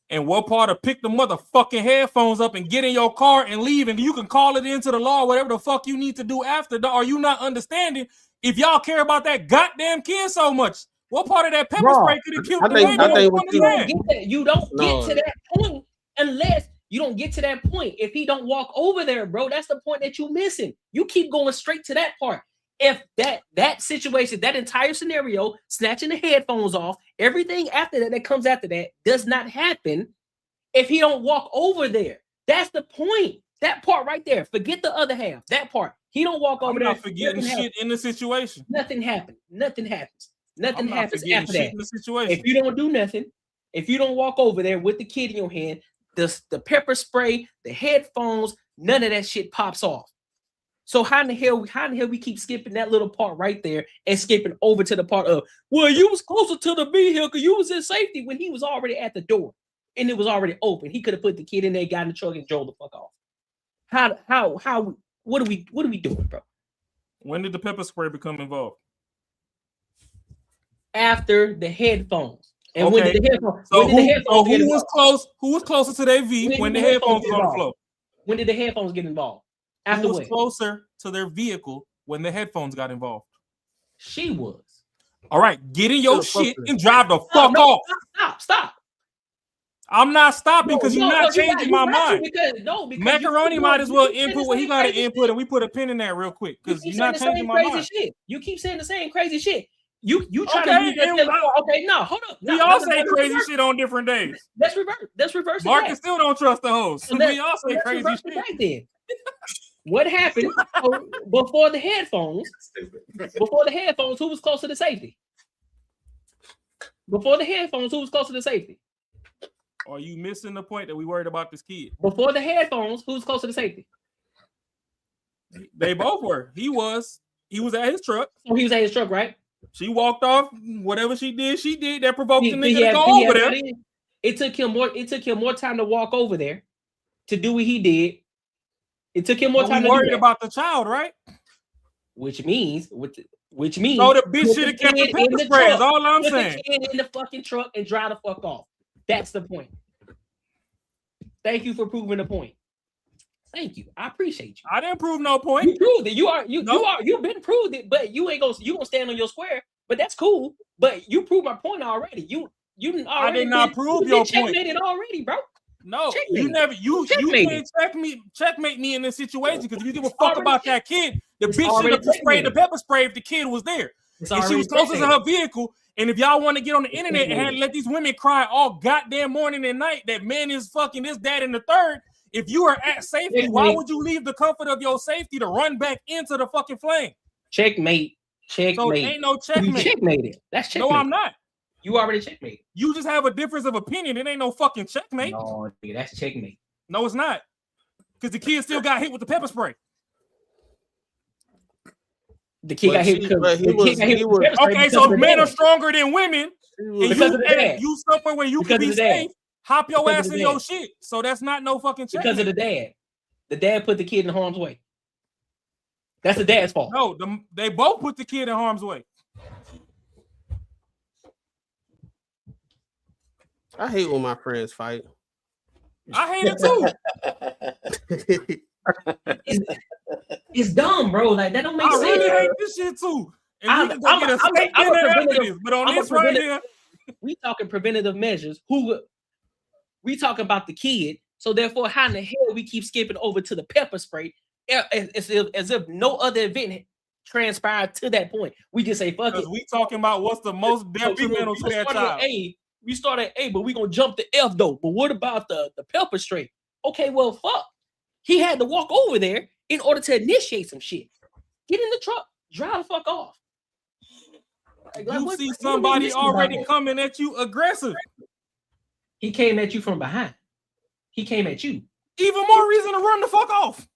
And what part of pick the motherfucking headphones up and get in your car and leave, and you can call it into the law, whatever the fuck you need to do after. Are you not understanding? If y'all care about that goddamn kid so much, what part of that pepper spray could have killed the baby? You don't get to that point unless you don't get to that point. If he don't walk over there, bro, that's the point that you're missing. You keep going straight to that part. If that situation, that entire scenario, snatching the headphones off, everything after that comes after that does not happen if he don't walk over there. That's the point. That part right there. Forget the other half. That part. He don't walk over there. I'm not forgetting shit in the situation. Nothing happened. Nothing happens. Nothing happens after that. In the situation. If you don't do nothing, if you don't walk over there with the kid in your hand, the pepper spray, the headphones, none of that shit pops off. So how in the hell we keep skipping that little part right there and skipping over to the part of, well, you was closer to the vehicle, you was in safety when he was already at the door and it was already open. He could have put the kid in there, got in the truck, and drove the fuck off. What are we doing, bro? When did the pepper spray become involved? After the headphones. And okay. When did the headphones? So When did the headphones get who involved? was close? Who was closer to their V when the headphones were on the floor? When did the headphones get involved? After who was closer to their vehicle when the headphones got involved? She was. All right, get in your shit and drive the fuck off. Stop. I'm not stopping because you're not changing my mind. Because Macaroni might as well input what he got to input, and we put a pin in that real quick because you're not changing my mind. Shit. You keep saying the same crazy shit. You try to use that. Okay, no, hold up. We all say crazy shit on different days. Let's reverse. Marcus still don't trust the host. So we all say crazy shit. Then. What happened before the headphones? Before the headphones, who was closer to safety? Before the headphones, who was closer to safety? Are you missing the point that we worried about this kid? Before the headphones, who was closer to safety? They both were. He was at his truck. So he was at his truck, right? She walked off. Whatever she did. That provoked the nigga to go over there. It took him more time to walk over there to do what he did. It took him more time to worried about the child, right? Which means so the bitch should have kept the pepper spray. That's all I'm saying. Put the kid in the fucking truck and drive the fuck off. That's the point. Thank you for proving the point. Thank you. I appreciate you. I didn't prove no point. You proved it. You've been proved it, but you gonna stand on your square. But that's cool. But you proved my point already. You already I did not prove your point. Checkmated already, bro. No, Checkmate. you can't checkmate me in this situation because if you give a fuck about that kid, the bitch should have sprayed the pepper spray if the kid was there. If she was closest to her vehicle, and if y'all want to get on the internet and had to let these women cry all goddamn morning and night that man is fucking this, that, and the third, if you are at safety, why would you leave the comfort of your safety to run back into the fucking flame? Checkmate. So it ain't no checkmate. You checkmated. That's checkmate. No, I'm not. You already checkmate. You just have a difference of opinion. It ain't no fucking checkmate. No, nigga, that's checkmate. No, it's not. Because the kid still got hit with the pepper spray. The kid got hit because okay, so if men are stronger than women, and you somewhere where you can be safe, hop your ass in your shit. So that's not no fucking checkmate. Because of the dad. The dad put the kid in harm's way. That's the dad's fault. No, they both put the kid in harm's way. I hate when my friends fight. I hate it too. It's dumb, bro. Like that don't make sense. I really hate this shit too. And we can get a statement after this, but on this right here, we talking preventative measures. We talking about the kid. So therefore, how in the hell we keep skipping over to the pepper spray as if no other event transpired to that point? We just say fuck it. We talking about what's the most detrimental to that child. We start at A, but we gonna jump to F though. But what about the pepper spray? Okay, well, fuck. He had to walk over there in order to initiate some shit. Get in the truck, drive the fuck off. Like, you see somebody already coming at you aggressive. He came at you from behind. He came at you. Even more reason to run the fuck off.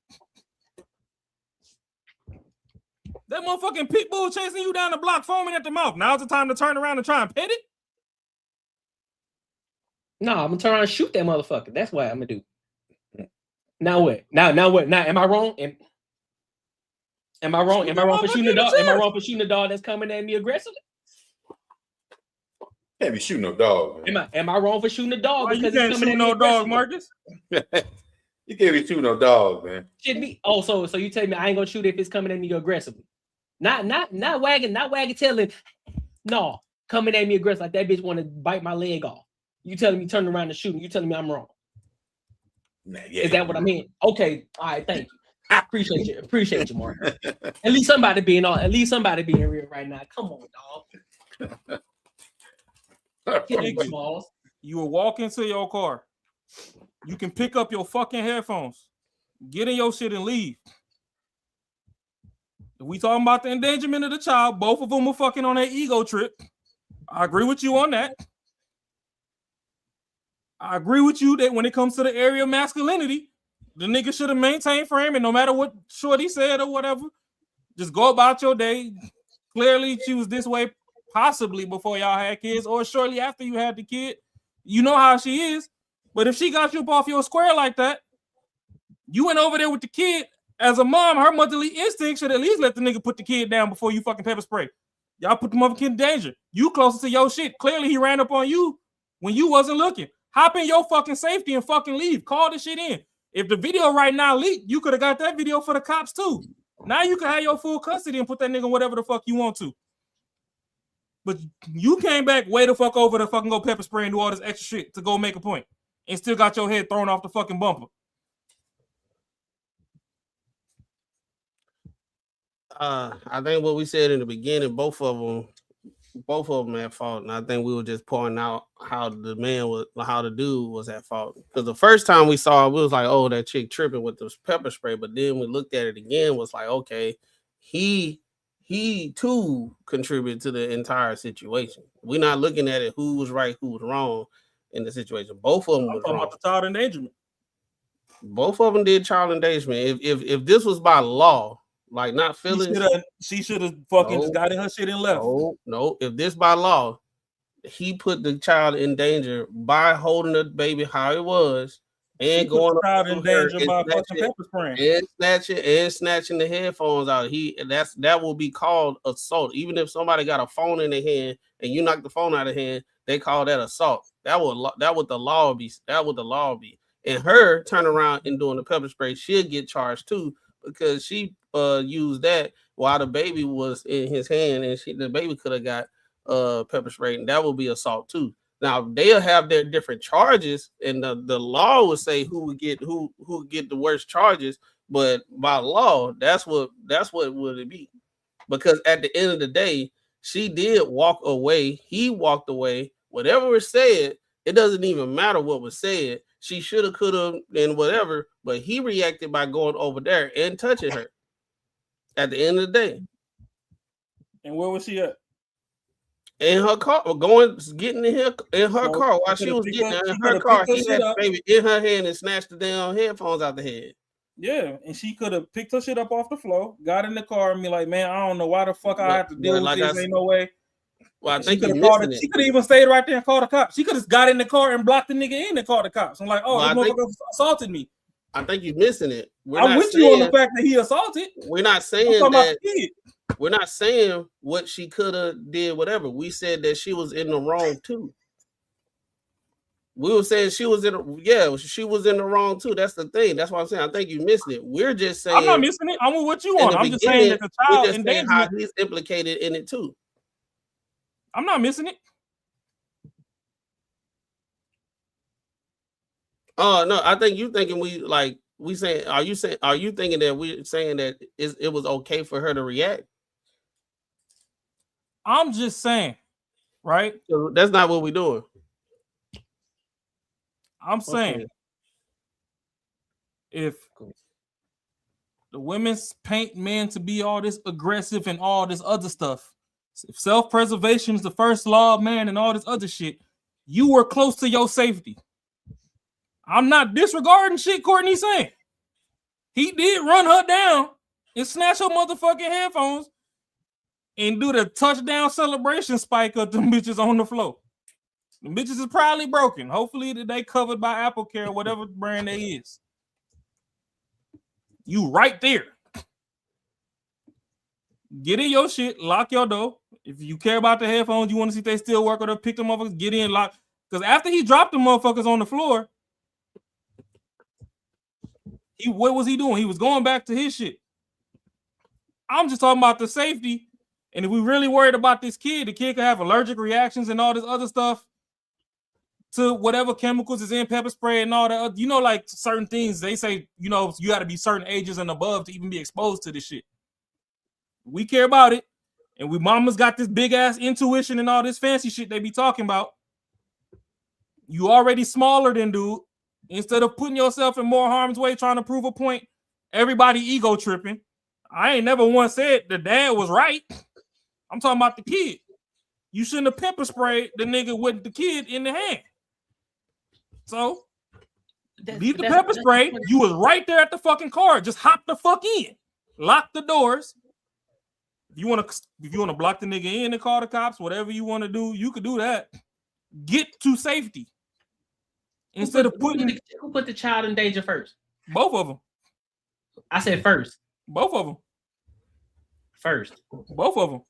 That motherfucking pit bull chasing you down the block, foaming at the mouth. Now's the time to turn around and try and pet it. No, I'm gonna turn around and shoot that motherfucker. That's what I'm gonna do. Now what? Now what? Now am I wrong? Am I wrong? Am I wrong for shooting the dog? Am I wrong for shooting the dog that's coming at me aggressively? Can't be shooting no dog. Man. Am I wrong for shooting the dog? Because you can't shoot no dog, Marcus. You can't be shooting no dog, man. Should be. Oh, so you tell me I ain't gonna shoot if it's coming at me aggressively? Not wagging tailing. No, coming at me aggressive like that bitch want to bite my leg off. You telling me turn around and shoot? You telling me I'm wrong? Nah, Is that what I mean? Okay, all right, thank you. I appreciate you, Mark. At least somebody being real right now. Come on, dog. You will walk into your car. You can pick up your fucking headphones, get in your shit, and leave. If we talking about the endangerment of the child, both of them were fucking on their ego trip. I agree with you on that. I agree with you that when it comes to the area of masculinity, the nigga should have maintained frame, and no matter what Shorty said or whatever, just go about your day. Clearly, she was this way possibly before y'all had kids or shortly after you had the kid. You know how she is. But if she got you up off your square like that, you went over there with the kid. As a mom, her motherly instinct should at least let the nigga put the kid down before you fucking pepper spray. Y'all put the mother kid in danger. You closer to your shit. Clearly, he ran up on you when you wasn't looking. Hop in your fucking safety and fucking leave. Call the shit in. If the video right now leaked, you could have got that video for the cops too. Now you can have your full custody and put that nigga whatever the fuck you want to. But you came back way the fuck over to fucking go pepper spray and do all this extra shit to go make a point and still got your head thrown off the fucking bumper. I think what we said in the beginning, both of them at fault, and I think we were just pointing out how the dude was at fault. Because the first time we saw it, we was like, "Oh, that chick tripping with this pepper spray," but then we looked at it again, was like, "Okay, he too contributed to the entire situation." We're not looking at it who was right, who was wrong in the situation. Both of them was wrong. About the child endangerment. Both of them did child endangerment. If this was by law. Like not feeling, she should have fucking just got in her shit and left. No. If this by law, he put the child in danger by holding the baby how it was and going the child in danger by fucking pepper spraying and snatching the headphones out. That will be called assault. Even if somebody got a phone in their hand and you knock the phone out of hand, they call that assault. That would the law be. That would the law be. and her turn around and doing the pepper spray, she'll get charged too because she used that while the baby was in his hand, and the baby could have got pepper spray, and that will be assault too. Now they'll have their different charges, and the law will say who would get the worst charges. But by law, that's what would it be? Because at the end of the day, she did walk away. He walked away. Whatever was said, it doesn't even matter what was said. She should have, could have, and whatever. But he reacted by going over there and touching her. At the end of the day. And where was she at? In her car, getting in her car while she was getting in her car. He had the baby in her hand and snatched the damn headphones out the head. Yeah, and she could have picked her shit up off the floor, got in the car, and be like, "Man, I don't know why the fuck I have to deal with this. Ain't no way." Well, I think she could have even stayed right there and called the cops. She could have got in the car and blocked the nigga in and called the cops. I'm like, "Oh, this motherfucker assaulted me." I think you're missing it. I'm with you on the fact that he assaulted. We're not saying that. We're not saying what she could have did, whatever. We said that she was in the wrong too. We were saying she was in the wrong too. That's the thing. That's what I'm saying. I think you missed it. We're just saying I'm not missing it. I'm with what you want. I'm just saying that the child endangerment, how he's implicated in it too. I'm not missing it. Oh no, I think you thinking are you thinking that we're saying that it was okay for her to react? I'm just saying, right? So that's not what we're doing. I'm saying if the women's paint men to be all this aggressive and all this other stuff, if self-preservation is the first law of man and all this other shit, you were close to your safety. I'm not disregarding shit Courtney's saying. He did run her down and snatch her motherfucking headphones and do the touchdown celebration spike of them bitches on the floor. The bitches is probably broken. Hopefully they covered by Apple Care, whatever brand they is. You right there. Get in your shit, lock your door. If you care about the headphones, you want to see if they still work or to pick them up, get in, lock. Because after he dropped the motherfuckers on the floor, what was he doing? He was going back to his shit. I'm just talking about the safety. And if we really worried about this kid, the kid could have allergic reactions and all this other stuff to whatever chemicals is in pepper spray and all that. Like certain things, they say, you got to be certain ages and above to even be exposed to this shit. We care about it. And we mamas got this big ass intuition and all this fancy shit they be talking about. You already smaller than dude. Instead of putting yourself in more harm's way trying to prove a point, everybody ego tripping. I ain't never once said the dad was right. I'm talking about the kid. You shouldn't have pepper sprayed the nigga with the kid in the hand. So, leave the pepper spray. You was right there at the fucking car. Just hop the fuck in. Lock the doors. If you want to block the nigga in and call the cops, whatever you want to do, you could do that. Get to safety. Instead of putting who put the child in danger first? Both of them. I said first. Both of them. First. Both of them.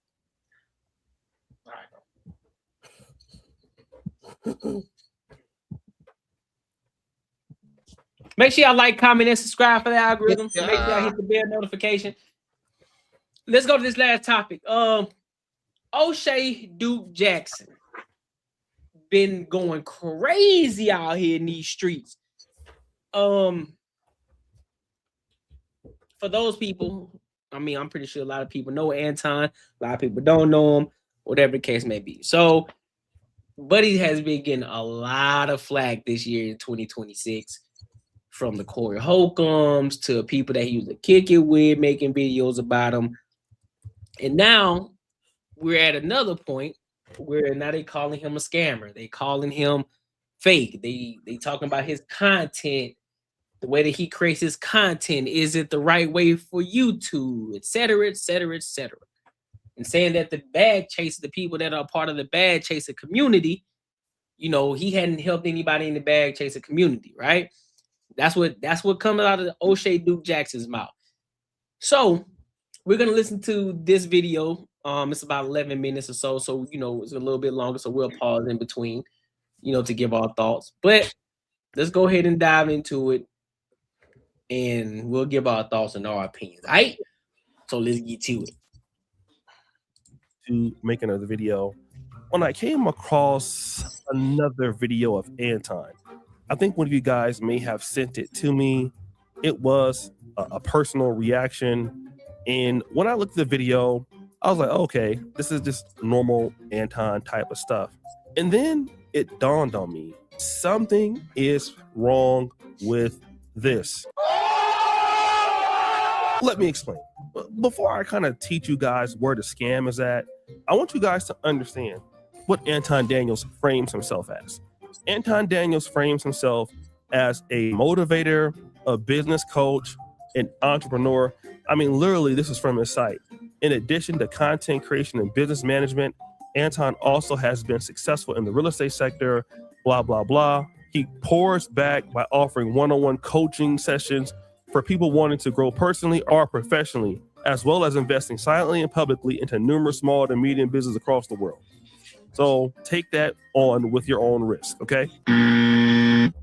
Make sure y'all like, comment, and subscribe for the algorithm. Make sure y'all hit the bell notification. Let's go to this last topic. O'Shea Duke Jackson been going crazy out here in these streets. For those people, I'm pretty sure a lot of people know Anton. A lot of people don't know him, whatever the case may be. So, Buddy has been getting a lot of flack this year in 2026 from the Corey Holcombs to people that he used to kick it with, making videos about him. And now we're at another point where now they calling him a scammer. They calling him fake. They talking about his content, the way that he creates his content. Is it the right way for YouTube, et cetera, et cetera, et cetera? And saying that the bag chaser, the people that are part of the bag chaser community, he hadn't helped anybody in the bag chaser community, right? That's what comes out of the O'Shea Duke Jackson's mouth. So we're gonna listen to this video. It's about 11 minutes or so. So it's a little bit longer. So we'll pause in between, to give our thoughts. But let's go ahead and dive into it, and we'll give our thoughts and our opinions. All right, so let's get to it. To make another video, when I came across another video of Anton, I think one of you guys may have sent it to me. It was a personal reaction, and when I looked at the video, I was like, okay, this is just normal Anton type of stuff. And then it dawned on me, something is wrong with this. Let me explain. Before I kind of teach you guys where the scam is at, I want you guys to understand what Anton Daniels frames himself as. Anton Daniels frames himself as a motivator, a business coach, an entrepreneur. I mean, literally, this is from his site. In addition to content creation and business management, Anton also has been successful in the real estate sector, blah, blah, blah. He pours back by offering one-on-one coaching sessions for people wanting to grow personally or professionally, as well as investing silently and publicly into numerous small to medium businesses across the world. So take that on with your own risk, okay?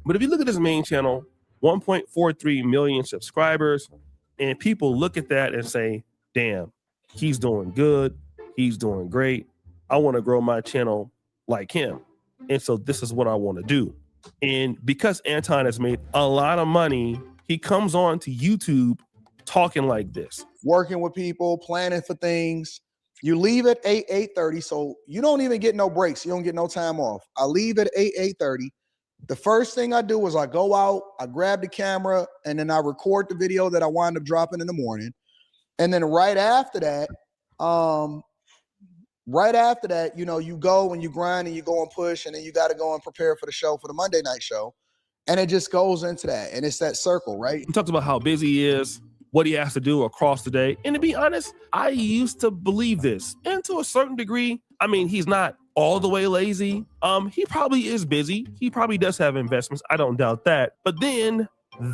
But if you look at his main channel, 1.43 million subscribers, and people look at that and say, damn, he's doing good, he's doing great. I want to grow my channel like him. And so this is what I want to do. And because Anton has made a lot of money, he comes on to YouTube talking like this. Working with people, planning for things. You leave at 8:30, so you don't even get no breaks. You don't get no time off. I leave at 8:30. The first thing I do is I go out, I grab the camera, and then I record the video that I wind up dropping in the morning. And then right after that, you know, you go and you grind and you go and push, and then you got to go and prepare for the show, for the Monday night show. And it just goes into that. And it's that circle, right? He talks about how busy he is, what he has to do across the day. And to be honest, I used to believe this. And to a certain degree, I mean, he's not all the way lazy. He probably is busy. He probably does have investments. I don't doubt that. But then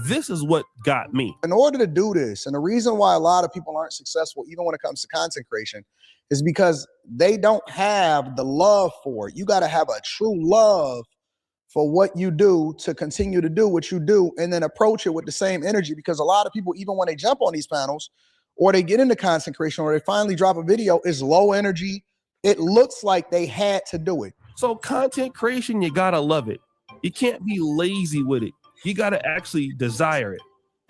this is what got me. In order to do this, and the reason why a lot of people aren't successful, even when it comes to content creation, is because they don't have the love for it. You got to have a true love for what you do to continue to do what you do, and then approach it with the same energy. Because a lot of people, even when they jump on these panels or they get into content creation or they finally drop a video, is low energy. It looks like they had to do it. So content creation, you gotta love it. You can't be lazy with it. You gotta actually desire it.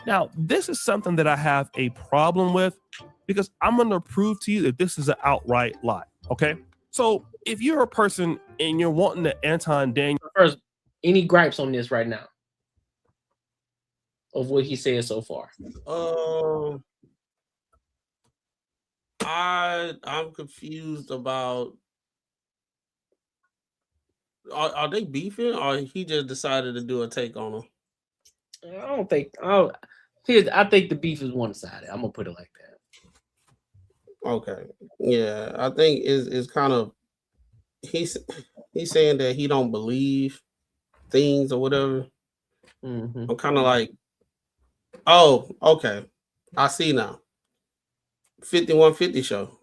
Now, this is something that I have a problem with, because I'm gonna prove to you that this is an outright lie, okay? So if you're a person and you're wanting the Anton Daniels, first, any gripes on this right now of what he said so far? I'm confused about, are they beefing, or he just decided to do a take on him? I think the beef is one-sided. I'm gonna put it like that. Okay, yeah, I think it's kind of, he's saying that he don't believe things or whatever. Mm-hmm. I'm kind of like, oh, okay, I see now. 5150 show.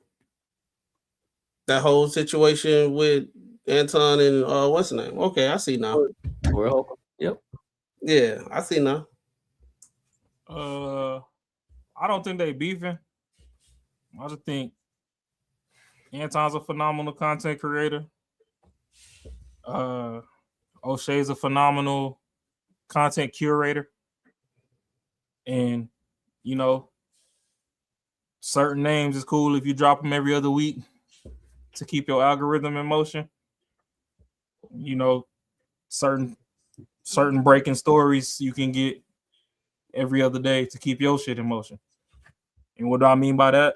That whole situation with Anton and what's the name? Okay, I see now. Yep. Yeah, I see now. I don't think they beefing. I just think Anton's a phenomenal content creator. O'Shea's a phenomenal content curator. And, you know, certain names is cool if you drop them every other week to keep your algorithm in motion. You know, certain breaking stories you can get every other day to keep your shit in motion. And what do I mean by that?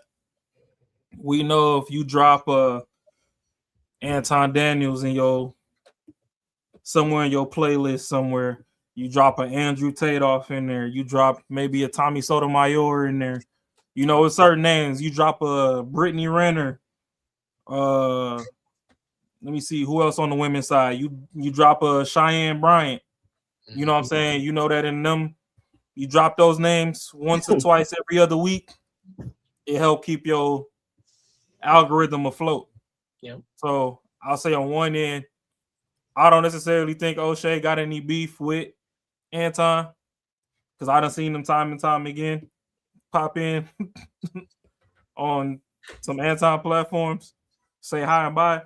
We know if you drop Anton Daniels in somewhere in your playlist somewhere, you drop an Andrew Takeoff in there, you drop maybe a Tommy Sotomayor in there. You know, with certain names, you drop a Brittany Renner. Let me see who else on the women's side. You drop a Cheyenne Bryant. You know what I'm saying? You know that in them, you drop those names once or twice every other week. It help keep your algorithm afloat. Yeah. So I'll say on one end, I don't necessarily think O'Shea got any beef with Anton, because I done seen him time and time again pop in on some Anton platforms, say hi and bye.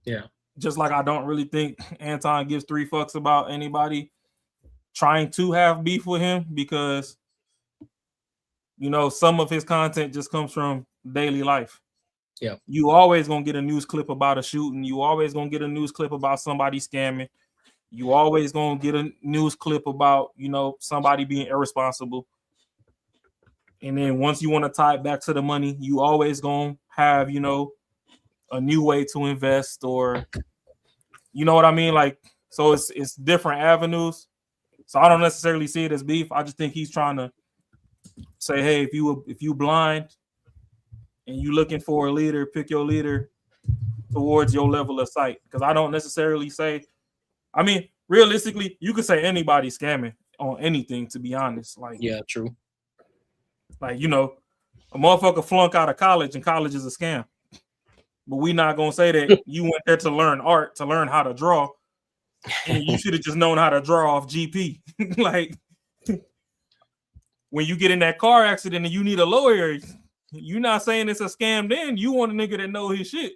Yeah. Just like I don't really think Anton gives 3 fucks about anybody trying to have beef with him, because you know some of his content just comes from daily life. Yeah. You always gonna get a news clip about a shooting. You always gonna get a news clip about somebody scamming. You always gonna get a news clip about, you know, somebody being irresponsible. And then once you want to tie it back to the money, you always gonna have, you know, a new way to invest, or you know what I mean? Like, so it's different avenues. So I don't necessarily see it as beef. I just think he's trying to say, hey, if you blind and you looking for a leader, pick your leader towards your level of sight. Because I don't necessarily say, I mean, realistically, you could say anybody's scamming on anything, to be honest. Like, yeah, true. Like, you know, a motherfucker flunk out of college and college is a scam. But we not gonna say that you went there to learn art, to learn how to draw, and you should have just known how to draw off GP. Like, when you get in that car accident and you need a lawyer, you're not saying it's a scam then. You want a nigga that know his shit.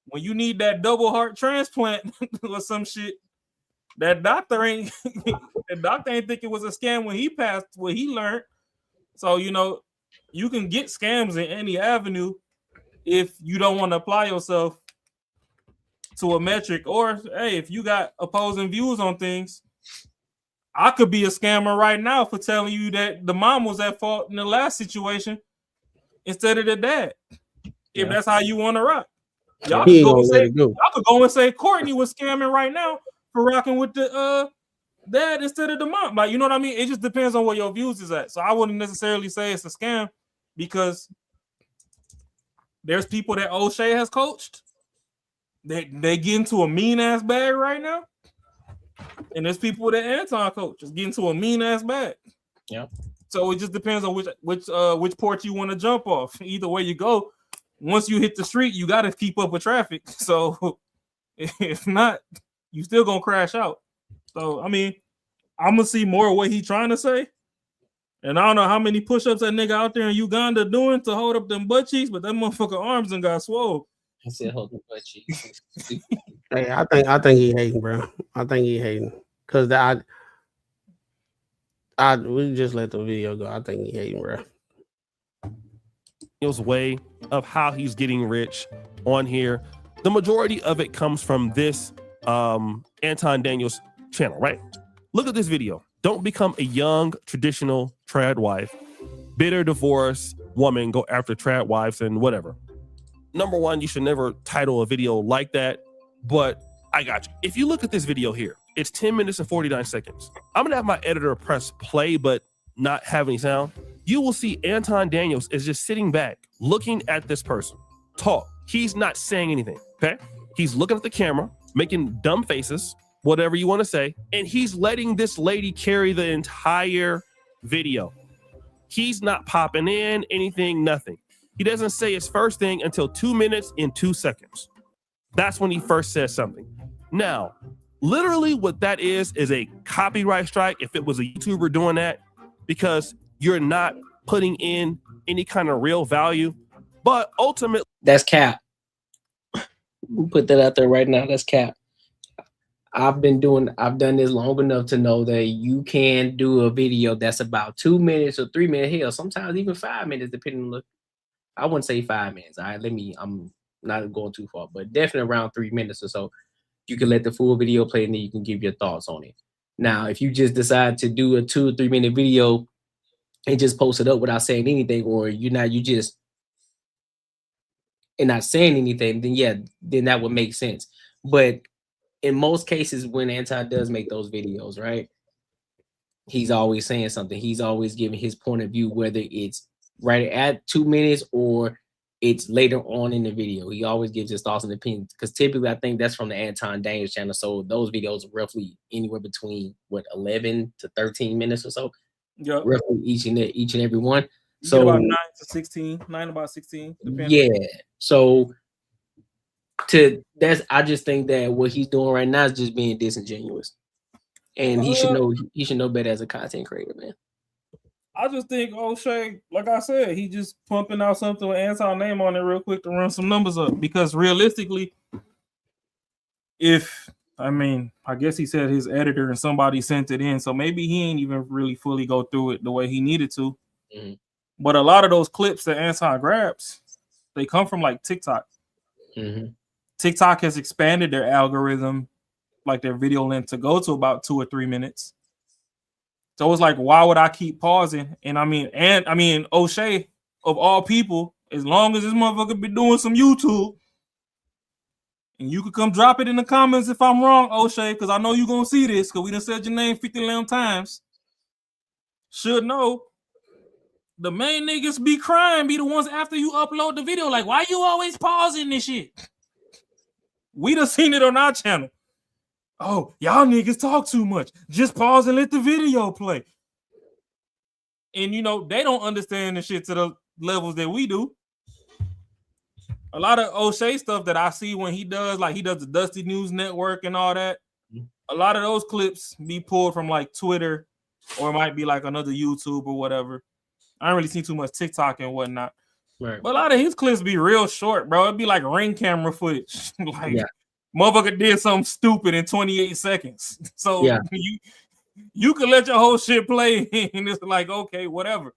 When you need that double heart transplant or some shit, that doctor ain't think it was a scam when he passed what he learned. So, you know, you can get scams in any avenue if you don't want to apply yourself to a metric. Or, hey, if you got opposing views on things, I could be a scammer right now for telling you that the mom was at fault in the last situation instead of the dad. If that's how you want to rock. Y'all could go and say Courtney was scamming right now for rocking with the dad instead of the mom. Like, you know what I mean? It just depends on where your views is at. So I wouldn't necessarily say it's a scam, because there's people that O'Shea has coached. They get into a mean ass bag right now. And there's people that Anton coaches get into a mean ass bag. Yeah. So it just depends on which port you want to jump off. Either way you go, once you hit the street, you got to keep up with traffic. So if not, you still gonna crash out. So I mean, I'm gonna see more of what he's trying to say. And I don't know how many push-ups that nigga out there in Uganda doing to hold up them butt cheeks, but that motherfucker arms and got swole. He said hold the butt cheeks. Hey, I think he hating, bro. I think he hating. Cause we just let the video go. I think he hating, bro. Daniel's way of how he's getting rich on here. The majority of it comes from this Anton Daniels channel, right? Look at this video. Don't become a young traditional trad wife. Bitter divorce woman go after trad wives and whatever. Number one, you should never title a video like that, but I got you. If you look at this video here, it's 10 minutes and 49 seconds. I'm gonna have my editor press play, but not have any sound. You will see Anton Daniels is just sitting back, looking at this person talk. He's not saying anything, okay? He's looking at the camera, making dumb faces, whatever you want to say, and he's letting this lady carry the entire video. He's not popping in anything, nothing. He doesn't say his first thing until 2 minutes and 2 seconds. That's when he first says something. Now, literally what that is a copyright strike if it was a YouTuber doing that, because you're not putting in any kind of real value. But ultimately, that's cap. We'll put that out there right now. That's cap. I've done this long enough to know that you can do a video that's about 2 minutes or 3 minutes, hell, sometimes even 5 minutes, depending on I wouldn't say 5 minutes. All right, I'm not going too far, but definitely around 3 minutes or so. You can let the full video play and then you can give your thoughts on it. Now, if you just decide to do a 2 or 3 minute video and just post it up without saying anything, or you just and not saying anything, then that would make sense. But in most cases, when Anton does make those videos, right, he's always saying something. He's always giving his point of view, whether it's right at 2 minutes or it's later on in the video. He always gives his thoughts and opinions, because typically I think that's from the Anton Daniels channel. So those videos are roughly anywhere between 11 to 13 minutes or so. Yep. Roughly each and every one. You So get about 9 to 16, 9 about 16. Depending. Yeah. So I just think that what he's doing right now is just being disingenuous. and he should know better as a content creator, man. I just think O'Shea, like I said, he just pumping out something with Anton name on it real quick to run some numbers up. Because realistically, I guess he said his editor and somebody sent it in, so maybe he ain't even really fully go through it the way he needed to. Mm-hmm. But a lot of those clips that Anton grabs, they come from like TikTok. Mm-hmm. TikTok has expanded their algorithm, like their video length, to go to about 2 or 3 minutes. So it's like, why would I keep pausing? And I mean, O'Shea, of all people, as long as this motherfucker be doing some YouTube, and you could come drop it in the comments if I'm wrong, O'Shea, because I know you're going to see this, because we done said your name 50 damn times. Should know, the main niggas be crying, be the ones after you upload the video. Like, why you always pausing this shit? We done seen it on our channel. Oh, y'all niggas talk too much. Just pause and let the video play. And, they don't understand the shit to the levels that we do. A lot of O'Shea stuff that I see when he does the Dusty News Network and all that, a lot of those clips be pulled from, like, Twitter, or it might be, like, another YouTube or whatever. I don't really see too much TikTok and whatnot. Right. But a lot of his clips be real short, bro. It'd be like ring camera footage. Motherfucker did something stupid in 28 seconds. So you can let your whole shit play and it's like, okay, whatever.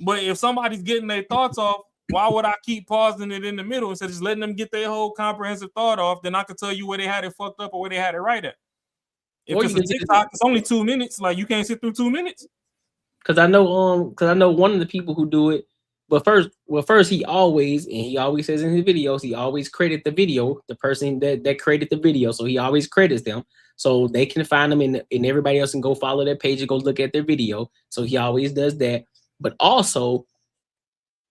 But if somebody's getting their thoughts off, why would I keep pausing it in the middle instead of just letting them get their whole comprehensive thought off? Then I could tell you where they had it fucked up or where they had it right at. If it's a TikTok, it's only 2 minutes. Like, you can't sit through 2 minutes. Because I know one of the people who do it. But first he always says in his videos, he always credit the video, the person that created the video. So he always credits them. So they can find them and everybody else can go follow their page and go look at their video. So he always does that. But also,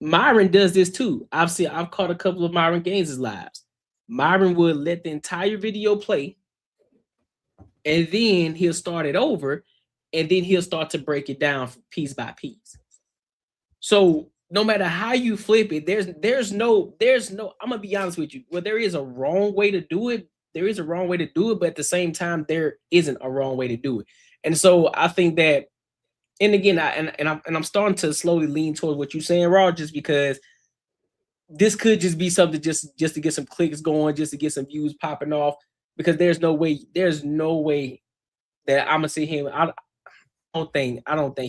Myron does this too. I've caught a couple of Myron Gaines' lives. Myron would let the entire video play, and then he'll start it over, and then he'll start to break it down piece by piece. So no matter how you flip it, there's no, I'm gonna be honest with you. Well, there is a wrong way to do it. There is a wrong way to do it, but at the same time, there isn't a wrong way to do it. And so I think that, and again, I'm starting to slowly lean towards what you're saying, Raw, just because this could just be something just to get some clicks going, just to get some views popping off. Because there's no way that I'm gonna see him. I don't think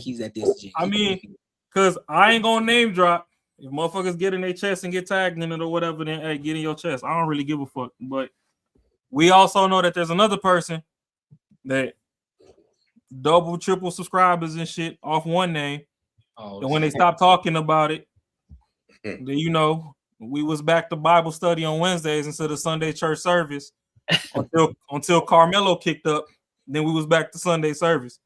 he's at this gym. I mean, because I ain't gonna name drop. If motherfuckers get in their chest and get tagged in it or whatever, then hey, get in your chest. I don't really give a fuck. But we also know that there's another person that double, triple subscribers and shit off one name. And when they stop talking about it, then we was back to Bible study on Wednesdays instead of Sunday church service until Carmelo kicked up. Then we was back to Sunday service.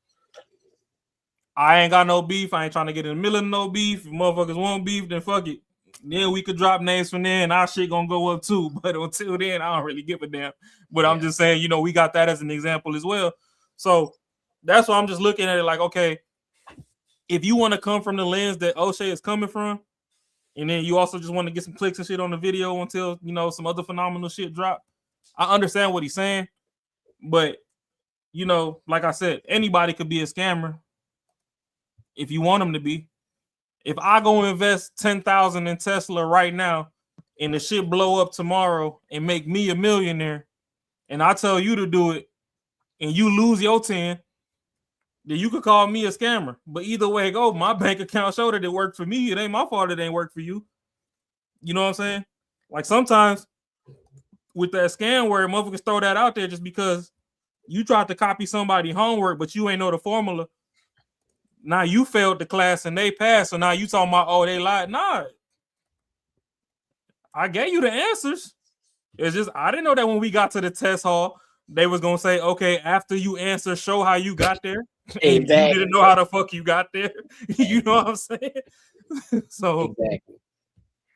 I ain't got no beef. I ain't trying to get in the middle of no beef. If motherfuckers want beef, then fuck it. Then we could drop names from there and our shit gonna go up too. But until then, I don't really give a damn. But I'm just saying, we got that as an example as well. So that's why I'm just looking at it like, okay, if you want to come from the lens that O'Shea is coming from, and then you also just want to get some clicks and shit on the video until, some other phenomenal shit drop, I understand what he's saying. But, like I said, anybody could be a scammer if you want them to be. If I go invest $10,000 in Tesla right now and the shit blow up tomorrow and make me a millionaire, and I tell you to do it and you lose your 10, then you could call me a scammer. But either way it go, my bank account showed that it worked for me. It ain't my fault it ain't work for you. You know what I'm saying? Like sometimes with that scam where motherfuckers throw that out there just because you tried to copy somebody's homework, but you ain't know the formula. Now you failed the class and they passed, so now you talking about, oh, they lied. Nah. I gave you the answers. It's just I didn't know that when we got to the test hall, they was gonna say, okay, after you answer, show how you got there. Exactly. And you didn't know how the fuck you got there. You know what I'm saying? So exactly.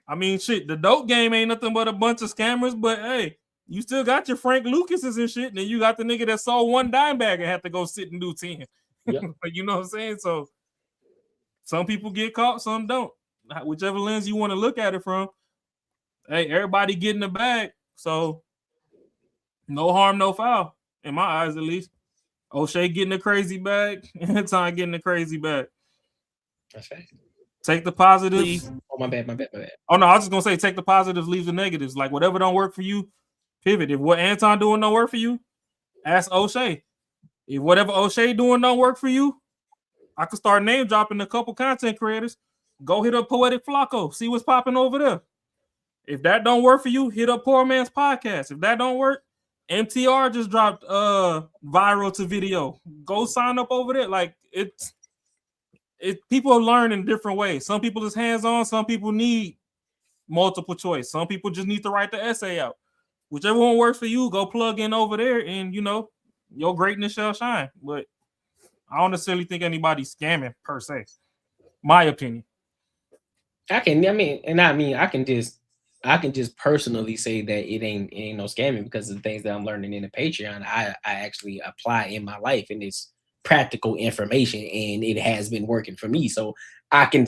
I mean, shit, the dope game ain't nothing but a bunch of scammers, but hey, you still got your Frank Lucases and shit, and then you got the nigga that sold one dime bag and had to go sit and do 10. Yep. You know what I'm saying? So some people get caught, some don't. Whichever lens you want to look at it from. Hey, everybody get in the bag. So no harm, no foul, in my eyes at least. O'Shea getting a crazy bag, Anton getting a crazy bag. That's right. Take the positives. Oh, my bad. Oh no, I was just gonna say take the positives, leave the negatives. Like whatever don't work for you, pivot. If what Anton doing don't work for you, ask O'Shea. If whatever O'Shea doing don't work for you, I could start name dropping a couple content creators. Go hit up Poetic Flacco, see what's popping over there. If that don't work for you, hit up Poor Man's Podcast. If that don't work, MTR just dropped viral to video. Go sign up over there. Like people learn in different ways. Some people just hands-on, some people need multiple choice. Some people just need to write the essay out. Whichever one works for you, go plug in over there and your greatness shall shine. But I don't necessarily think anybody's scamming per se. My opinion. I can just personally say that it ain't no scamming because of the things that I'm learning in the Patreon. I actually apply in my life, and it's practical information, and it has been working for me. So I can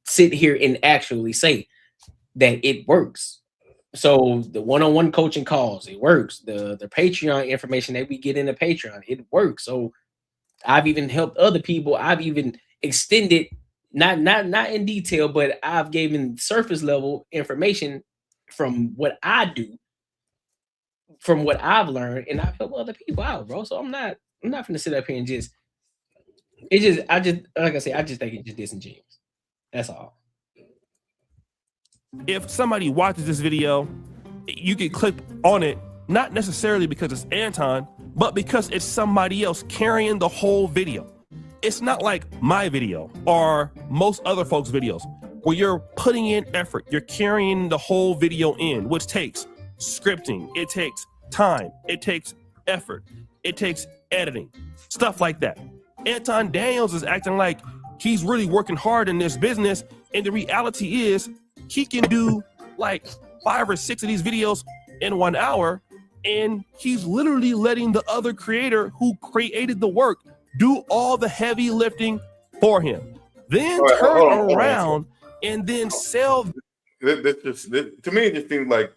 sit here and actually say that it works. So the one-on-one coaching calls, it works. The Patreon information that we get in the Patreon, it works. So I've even helped other people. I've even extended, not in detail, but I've given surface level information from what I do, from what I've learned, and I've helped other people out, bro. So I'm not gonna sit up here and I just think it's just disingenuous. That's all. If somebody watches this video, you can click on it, not necessarily because it's Anton, but because it's somebody else carrying the whole video. It's not like my video or most other folks' videos where you're putting in effort, you're carrying the whole video in, which takes scripting, it takes time, it takes effort, it takes editing, stuff like that. Anton Daniels is acting like he's really working hard in this business, and the reality is he can do like 5 or 6 of these videos in 1 hour, and he's literally letting the other creator who created the work do all the heavy lifting for him. Then turn around and then sell. To me, it just seems like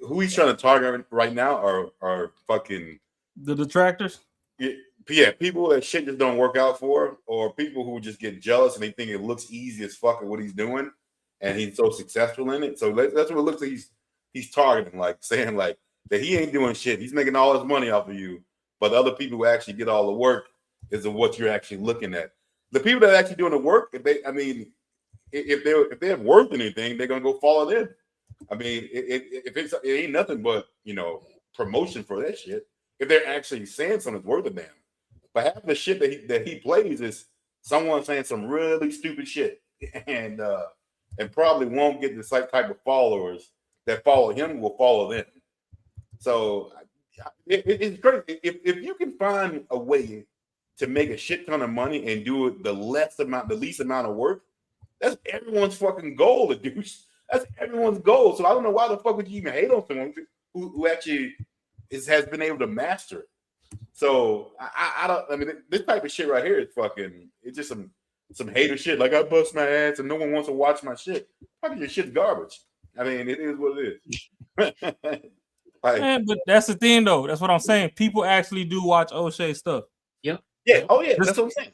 who he's trying to target right now are fucking the detractors. Yeah, people that shit just don't work out for, or people who just get jealous and they think it looks easy as fuck at what he's doing, and he's so successful in it. So that's what it looks like he's targeting, like saying like that he ain't doing shit. He's making all his money off of you, but the other people who actually get all the work is what you're actually looking at. The people that are actually doing the work, if they're worth anything, they're gonna go follow them. I mean, it ain't nothing but promotion for that shit. If they're actually saying something's worth a damn. But half the shit that he plays is someone saying some really stupid shit, and probably won't get the type of followers that follow him will follow them. So it's crazy. If you can find a way to make a shit ton of money and do it the least amount of work, that's everyone's fucking goal to do. That's everyone's goal. So I don't know why the fuck would you even hate on someone who actually has been able to master it. So I mean, this type of shit right here is fucking. It's just some hater shit. Like I bust my ass and no one wants to watch my shit. Fucking your shit's garbage. I mean, it is what it is. Man, but that's the thing, though. That's what I'm saying. People actually do watch O'Shea stuff. Yep. Yeah. Oh yeah. That's what I'm saying.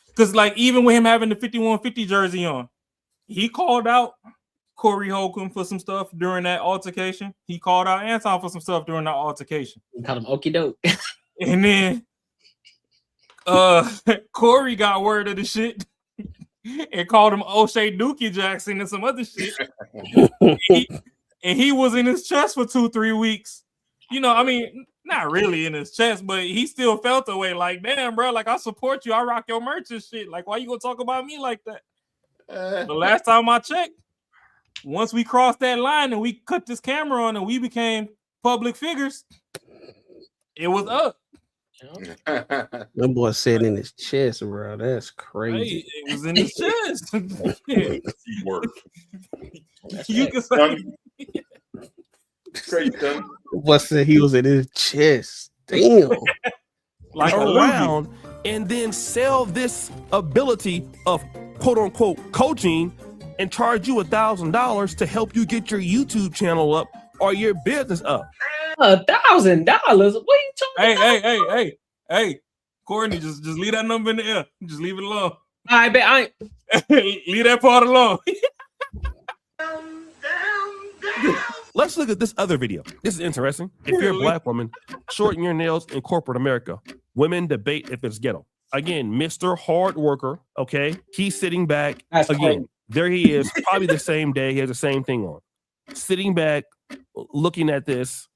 Because like even with him having the 5150 jersey on, he called out Corey Holcomb for some stuff during that altercation. He called out Anton for some stuff during that altercation. He called him okie doke. And then Corey got word of the shit and called him O'Shea Dookie Jackson and some other shit. and he was in his chest for 2-3 weeks. I mean, not really in his chest, but he still felt the way like, damn, bro, like I support you. I rock your merch and shit. Like, why you gonna talk about me like that? The last time I checked, once we crossed that line and we cut this camera on and we became public figures, it was up. That boy said in his chest, bro. That's crazy. Hey, it was in his chest. You can say crazy. Boy said he was in his chest. Damn. Like around and then sell this ability of quote unquote coaching and charge you $1,000 to help you get your YouTube channel up or your business up. $1,000? What are you Hey, Courtney, just leave that number in the air. Just leave it alone. I bet I leave that part alone. Let's look at this other video. This is interesting. If you're a black woman, shorten your nails in corporate America. Women debate if it's ghetto. Again, Mr. Hard Worker, okay? He's sitting back. That's again, crazy. there he is, probably the same day. He has the same thing on. Sitting back, looking at this.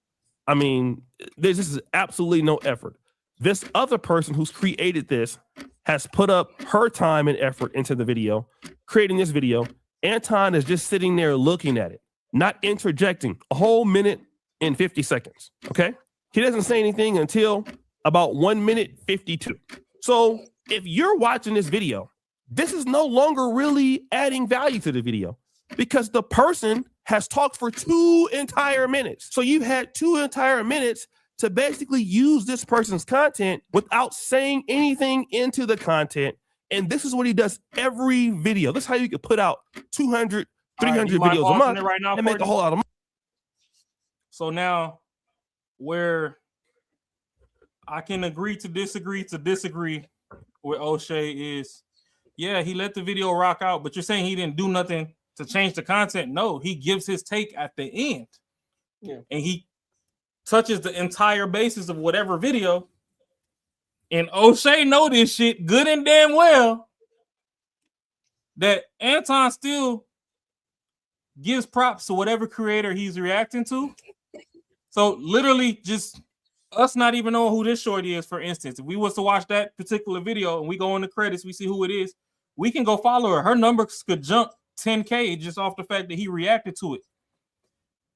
I mean, this is absolutely no effort. This other person who's created this has put up her time and effort into the video, creating this video. Anton is just sitting there looking at it, not interjecting a whole minute and 50 seconds, okay? He doesn't say anything until about 1 minute 52. So if you're watching this video, this is no longer really adding value to the video because the person has talked for 2 entire minutes. So you've had 2 entire minutes to basically use this person's content without saying anything into the content. And this is what he does every video. This is how you can put out 200, 300 videos a month right now, and make a whole lot of money. So now where I can agree to disagree with O'Shea is, yeah, he let the video rock out, but you're saying he didn't do nothing to change the content. No, he gives his take at the end. Yeah. And he touches the entire basis of whatever video. And O'Shea know this shit good and damn well that Anton still gives props to whatever creator he's reacting to. So literally just us not even knowing who this shorty is, for instance, if we was to watch that particular video and we go in the credits, we see who it is, we can go follow her. Her numbers could jump 10K just off the fact that he reacted to it.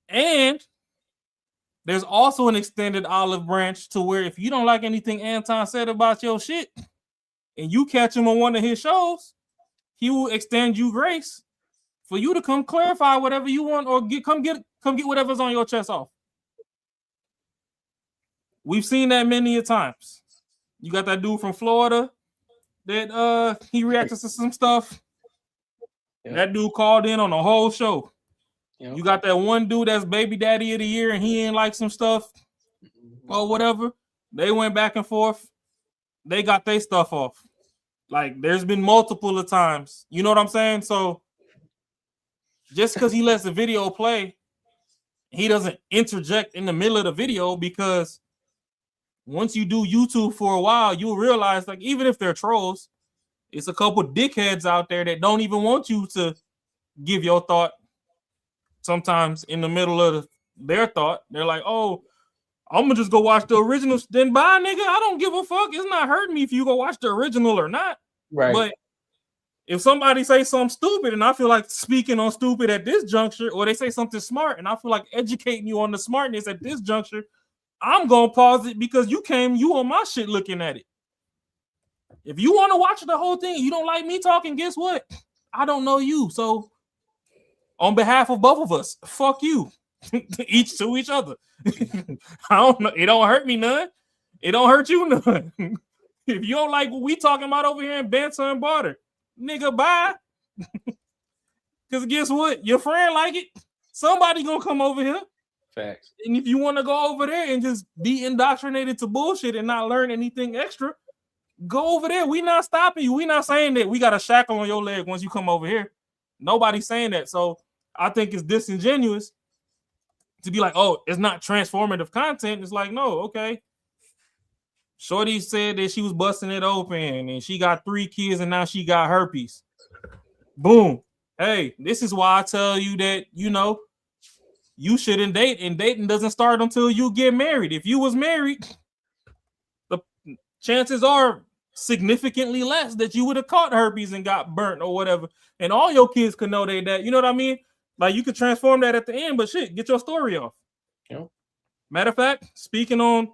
And there's also an extended olive branch to where if you don't like anything Anton said about your shit and you catch him on one of his shows, he will extend you grace for you to come clarify whatever you want or come get whatever's on your chest off. We've seen that many a times. You got that dude from Florida that he reacted to some stuff. Yeah. That dude called in on the whole show. Yeah. You got that one dude that's baby daddy of the year and he ain't like some stuff or whatever. They went back and forth. They got their stuff off. Like there's been multiple of times. You know what I'm saying? So just because he lets the video play, he doesn't interject in the middle of the video, because once you do YouTube for a while, you'll realize, like, even if they're trolls, it's a couple dickheads out there that don't even want you to give your thought. Sometimes in the middle of their thought, they're like, oh, I'm gonna just go watch the original. Then bye, nigga. I don't give a fuck. It's not hurting me if you go watch the original or not. Right. But if somebody say something stupid and I feel like speaking on stupid at this juncture, or they say something smart and I feel like educating you on the smartness at this juncture, I'm gonna pause it because you on my shit looking at it. If you want to watch the whole thing, you don't like me talking, guess what? I don't know you. So on behalf of both of us, fuck you. Each to each other. I don't know. It don't hurt me none. It don't hurt you none. If you don't like what we talking about over here in Banter and Barter, nigga, bye. Because guess what? Your friend like it. Somebody gonna come over here. Facts. And if you want to go over there and just be indoctrinated to bullshit and not learn anything extra, go over there. We not stopping you. We not saying that we got a shackle on your leg once you come over here. Nobody's saying that. So I think it's disingenuous to be like, oh, it's not transformative content. It's like, no, okay. Shorty said that she was busting it open and she got 3 kids and now she got herpes. Boom. Hey, this is why I tell you that, you know, you shouldn't date, and dating doesn't start until you get married. If you was married, the chances are significantly less that you would have caught herpes and got burnt or whatever. And all your kids could know that. You know what I mean? Like, you could transform that at the end, but shit, get your story off. Yep. Matter of fact, speaking on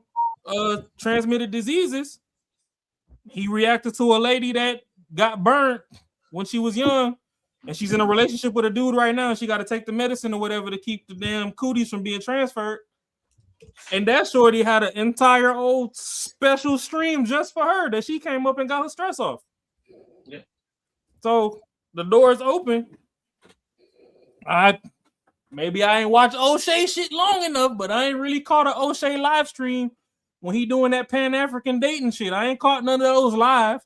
transmitted diseases, he reacted to a lady that got burnt when she was young, and she's in a relationship with a dude right now, and she got to take the medicine or whatever to keep the damn cooties from being transferred. And that shorty had an entire old special stream just for her that she came up and got her stress off. Yeah. So the door is open. Maybe I ain't watched O'Shea shit long enough, but I ain't really caught an O'Shea live stream when he doing that Pan-African dating shit. I ain't caught none of those live.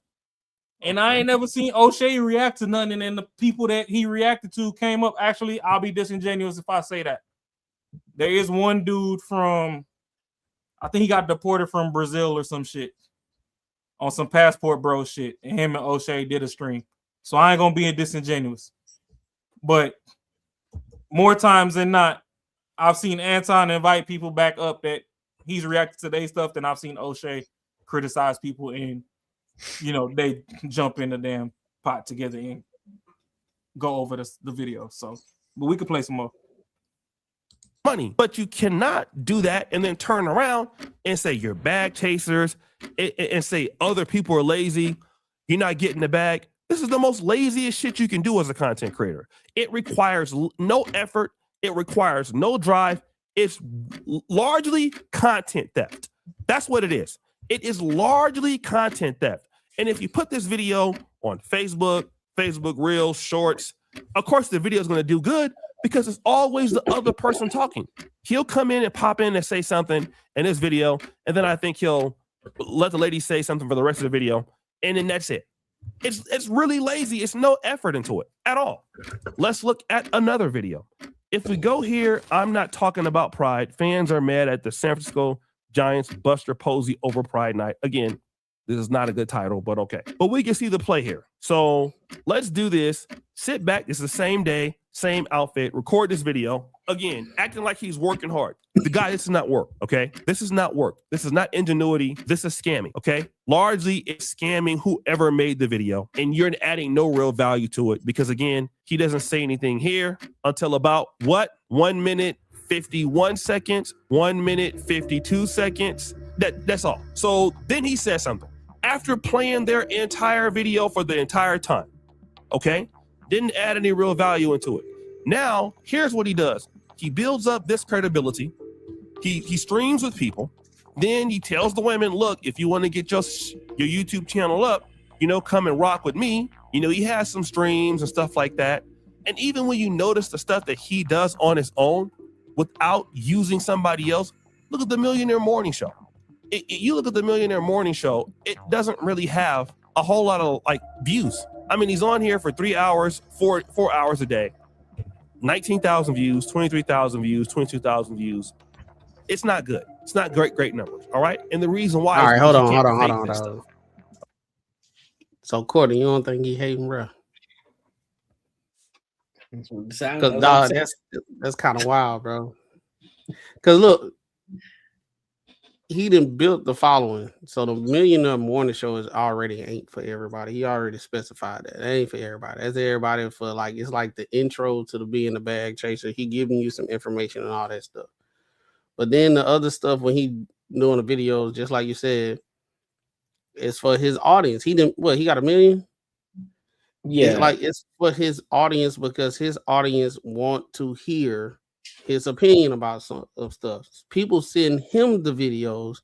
And I ain't never seen O'Shea react to nothing. And the people that he reacted to came up. Actually, I'll be disingenuous if I say that. There is one dude from, I think he got deported from Brazil or some shit on some passport bro shit. And him and O'Shea did a stream. So I ain't going to be disingenuous. But more times than not, I've seen Anton invite people back up that he's reacted to their stuff than I've seen O'Shea criticize people and, you know, they jump in the damn pot together and go over the video. So, but we could play some more. Money, but you cannot do that and then turn around and say you're bag chasers and say other people are lazy. You're not getting the bag. This is the most laziest shit you can do as a content creator. It requires no effort. It requires no drive. It's largely content theft. That's what it is. It is largely content theft. And if you put this video on Facebook, Facebook Reels, Shorts, of course the video is going to do good because it's always the other person talking. He'll come in and pop in and say something in this video, and then I think he'll let the lady say something for the rest of the video, and then that's it. It's really lazy. It's no effort into it at all. Let's look at another video. If we go here, I'm not talking about Pride. Fans are mad at the San Francisco Giants Buster Posey over Pride Night. Again, this is not a good title, but okay. But we can see the play here. So let's do this. Sit back. It's the same day, same outfit. Record this video. Again, acting like he's working hard. The guy, this is not work, okay? This is not work. This is not ingenuity. This is scamming, okay? Largely, it's scamming whoever made the video, and you're adding no real value to it because, again, he doesn't say anything here until about, what? 1 minute, 51 seconds, 1 minute, 52 seconds. That's all. So then he says something. After playing their entire video for the entire time, okay? Didn't add any real value into it. Now, here's what he does. He builds up this credibility. He streams with people. Then he tells the women, look, if you want to get your YouTube channel up, you know, come and rock with me. You know, he has some streams and stuff like that. And even when you notice the stuff that he does on his own without using somebody else, look at the Millionaire Morning Show. You look at the Millionaire Morning Show, it doesn't really have a whole lot of like views. I mean, he's on here for 3 hours, 4 hours a day. 19,000 views, 23,000 views, 22,000 views. It's not good. It's not great numbers. All right. And the reason why. All right, hold on. So, Courtney, you don't think he hating, bro? Because dog, that's kind of wild, bro. Because look, he done built the following. So the Millionaire Morning Show is already ain't for everybody. He already specified that. That ain't for everybody. That's everybody for like, it's like the intro to the being the bag chaser. He giving you some information and all that stuff. But then the other stuff when he doing the videos, just like you said, it's for his audience. He didn't, what, he got 1 million? Yeah. It's for his audience because his audience want to hear his opinion about some of stuff. People send him the videos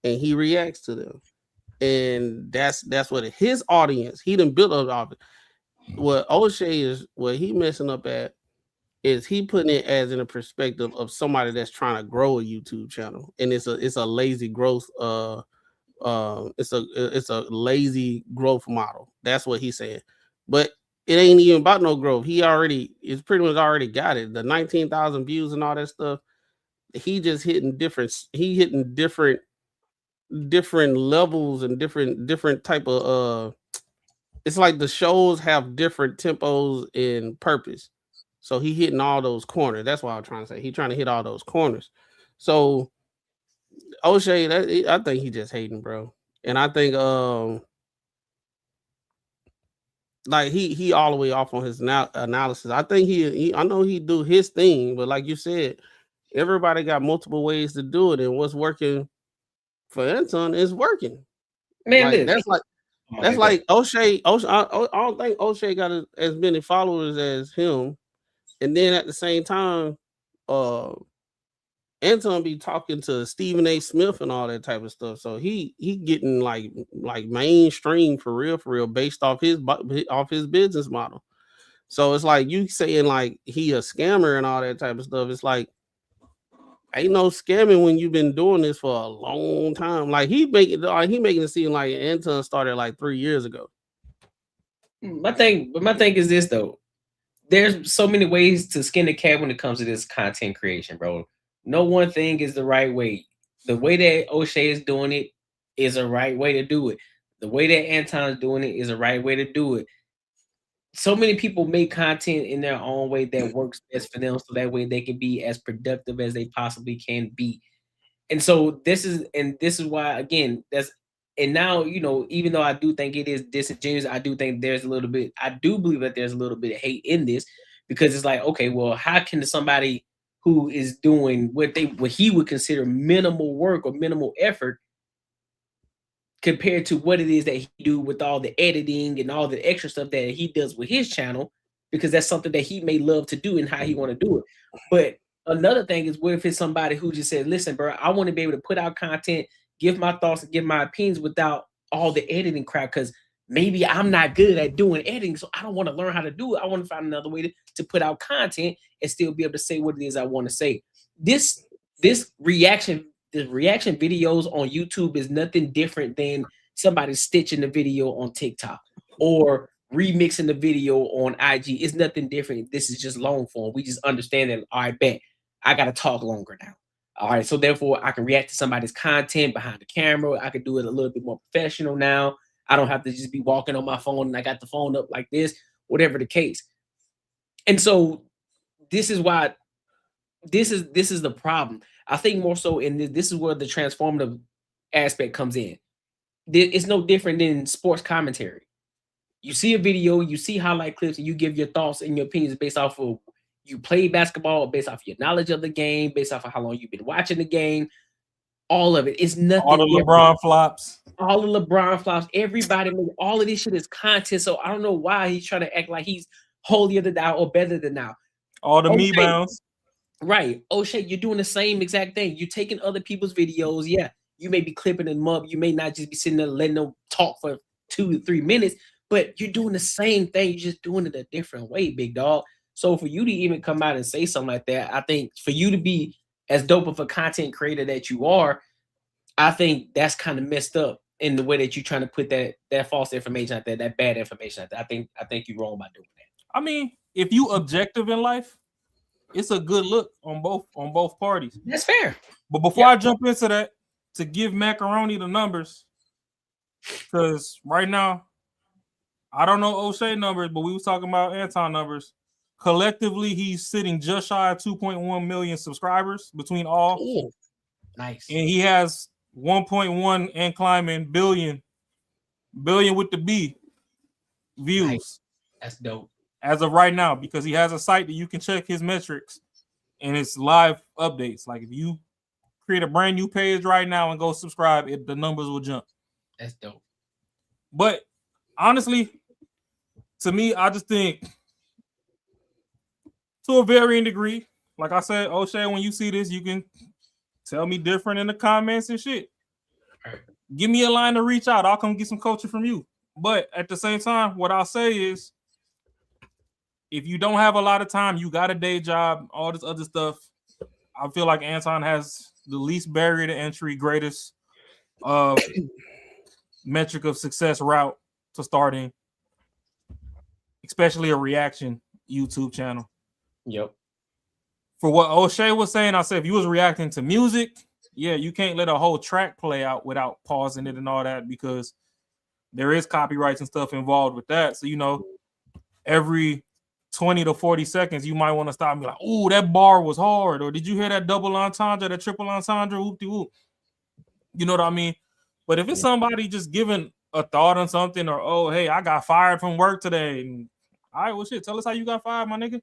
and he reacts to them. And that's what his audience, he done built up of it. What O'Shea is, what he messing up at is he putting it as in a perspective of somebody that's trying to grow a YouTube channel. And it's a lazy growth, it's a lazy growth model. That's what he's saying. But it ain't even about no growth. It's pretty much already got it. The 19,000 views and all that stuff. He just hitting different levels and different type of it's like the shows have different tempos and purpose. So he hitting all those corners. That's what I'm trying to say. He trying to hit all those corners. So O'Shea, I think he just hating, bro. And I think like he all the way off on his analysis. I think I know he do his thing, but like you said, everybody got multiple ways to do it, and what's working for Anton is working. Man, that's like O'Shea. I don't think O'Shea got as many followers as him, and then at the same time, Anton be talking to Stephen A. Smith and all that type of stuff. So he getting like mainstream for real based off his business model. So it's like you saying like he a scammer and all that type of stuff. It's like ain't no scamming when you've been doing this for a long time. Like he making it seem like Anton started like 3 years ago. My thing is this though. There's so many ways to skin the cat when it comes to this content creation, bro. No one thing is the right way. The way that O'Shea is doing it is a right way to do it. The way that Anton's doing it is a right way to do it. So many people make content in their own way that works best for them, so that way they can be as productive as they possibly can be. And so this is why, again, and now, you know, even though I do think it is disingenuous, I do think I do believe that there's a little bit of hate in this, because it's like, okay, well, how can somebody who is doing what he would consider minimal work or minimal effort compared to what it is that he do with all the editing and all the extra stuff that he does with his channel, because that's something that he may love to do and how he want to do it. But another thing is, what if it's somebody who just said, listen, bro, I want to be able to put out content, give my thoughts and give my opinions without all the editing crap, because maybe I'm not good at doing editing, so I don't want to learn how to do it. I want to find another way to put out content and still be able to say what it is I want to say. The reaction videos on YouTube is nothing different than somebody stitching the video on TikTok or remixing the video on IG. It's nothing different. This is just long form. We just understand that, all right, bet I got to talk longer now. All right, so therefore I can react to somebody's content behind the camera. I can do it a little bit more professional now. I don't have to just be walking on my phone and I got the phone up like this, whatever the case. And so this is why this is the problem. I think more so in this is where the transformative aspect comes in. It's no different than sports commentary. You see a video, you see highlight clips, and you give your thoughts and your opinions based off of you play basketball, based off of your knowledge of the game, based off of how long you've been watching the game. All of it. It's nothing. All the LeBron flops. All the LeBron flops. Everybody, all of this shit is content. So I don't know why he's trying to act like he's holier than thou or better than thou. All the me bounds. Right. O'Shea, you're doing the same exact thing. You're taking other people's videos. Yeah, you may be clipping them up. You may not just be sitting there letting them talk for 2 to 3 minutes, but you're doing the same thing. You're just doing it a different way, big dog. So for you to even come out and say something like that, I think for you to be as dope of a content creator that you are, I think that's kind of messed up in the way that you're trying to put that false information out there, that bad information out there. I think you're wrong by doing that. I mean, if you objective in life, it's a good look on both parties. That's fair. But before I jump into that, to give Macaroni the numbers, because right now, I don't know O'Shea numbers, but we was talking about Anton numbers. Collectively, he's sitting just shy of 2.1 million subscribers between all. Ooh, nice. And he has 1.1 and climbing billion with the B views. Nice. That's dope. As of right now, because he has a site that you can check his metrics and it's live updates. Like if you create a brand new page right now and go subscribe, the numbers will jump. That's dope. But honestly, to me, I just think to a varying degree, like I said, O'Shea, when you see this, you can tell me different in the comments and shit. Give me a line to reach out. I'll come get some coaching from you. But at the same time, what I'll say is, if you don't have a lot of time, you got a day job, all this other stuff, I feel like Anton has the least barrier to entry, greatest metric of success route to starting, especially a reaction YouTube channel. Yep. For what O'Shea was saying, I said if you was reacting to music, yeah, you can't let a whole track play out without pausing it and all that, because there is copyrights and stuff involved with that. So, you know, every 20 to 40 seconds, you might want to stop and be like, oh, that bar was hard. Or did you hear that double entendre, that triple entendre? Whoop-de-whoop. You know what I mean? But if it's somebody just giving a thought on something, or, oh, hey, I got fired from work today. And, all right, well, shit, tell us how you got fired, my nigga.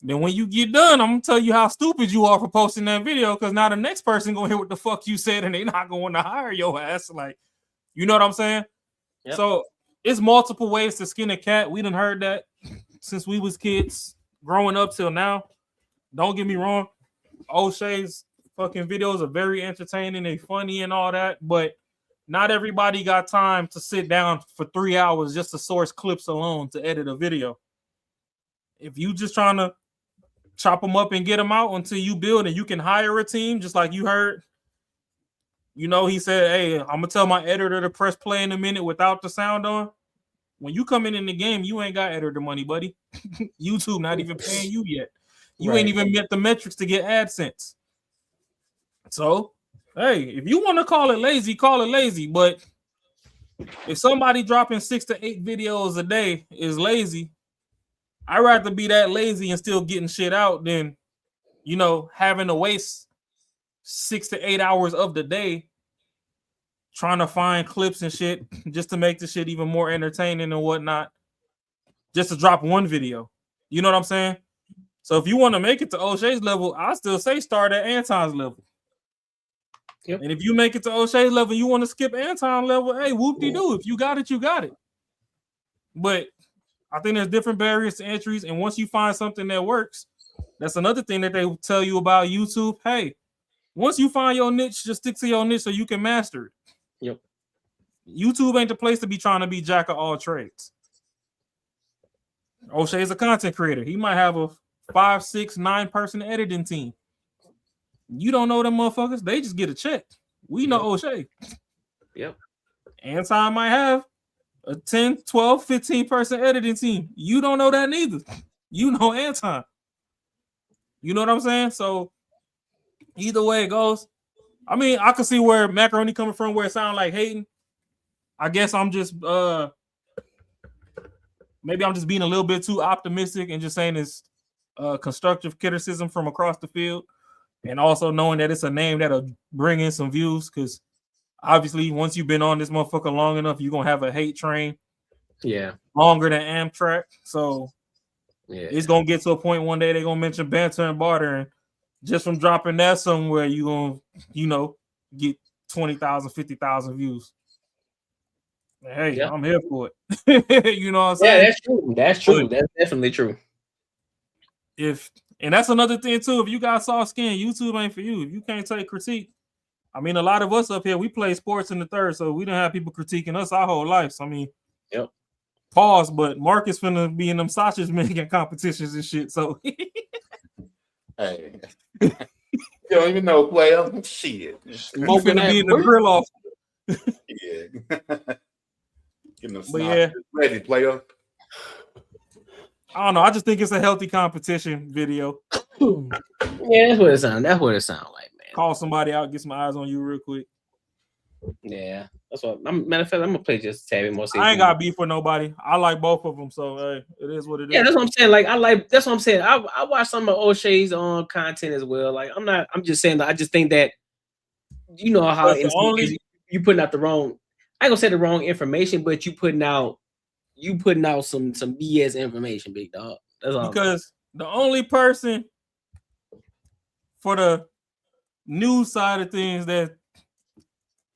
Then when you get done, I'm going to tell you how stupid you are for posting that video, because now the next person going to hear what the fuck you said, and they not going to hire your ass. Like, you know what I'm saying? Yep. So it's multiple ways to skin a cat. We done heard that since we was kids, growing up till now. Don't get me wrong. O'Shea's fucking videos are very entertaining. They funny and all that, but not everybody got time to sit down for 3 hours just to source clips alone to edit a video. If you just trying to chop them up and get them out until you build, and you can hire a team, just like you heard. You know, he said, hey, I'm gonna tell my editor to press play in a minute without the sound on. When you come in the game, you ain't got editor money, buddy. YouTube not even paying you yet. You ain't even met the metrics to get AdSense. So, hey, if you want to call it lazy, call it lazy. But if somebody dropping 6 to 8 videos a day is lazy, I'd rather be that lazy and still getting shit out than, you know, having to waste 6 to 8 hours of the day trying to find clips and shit just to make the shit even more entertaining and whatnot, just to drop one video. You know what I'm saying? So if you want to make it to O'Shea's level, I still say start at Anton's level. Yep. And if you make it to O'Shea's level, you want to skip Anton level, hey, whoop-de-doo. If you got it, you got it. But I think there's different barriers to entries, and once you find something that works, that's another thing that they tell you about YouTube. Hey, once you find your niche, just stick to your niche so you can master it. Yep. YouTube ain't the place to be trying to be jack of all trades. O'Shea's a content creator. He might have a 5, 6, 9 person editing team. You don't know them motherfuckers. They just get a check. We know O'Shea. Yep. Anton might have a 10, 12, 15 person editing team. You don't know that neither. You know Anton. You know what I'm saying? So either way it goes, I mean, I can see where Macaroni coming from, where it sounds like hating. I guess I'm just maybe I'm just being a little bit too optimistic and just saying it's constructive criticism from across the field, and also knowing that it's a name that'll bring in some views, because obviously once you've been on this motherfucker long enough, you're gonna have a hate train. Yeah. Longer than Amtrak. So yeah, it's gonna get to a point one day they're gonna mention Banter and Barter, and just from dropping that somewhere, you're gonna, you know, get 20,000, 50,000 views. Hey, I'm here for it. You know what I'm saying? Yeah, that's true. That's true. That's definitely true. And that's another thing too. If you got soft skin, YouTube ain't for you. If you can't take critique, I mean, a lot of us up here, we play sports in the third, so we don't have people critiquing us our whole life. So I mean, yep. Pause, but Marcus finna be in them sausage making competitions and shit. So hey, you don't even know, player. Shit, smoking to be in the grill off. Yeah. Getting them yeah, ready, player. I don't know. I just think it's a healthy competition video. Yeah, that's what it sounds. That's what it sounds like, man. Call somebody out, get some eyes on you real quick. Yeah, that's what. Matter of fact, I'm gonna play just a tad bit more. I ain't got beef with nobody. I like both of them, so hey, it is what it is. Yeah, that's what I'm saying. Like that's what I'm saying. I watch some of O'Shea's on content as well. Like I'm just saying that I just think that, you know how you putting out the wrong. I ain't gonna say the wrong information, but you putting out some BS information, big dog. That's all. Because the only person for the news side of things that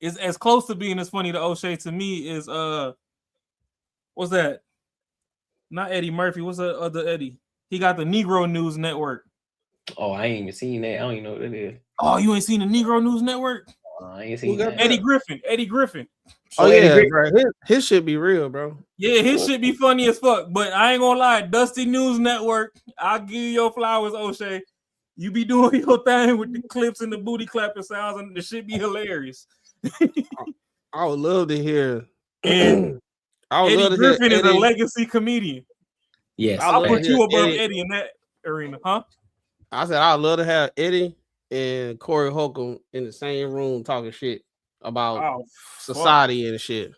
is as close to being as funny to O'Shea to me is what's that? Not Eddie Murphy. What's the other Eddie? He got the Negro News Network. Oh, I ain't even seen that. I don't even know what it is. Oh, you ain't seen the Negro News Network? I ain't seen that. Eddie Griffin. Oh yeah, bro. His shit be real, bro. Yeah, his shit be funny as fuck. But I ain't gonna lie, Dusty News Network, I'll give you your flowers, O'Shea. You be doing your thing with the clips and the booty clapping sounds, and the shit be hilarious. I would love to hear. And Eddie Griffin is a legacy comedian. Yes, I'll put you above Eddie in that arena, huh? I said I'd love to have Eddie and Corey Holcomb in the same room talking shit about society and shit.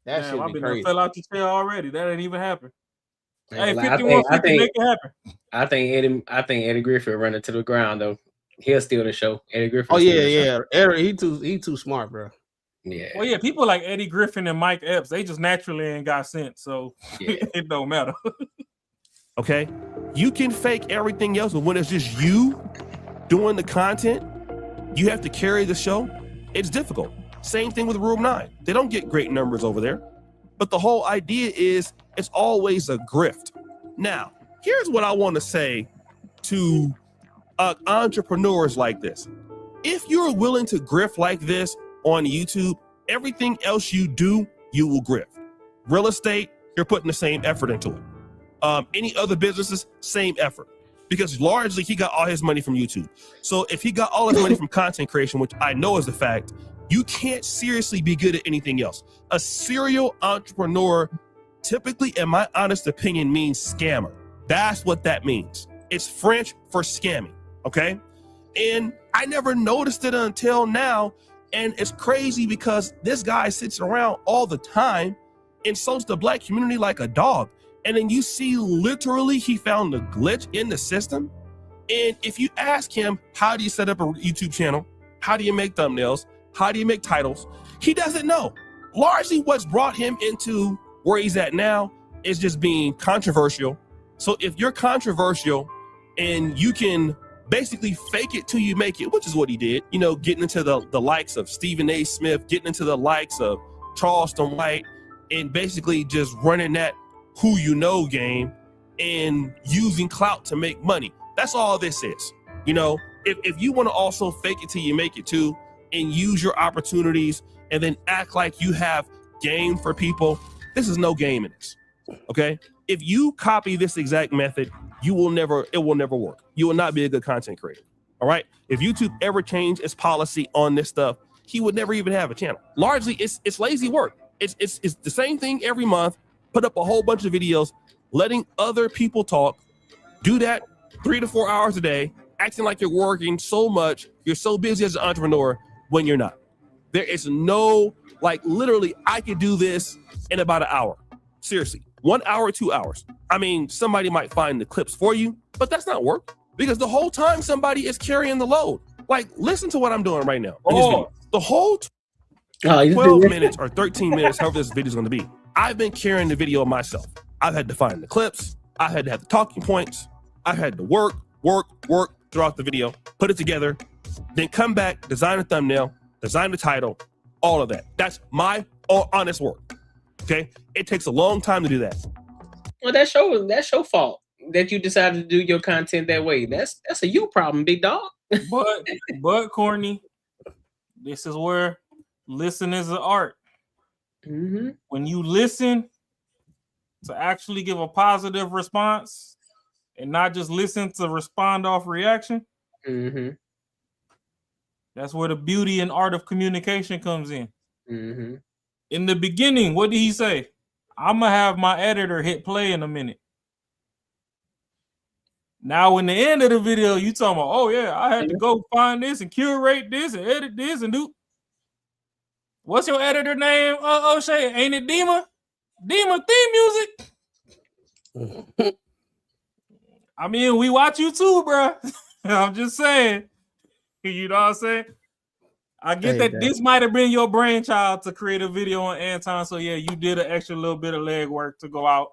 That shit be crazy. Fell out the chair already. That ain't even happen. Hey, Like, 5150, make it happen. I think Eddie Griffin running to the ground though. He'll steal the show. Eddie Griffin. Oh yeah. Eric, he too smart, bro. Yeah. Well, yeah, people like Eddie Griffin and Mike Epps, they just naturally ain't got sense, so it don't matter. Okay, you can fake everything else, but when it's just you doing the content, you have to carry the show. It's difficult. Same thing with Room 9. They don't get great numbers over there, but the whole idea is it's always a grift. Now, here's what I want to say to entrepreneurs like this. If you're willing to grift like this on YouTube, everything else you do, you will grift. Real estate, you're putting the same effort into it. Any other businesses, same effort. because largely he got all his money from YouTube. So if he got all his money from content creation, which I know is the fact, you can't seriously be good at anything else. A serial entrepreneur, typically, in my honest opinion, means scammer. That's what that means. It's French for scamming, okay? And I never noticed it until now. And it's crazy because this guy sits around all the time and insults the black community like a dog. And then you see literally he found a glitch in the system. And if you ask him, how do you set up a YouTube channel? How do you make thumbnails? How do you make titles? He doesn't know. Largely what's brought him into where he's at now is just being controversial. So if you're controversial and you can basically fake it till you make it, which is what he did, you know, getting into the likes of Stephen A. Smith, getting into the likes of Charleston White, and basically just running that who you know game and using clout to make money. That's all this is. You know, if you want to also fake it till you make it too, and use your opportunities and then act like you have game for people, this is no game in this, okay? If you copy this exact method, it will never work. You will not be a good content creator, all right? If YouTube ever changed its policy on this stuff, he would never even have a channel. Largely, it's lazy work. It's the same thing every month, put up a whole bunch of videos, letting other people talk, do that 3 to 4 hours a day, acting like you're working so much, you're so busy as an entrepreneur when you're not. There is no, like, literally, I could do this in about an hour. Seriously, 1 hour, 2 hours. I mean, somebody might find the clips for you, but that's not work because the whole time somebody is carrying the load. Like, listen to what I'm doing right now. The whole 12 minutes or 13 minutes, however this video is going to be, I've been carrying the video myself. I've had to find the clips. I had to have the talking points. I've had to work throughout the video, put it together, then come back, design a thumbnail, design the title, all of that. That's my honest work. Okay, it takes a long time to do that. Well, that's your fault that you decided to do your content that way. That's a you problem, big dog. But Courtney, this is where listen is an art. Mm-hmm. When you listen to actually give a positive response and not just listen to respond off reaction, mm-hmm. That's where the beauty and art of communication comes in. Mm-hmm. In the beginning, what did he say? I'm going to have my editor hit play in a minute. Now, in the end of the video, you talking about, oh, yeah, I had to go find this and curate this and edit this and do. What's your editor name, O'Shea? Ain't it Dima? Dima theme music? I mean, we watch you too, bro. I'm just saying. You know what I'm saying? I get that this might have been your brainchild to create a video on Anton. So, yeah, you did an extra little bit of legwork to go out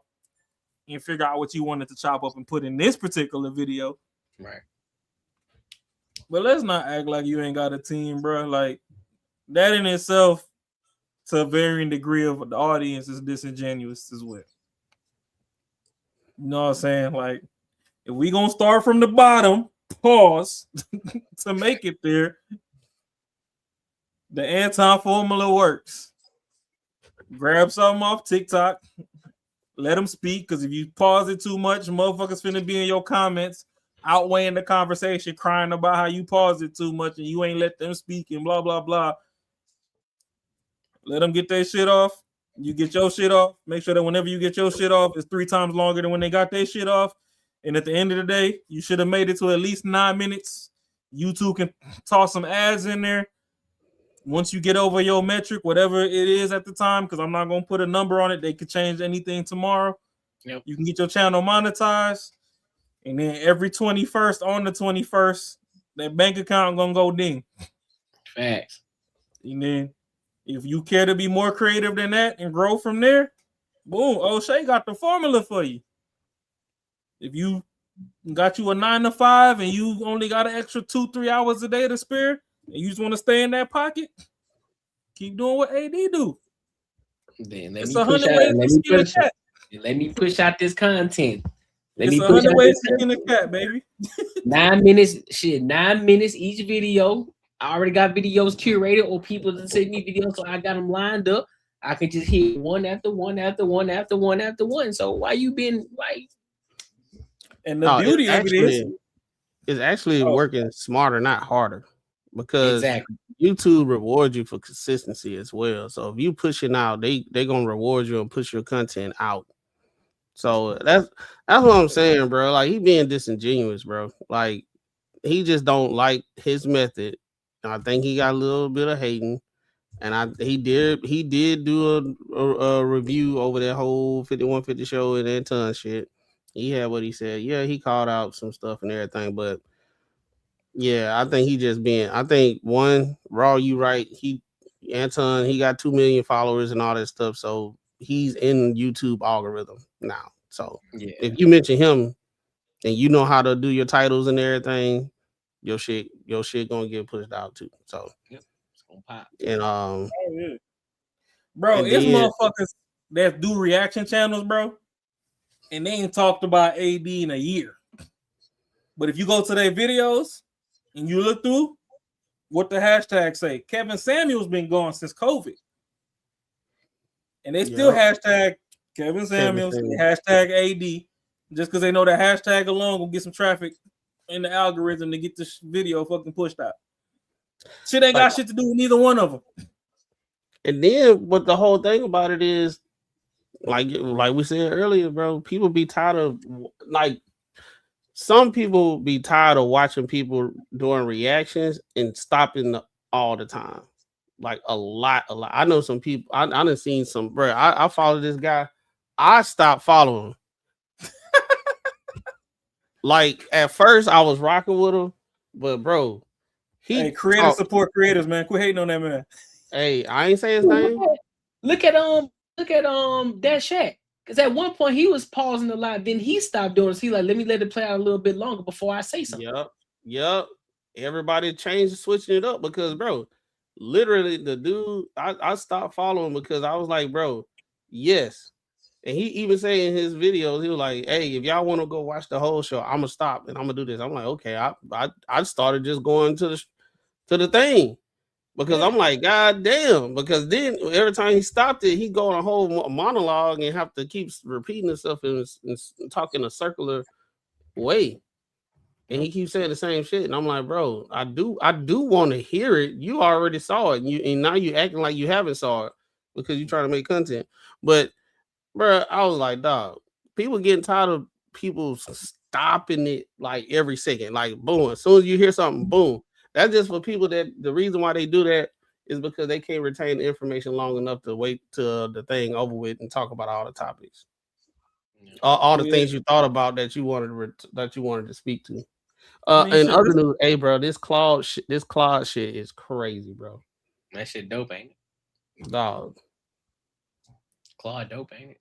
and figure out what you wanted to chop up and put in this particular video. Right. But let's not act like you ain't got a team, bro. Like, that in itself, to a varying degree of the audience, is disingenuous as well. You know what I'm saying? Like, if we gonna start from the bottom, pause, to make it there, the Anton formula works. Grab something off TikTok, let them speak, because if you pause it too much, motherfuckers finna be in your comments outweighing the conversation, crying about how you paused it too much and you ain't let them speak and blah, blah, blah. Let them get their shit off. You get your shit off. Make sure that whenever you get your shit off, it's 3 times longer than when they got their shit off. And at the end of the day, you should have made it to at least 9 minutes. YouTube can toss some ads in there. Once you get over your metric, whatever it is at the time, because I'm not going to put a number on it. They could change anything tomorrow. Yep. You can get your channel monetized. And then every 21st, on the 21st, that bank account going to go ding. Facts. And then if you care to be more creative than that and grow from there, boom, O'Shea got the formula for you. If you got you a 9 to 5 and you only got an extra 2-3 hours a day to spare, and you just want to stay in that pocket, keep doing what AD do. Then it's 100 ways to skin a cat. Let me push out this content. It's 100 ways to skin a cat, baby. 9 minutes, shit, 9 minutes each video. I already got videos curated or people that send me videos, so I got them lined up. I can just hit one after one after one after one after one. So why And the beauty of it is, it's actually working smarter, not harder, because Exactly. YouTube rewards you for consistency as well. So if you push it out, they're gonna reward you and push your content out. So that's what I'm saying, bro. Like he being disingenuous, bro. Like he just don't like his method. I think he got a little bit of hating, and he did do a review over that whole 5150 show and that ton shit. He had what he said. Yeah, he called out some stuff and everything, but yeah, I think he just being. I think one Raw, you right. Anton, he got 2 million followers and all that stuff, so he's in YouTube algorithm now. So if you mention him and you know how to do your titles and everything, your shit gonna get pushed out too. So it's gonna pop. And bro, and it's then- motherfuckers that do reaction channels, bro, and they ain't talked about AD in a year. But if you go to their videos and you look through what the hashtag say, Kevin Samuel's been gone since COVID, and they still hashtag Kevin Samuels, Samuels. hashtag AD, just because they know the hashtag alone will get some traffic in the algorithm to get this video fucking pushed out. Shit ain't got shit to do with neither one of them. And then what the whole thing about it is, like we said earlier, bro, people be tired of some people be tired of watching people doing reactions and stopping all the time. Like a lot. I know some people. I done seen some, bro. I follow this guy. I stopped following him. Like at first I was rocking with him, but bro, creators support creators, man. Quit hating on that man. Hey, I ain't say his name. Look at that Shaq. Because at one point he was pausing a lot, then he stopped doing it. He like, let me let it play out a little bit longer before I say something. Yep. Everybody changed, switching it up because, bro, literally the dude, I stopped following because I was like, bro, yes. And he even said in his videos, he was like, hey, if y'all want to go watch the whole show, I'm gonna stop and I'm gonna do this. I'm like, okay. I started just going to the thing. Because I'm like, God damn. Because then every time he stopped it, he go on a whole monologue and have to keep repeating himself and talk in a circular way. And he keeps saying the same shit. And I'm like, bro, I do want to hear it. You already saw it. And now you acting like you haven't saw it because you're trying to make content. But bro, I was like, dog, people getting tired of people stopping it like every second. Like, boom. As soon as you hear something, boom. That's just for people that the reason why they do that is because they can't retain the information long enough to wait till the thing over with and talk about all the topics, all the things you thought about that you wanted to speak to. And other news, hey, bro, this Claude shit is crazy, bro. That shit dope, ain't it? Dog. Claude dope, ain't it?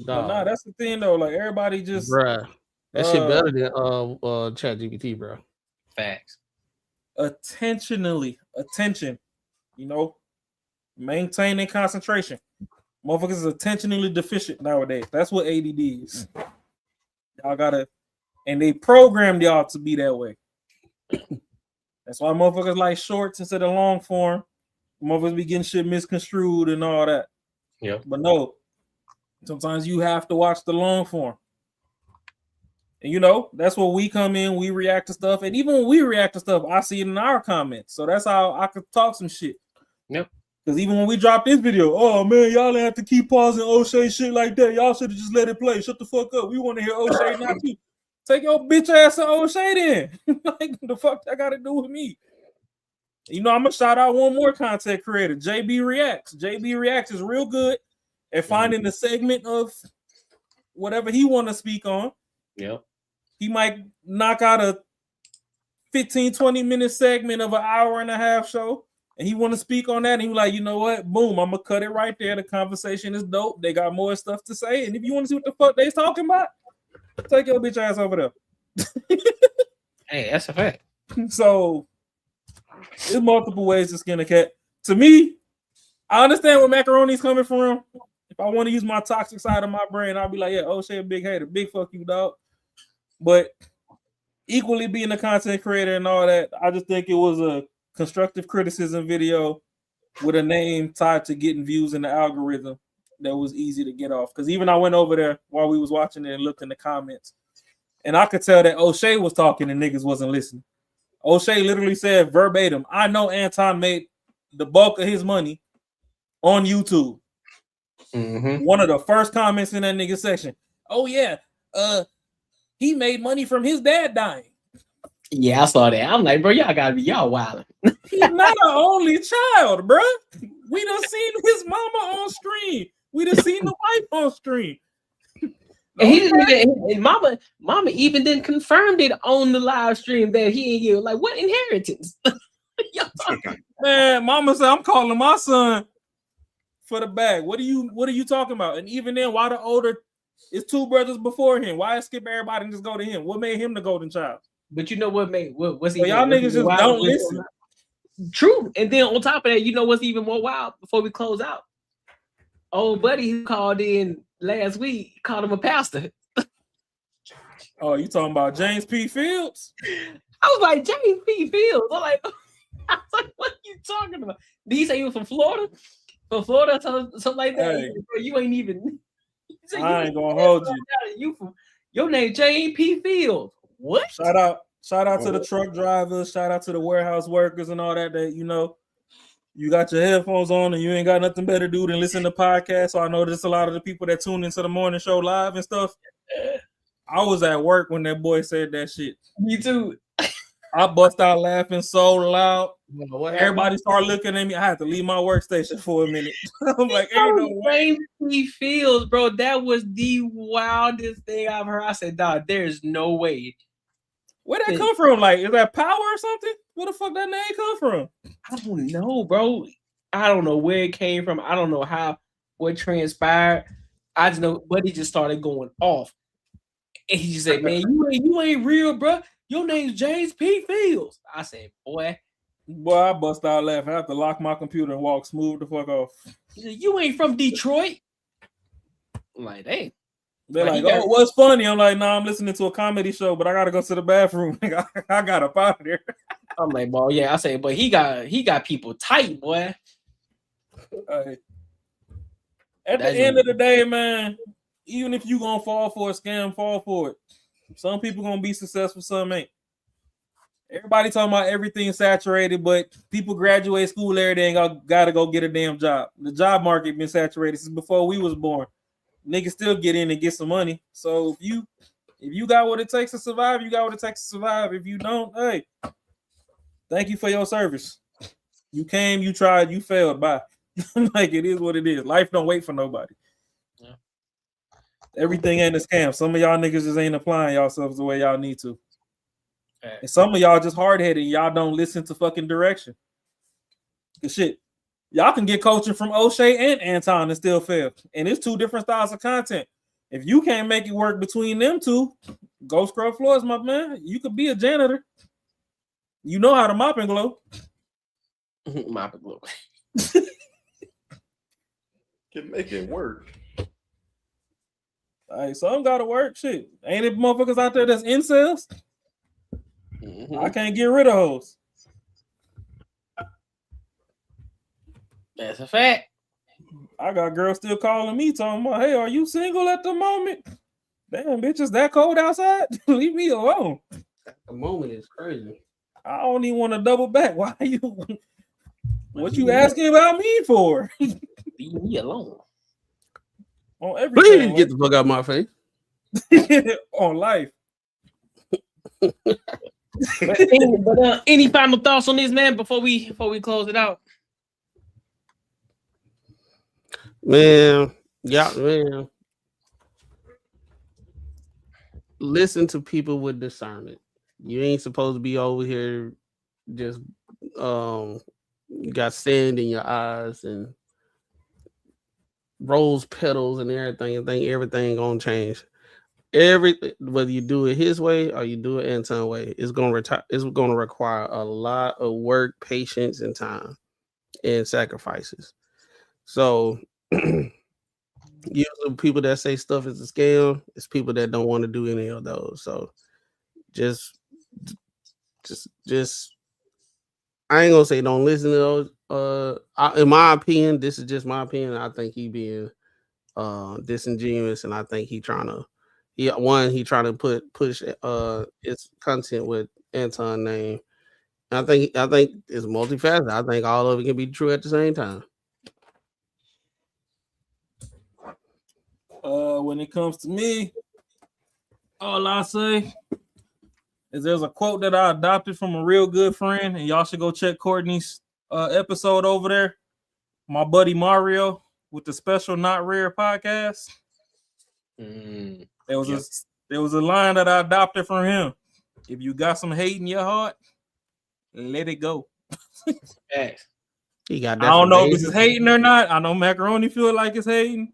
But nah, that's the thing though. Like everybody just, bruh, that shit better than ChatGPT, bro. Facts. Attention, maintaining concentration. Motherfuckers is attentionally deficient nowadays. That's what ADD is. Y'all gotta, and they programmed y'all to be that way. That's why motherfuckers like shorts instead of long form. Motherfuckers be getting shit misconstrued and all that. Yeah. But no, sometimes you have to watch the long form. And that's where we come in, we react to stuff. And even when we react to stuff, I see it in our comments. So that's how I could talk some shit. Yep. Because even when we drop this video, oh man, y'all didn't have to keep pausing O'Shea shit like that. Y'all should have just let it play. Shut the fuck up. We want to hear O'Shea, not you. Take your bitch ass to O'Shea then. Like, the fuck that got to do with me? I'm going to shout out one more content creator, JB Reacts. JB Reacts is real good at finding the segment of whatever he want to speak on. Yep. He might knock out a 15-20 minute segment of an hour and a half show, and he want to speak on that. And he like, you know what? Boom, I'm gonna cut it right there. The conversation is dope. They got more stuff to say, and if you want to see what the fuck they's talking about, take your bitch ass over there. Hey, that's a fact. So there's multiple ways to skin a cat. To me, I understand where macaroni's coming from. If I want to use my toxic side of my brain, I'll be like, yeah, O'Shea a big hater, big fuck you, dog. But equally being a content creator and all that, I just think it was a constructive criticism video with a name tied to getting views in the algorithm that was easy to get off. Because even I went over there while we was watching it and looked in the comments, And I could tell that O'Shea was talking and niggas wasn't listening. O'Shea literally said verbatim, I know Anton made the bulk of his money on YouTube. One of the first comments in that nigga section. Oh yeah, he made money from his dad dying. Yeah, I saw that. I'm like, bro, y'all gotta be y'all wild. He's not an only child, bro. We done seen his mama on stream. We done seen the wife on stream. And he didn't even, and mama even didn't confirm it on the live stream that he ain't give. Like, what inheritance? Man, mama said, I'm calling my son for the bag. What are you talking about? And even then, why the older, it's two brothers before him. Why skip everybody and just go to him? What made him the golden child? But you know what made what's so y'all niggas just don't listen. True. And then on top of that, you know what's even more wild before we close out? Old buddy who called in last week called him a pastor. Oh, you talking about James P. Fields? I was like, James P. Fields. I was like, what are you talking about? Did he say he was from Florida? From Florida, something like that? Hey, you ain't even. I ain't gonna hold you. You from your name, James P. Fields. What? Shout out to the truck drivers. Shout out to the warehouse workers and all that. That you know, you got your headphones on and you ain't got nothing better to do than listen to podcasts. So I know there's a lot of the people that tune into the morning show live and stuff. I was at work when that boy said that shit. Me too. I bust out laughing so loud. Everybody started looking at me. I had to leave my workstation for a minute. I'm like, ain't no way. He feels, bro. That was the wildest thing I've heard. I said, dog, there's no way. Where that come from? Like, is that Power or something? Where the fuck that name come from? I don't know, bro. I don't know where it came from. I don't know what transpired. I just know, but he just started going off. And he just said, man, you ain't real, bro. Your name's James P. Fields. I said, boy, I bust out laughing. I have to lock my computer and walk smooth the fuck off. He said, you ain't from Detroit. I'm like, hey. They're like, oh, what's funny? I'm like, nah, I'm listening to a comedy show, but I gotta go to the bathroom. I got up out of there. I'm like, well, yeah, I say, but he got people tight, boy. At the end of the day, man, even if you gonna fall for a scam, fall for it. Some people gonna be successful, some ain't. Everybody talking about everything saturated, but people graduate school every day and gotta go get a damn job. The job market been saturated since before we was born. Niggas still get in and get some money. So if you got what it takes to survive, you got what it takes to survive. If you don't, hey, thank you for your service. You came, you tried, you failed. Bye. Like, it is what it is. Life don't wait for nobody. Yeah. Everything ain't a scam. Some of y'all niggas just ain't applying yourselves the way y'all need to. Okay. And some of y'all just hard-headed. Y'all don't listen to fucking direction. Good shit. Y'all can get coaching from O'Shea and Anton and still fail. And it's two different styles of content. If you can't make it work between them two, go scrub floors, my man. You could be a janitor. You know how to mop and glow. Mop and glow. Can make it work. Hey, some gotta work. Shit. Ain't it motherfuckers out there that's incels? I can't get rid of hoes. That's a fact. I got girls still calling me talking about, hey, are you single at the moment? Damn, bitch, is that cold outside? Leave me alone. At the moment is crazy. I don't even want to double back. Why you? What you asking about me for? Leave me alone. On everything. Please get the fuck out of my face. On life. But any final thoughts on this, man, before we close it out? Man, yeah, man. Listen to people with discernment. You ain't supposed to be over here just got sand in your eyes and rose petals and everything, and think everything gonna change. Whether you do it his way or you do it Anton's way, it's gonna require a lot of work, patience, and time and sacrifices. So usually people that say stuff is a scam, it's people that don't want to do any of those. So just I ain't gonna say don't listen to those. In my opinion, this is just my opinion. I think he being disingenuous, and I think he trying to he trying to push its content with Anton name. I think it's multifaceted. I think all of it can be true at the same time. When it comes to me, all I say is there's a quote that I adopted from a real good friend, and y'all should go check Courtney's episode over there. My buddy Mario with the Special Not Rare podcast. There was a line that I adopted from him. If you got some hate in your heart, let it go. He got I don't know if this is hating or not. I know Macaroni feel like it's hating.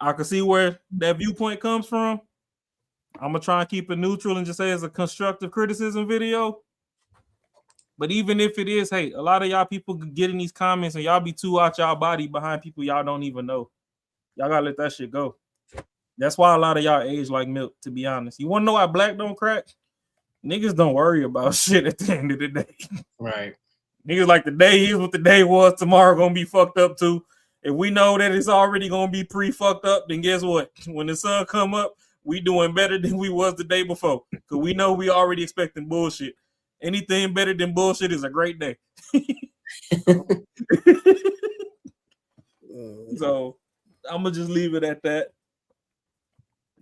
I can see where that viewpoint comes from. I'm gonna try and keep it neutral and just say it's a constructive criticism video. But even if it is hate, a lot of y'all people get in these comments and y'all be too out y'all body behind people y'all don't even know. Y'all gotta let that shit go. That's why a lot of y'all age like milk, to be honest. You wanna know why black don't crack? Niggas don't worry about shit at the end of the day. Right. Niggas like the day is what the day was, tomorrow gonna be fucked up too. If we know that it's already gonna be pre-fucked up, then guess what? When the sun come up, we doing better than we was the day before. Cause we know we already expecting bullshit. Anything better than bullshit is a great day. So I'm gonna just leave it at that.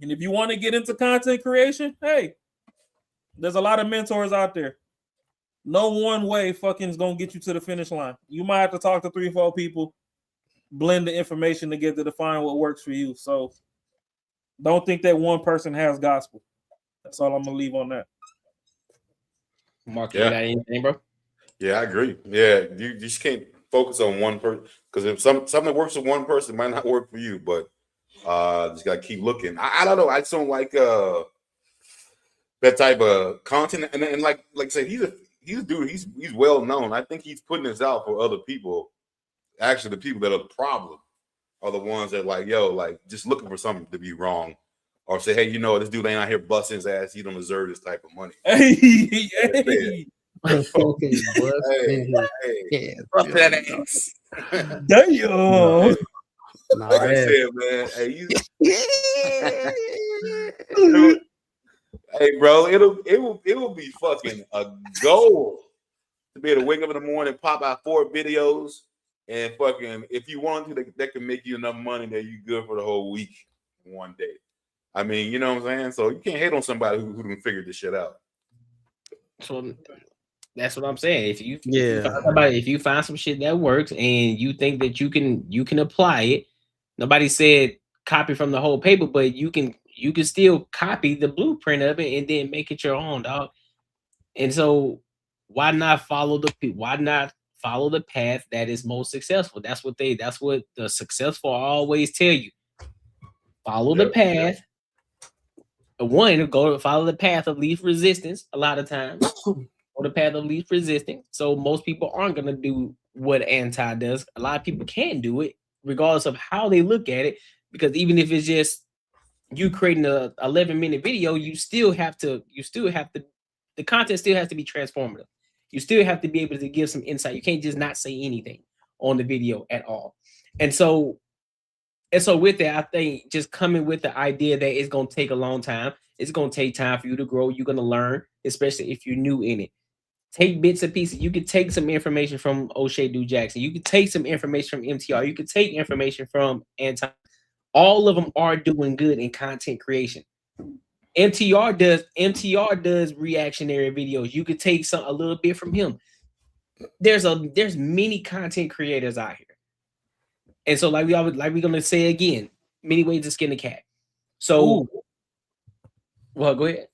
And if you want to get into content creation, hey, there's a lot of mentors out there. No one way fucking is gonna get you to the finish line. You might have to talk to 3-4 people, blend the information together to find what works for you. So don't think that one person has gospel. That's all I'm gonna leave on that. Mark, you got anything, bro? Yeah, I agree. Yeah, you just can't focus on one person, because if something works for one person, it might not work for you. But just gotta keep looking. I don't know. I just don't like that type of content. And like I said, he's a dude. He's well known. I think he's putting this out for other people. Actually, the people that are the problem are the ones that just looking for something to be wrong, or say, hey, this dude ain't out here busting his ass. He don't deserve this type of money. Hey. Bust that ass. Damn. Like I said, man. Hey, bro, it will be fucking a goal to be able to wake up in the morning, pop out 4 videos, and fucking, if you want to, that can make you enough money that you good for the whole week one day. I mean, you know what I'm saying? So you can't hate on somebody who didn't figure this shit out. So that's what I'm saying. If you find some shit that works and you think that you can apply it, nobody said copy from the whole paper, but you can still copy the blueprint of it and then make it your own, dog. And so why not follow the path that is most successful? That's what the successful always tell you. Follow the path. Follow the path of least resistance. A lot of times, or the path of least resistance. So most people aren't gonna do what anti does. A lot of people can do it, regardless of how they look at it. Because even if it's just you creating a 11-minute video, the content still has to be transformative. You still have to be able to give some insight. You can't just not say anything on the video at all. And so with that, I think just coming with the idea that it's going to take a long time. It's going to take time for you to grow. You're going to learn, especially if you're new in it. Take bits and pieces. You could take some information from O'Shea Du Jackson. You could take some information from MTR. You could take information from Anton. All of them are doing good in content creation. MTR does reactionary videos. You could take a little bit from him. There's many content creators out here. And so we're gonna say again, many ways to skin the cat. So well, go ahead.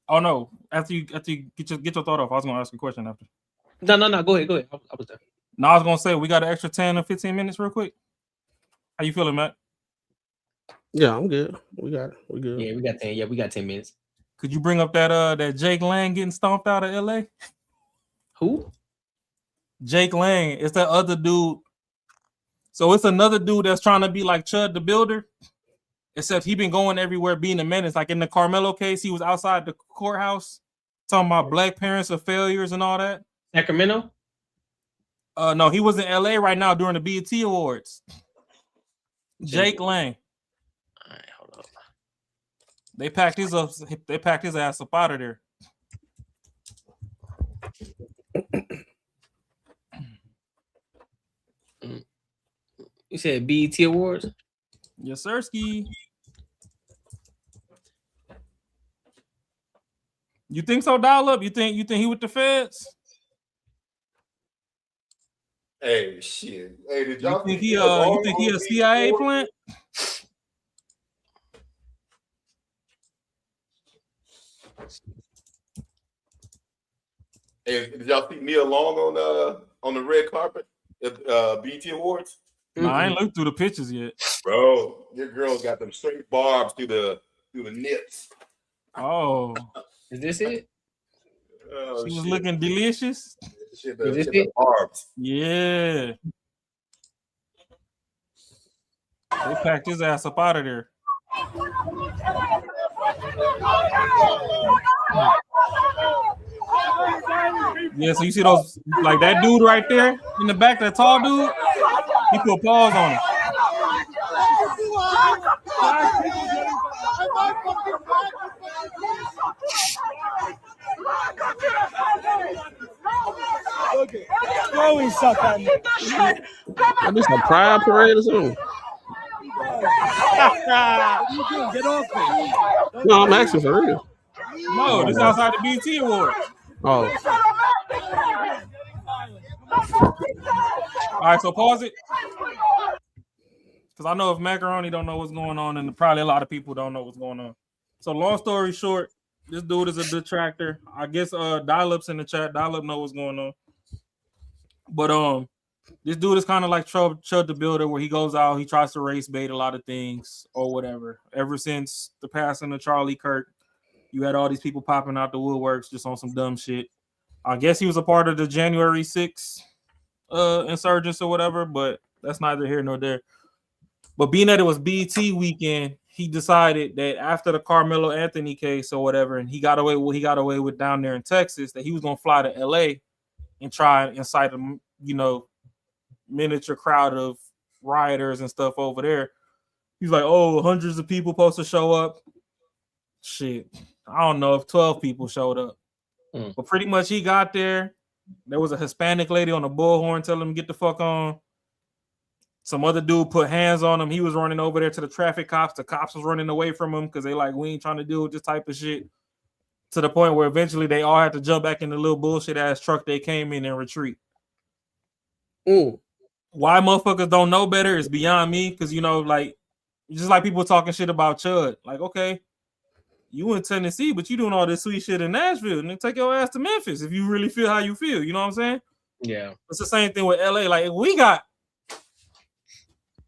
Oh no. After you get your thought off, I was gonna ask you a question after. No, go ahead. I was done. No, I was gonna say we got an extra 10 or 15 minutes real quick. How you feeling, Matt? Yeah, I'm good. We good. Yeah, we got 10. Yeah, we got 10 minutes. Could you bring up that Jake Lang getting stomped out of LA? Who? Jake Lang. It's that other dude. So it's another dude that's trying to be like Chud the Builder, except he been going everywhere being a menace. Like in the Carmelo case, he was outside the courthouse talking about black parents are failures and all that. Sacramento? No, he was in LA right now during the BET Awards. Jake Lang. All right, hold on. They packed his up. They packed his ass up out of there. You said BET Awards? Yes, sir, Ski. You think so, Dial Up? You think he with the feds? Hey, shit. Hey, did y'all You think he a CIA plant? Hey, did y'all see Nia Long on the red carpet at BT Awards? No, I ain't looked through the pictures yet. Bro, your girl got them straight barbs through the nips. Oh, is this it? Oh, she was looking delicious. Shit, Is this the it? barbs. Yeah. They packed his ass up out of there. Yeah, so you see those, like that dude right there in the back, that tall dude, he put paws on him. Okay. Throwing stuff at me. That be some pride parade or something. Get off me. No, I'm asking for real. No, this is outside the BT Awards. Oh. All right, so pause it. Because I know if Macaroni don't know what's going on, and probably a lot of people don't know what's going on. So long story short, this dude is a detractor. I guess Dial-Up's in the chat. Dial-Up know what's going on. But this dude is kind of like Chud the Builder, where he goes out, he tries to race bait a lot of things or whatever. Ever since the passing of Charlie Kirk, you had all these people popping out the woodworks just on some dumb shit. I guess he was a part of the January 6th insurgents or whatever, but that's neither here nor there. But being that it was BT weekend, he decided that after the Carmelo Anthony case or whatever, and he got away with down there in Texas, that he was gonna fly to LA and try and incite a miniature crowd of rioters and stuff over there. He's like, oh, hundreds of people supposed to show up. Shit, I don't know if 12 people showed up. But pretty much he got there. There was a Hispanic lady on a bullhorn telling him get the fuck on. Some other dude put hands on him. He was running over there to the traffic cops. The cops was running away from him because they like, we ain't trying to deal with this type of shit. To the point where eventually they all had to jump back in the little bullshit ass truck they came in and retreat. Why motherfuckers don't know better is beyond me. Because, like, just like people talking shit about Chud. Like, okay, you in Tennessee, but you doing all this sweet shit in Nashville. And then take your ass to Memphis if you really feel how you feel. You know what I'm saying? Yeah. It's the same thing with LA. Like, we got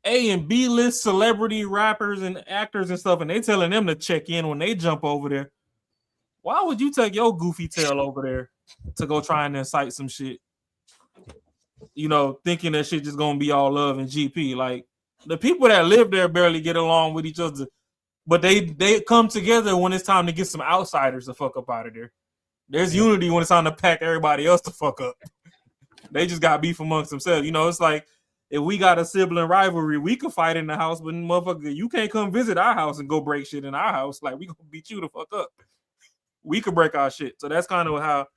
A and B list celebrity rappers and actors and stuff, and they telling them to check in when they jump over there. Why would you take your goofy tail over there to go try and incite some shit? Thinking that shit just gonna be all love and GP. Like, the people that live there barely get along with each other, but they come together when it's time to get some outsiders the fuck up out of there. There's unity when it's time to pack everybody else the fuck up. They just got beef amongst themselves. It's like, if we got a sibling rivalry, we could fight in the house, but motherfucker, you can't come visit our house and go break shit in our house. Like, we gonna beat you the fuck up. We could break our shit. So that's kind of how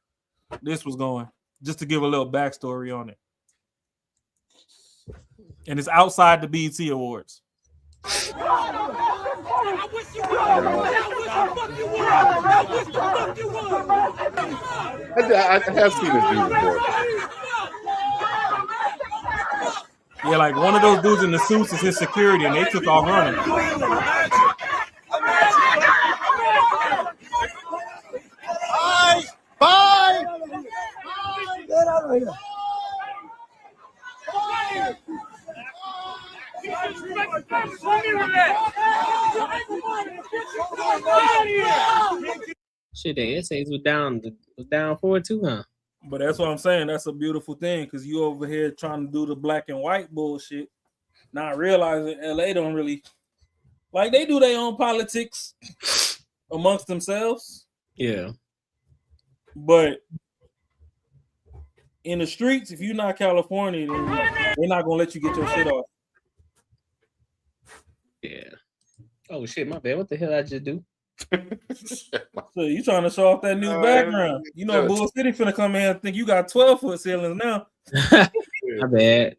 this was going. Just to give a little backstory on it. And it's outside the BET Awards. I have seen this dude before. Yeah, like one of those dudes in the suits is his security, and they took off running. Bye. Get out of here. Shit, the essays was down for it too, huh? But that's what I'm saying. That's a beautiful thing, because you over here trying to do the black and white bullshit, not realizing LA don't really like, they do their own politics amongst themselves. Yeah. But in the streets, if you're not California, then they're not gonna let you get your shit off. Yeah. Oh shit, my bad. What the hell I just do? So you trying to show off that new background? You know, Bull City finna come in and think you got 12-foot ceilings now. My bad.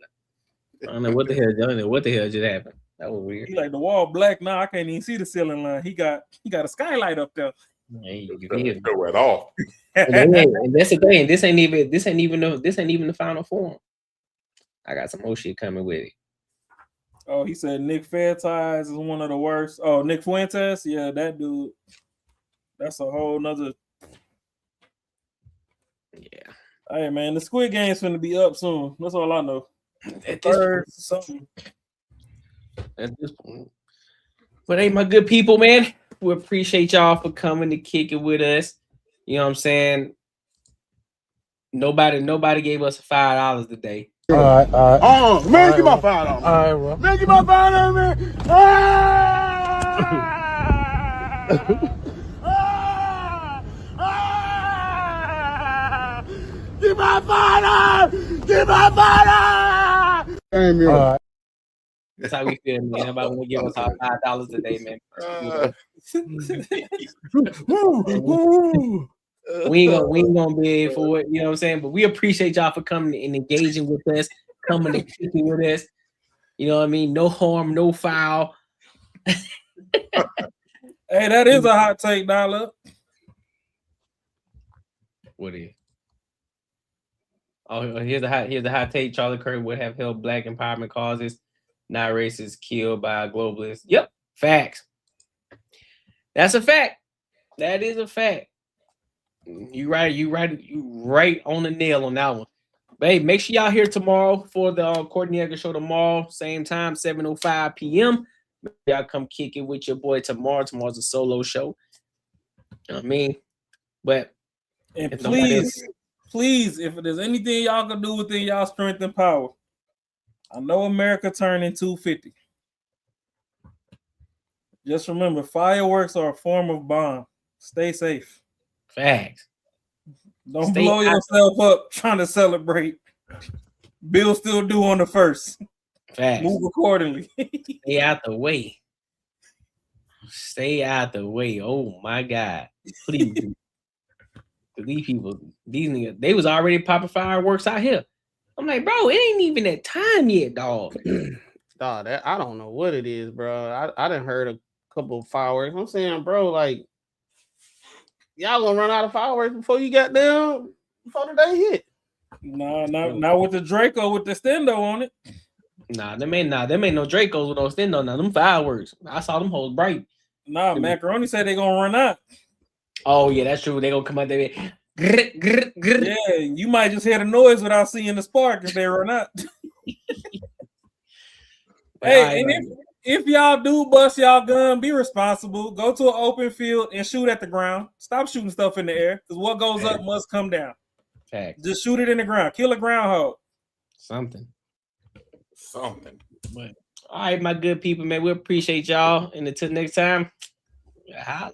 I don't know what the hell. I don't know what the hell just happened. That was weird. He like the wall black now. I can't even see the ceiling line. He got a skylight up there. Hey, you go right off. And that's the thing. This ain't even the final form. I got some more shit coming with it. Oh, he said Nick Fairties is one of the worst. Oh, Nick Fuentes, yeah, that dude. That's a whole nother. Yeah. Hey man, the Squid Game's finna be up soon. That's all I know. At this point, something. At this point. But hey, my good people, man, we appreciate y'all for coming to kick it with us. You know what I'm saying? Nobody gave us $5 today. All right. Oh, man, give my $5. All right, bro. Man, give my $5, man. Give my $5. Give my $5. All right. That's how we feel, man. Everybody want to give us our $5 today, man. We ain't gonna be here for it, you know what I'm saying? But we appreciate y'all for coming and engaging with us, coming and kicking with us. You know what I mean? No harm, no foul. Hey, that is a hot take, Dollar. What is? Oh, here's the hot take. Charlie Kirk would have held black empowerment causes, not racists killed by globalists. Yep, facts. That's a fact. That is a fact. You right on the nail on that one. But hey, make sure y'all here tomorrow for the Courtney Egger show tomorrow, same time, 7:05 p.m. Y'all come kick it with your boy tomorrow. Tomorrow's a solo show. You know what I mean? But and please, if there's anything y'all can do within y'all strength and power, I know America turning 250. Just remember, fireworks are a form of bomb. Stay safe. Facts. Don't blow yourself up trying to celebrate. Bill still due on the 1st. Facts. Move accordingly. Stay out the way. Stay out the way. Oh my God. Please. These people, these niggas, they was already popping fireworks out here. I'm like, bro, it ain't even that time yet, dog. Dog, I don't know what it is, bro. I done heard a couple of fireworks. I'm saying, bro, like, y'all gonna run out of fireworks before you got down, before the day hit. Not with the Draco with the stendo on it. Them ain't no Dracos with no stendo. Now them fireworks. I saw them hoes bright. Nah, Macaroni said they gonna run out. Oh yeah, that's true. They gonna come out there. Yeah, you might just hear the noise without seeing the spark if they run out. Hey, and if y'all do bust y'all gun, be responsible. Go to an open field and shoot at the ground. Stop shooting stuff in the air, because what goes up must come down. Fact. Just shoot it in the ground. Kill a groundhog. Something. But all right, my good people, man. We appreciate y'all. And until next time, holla.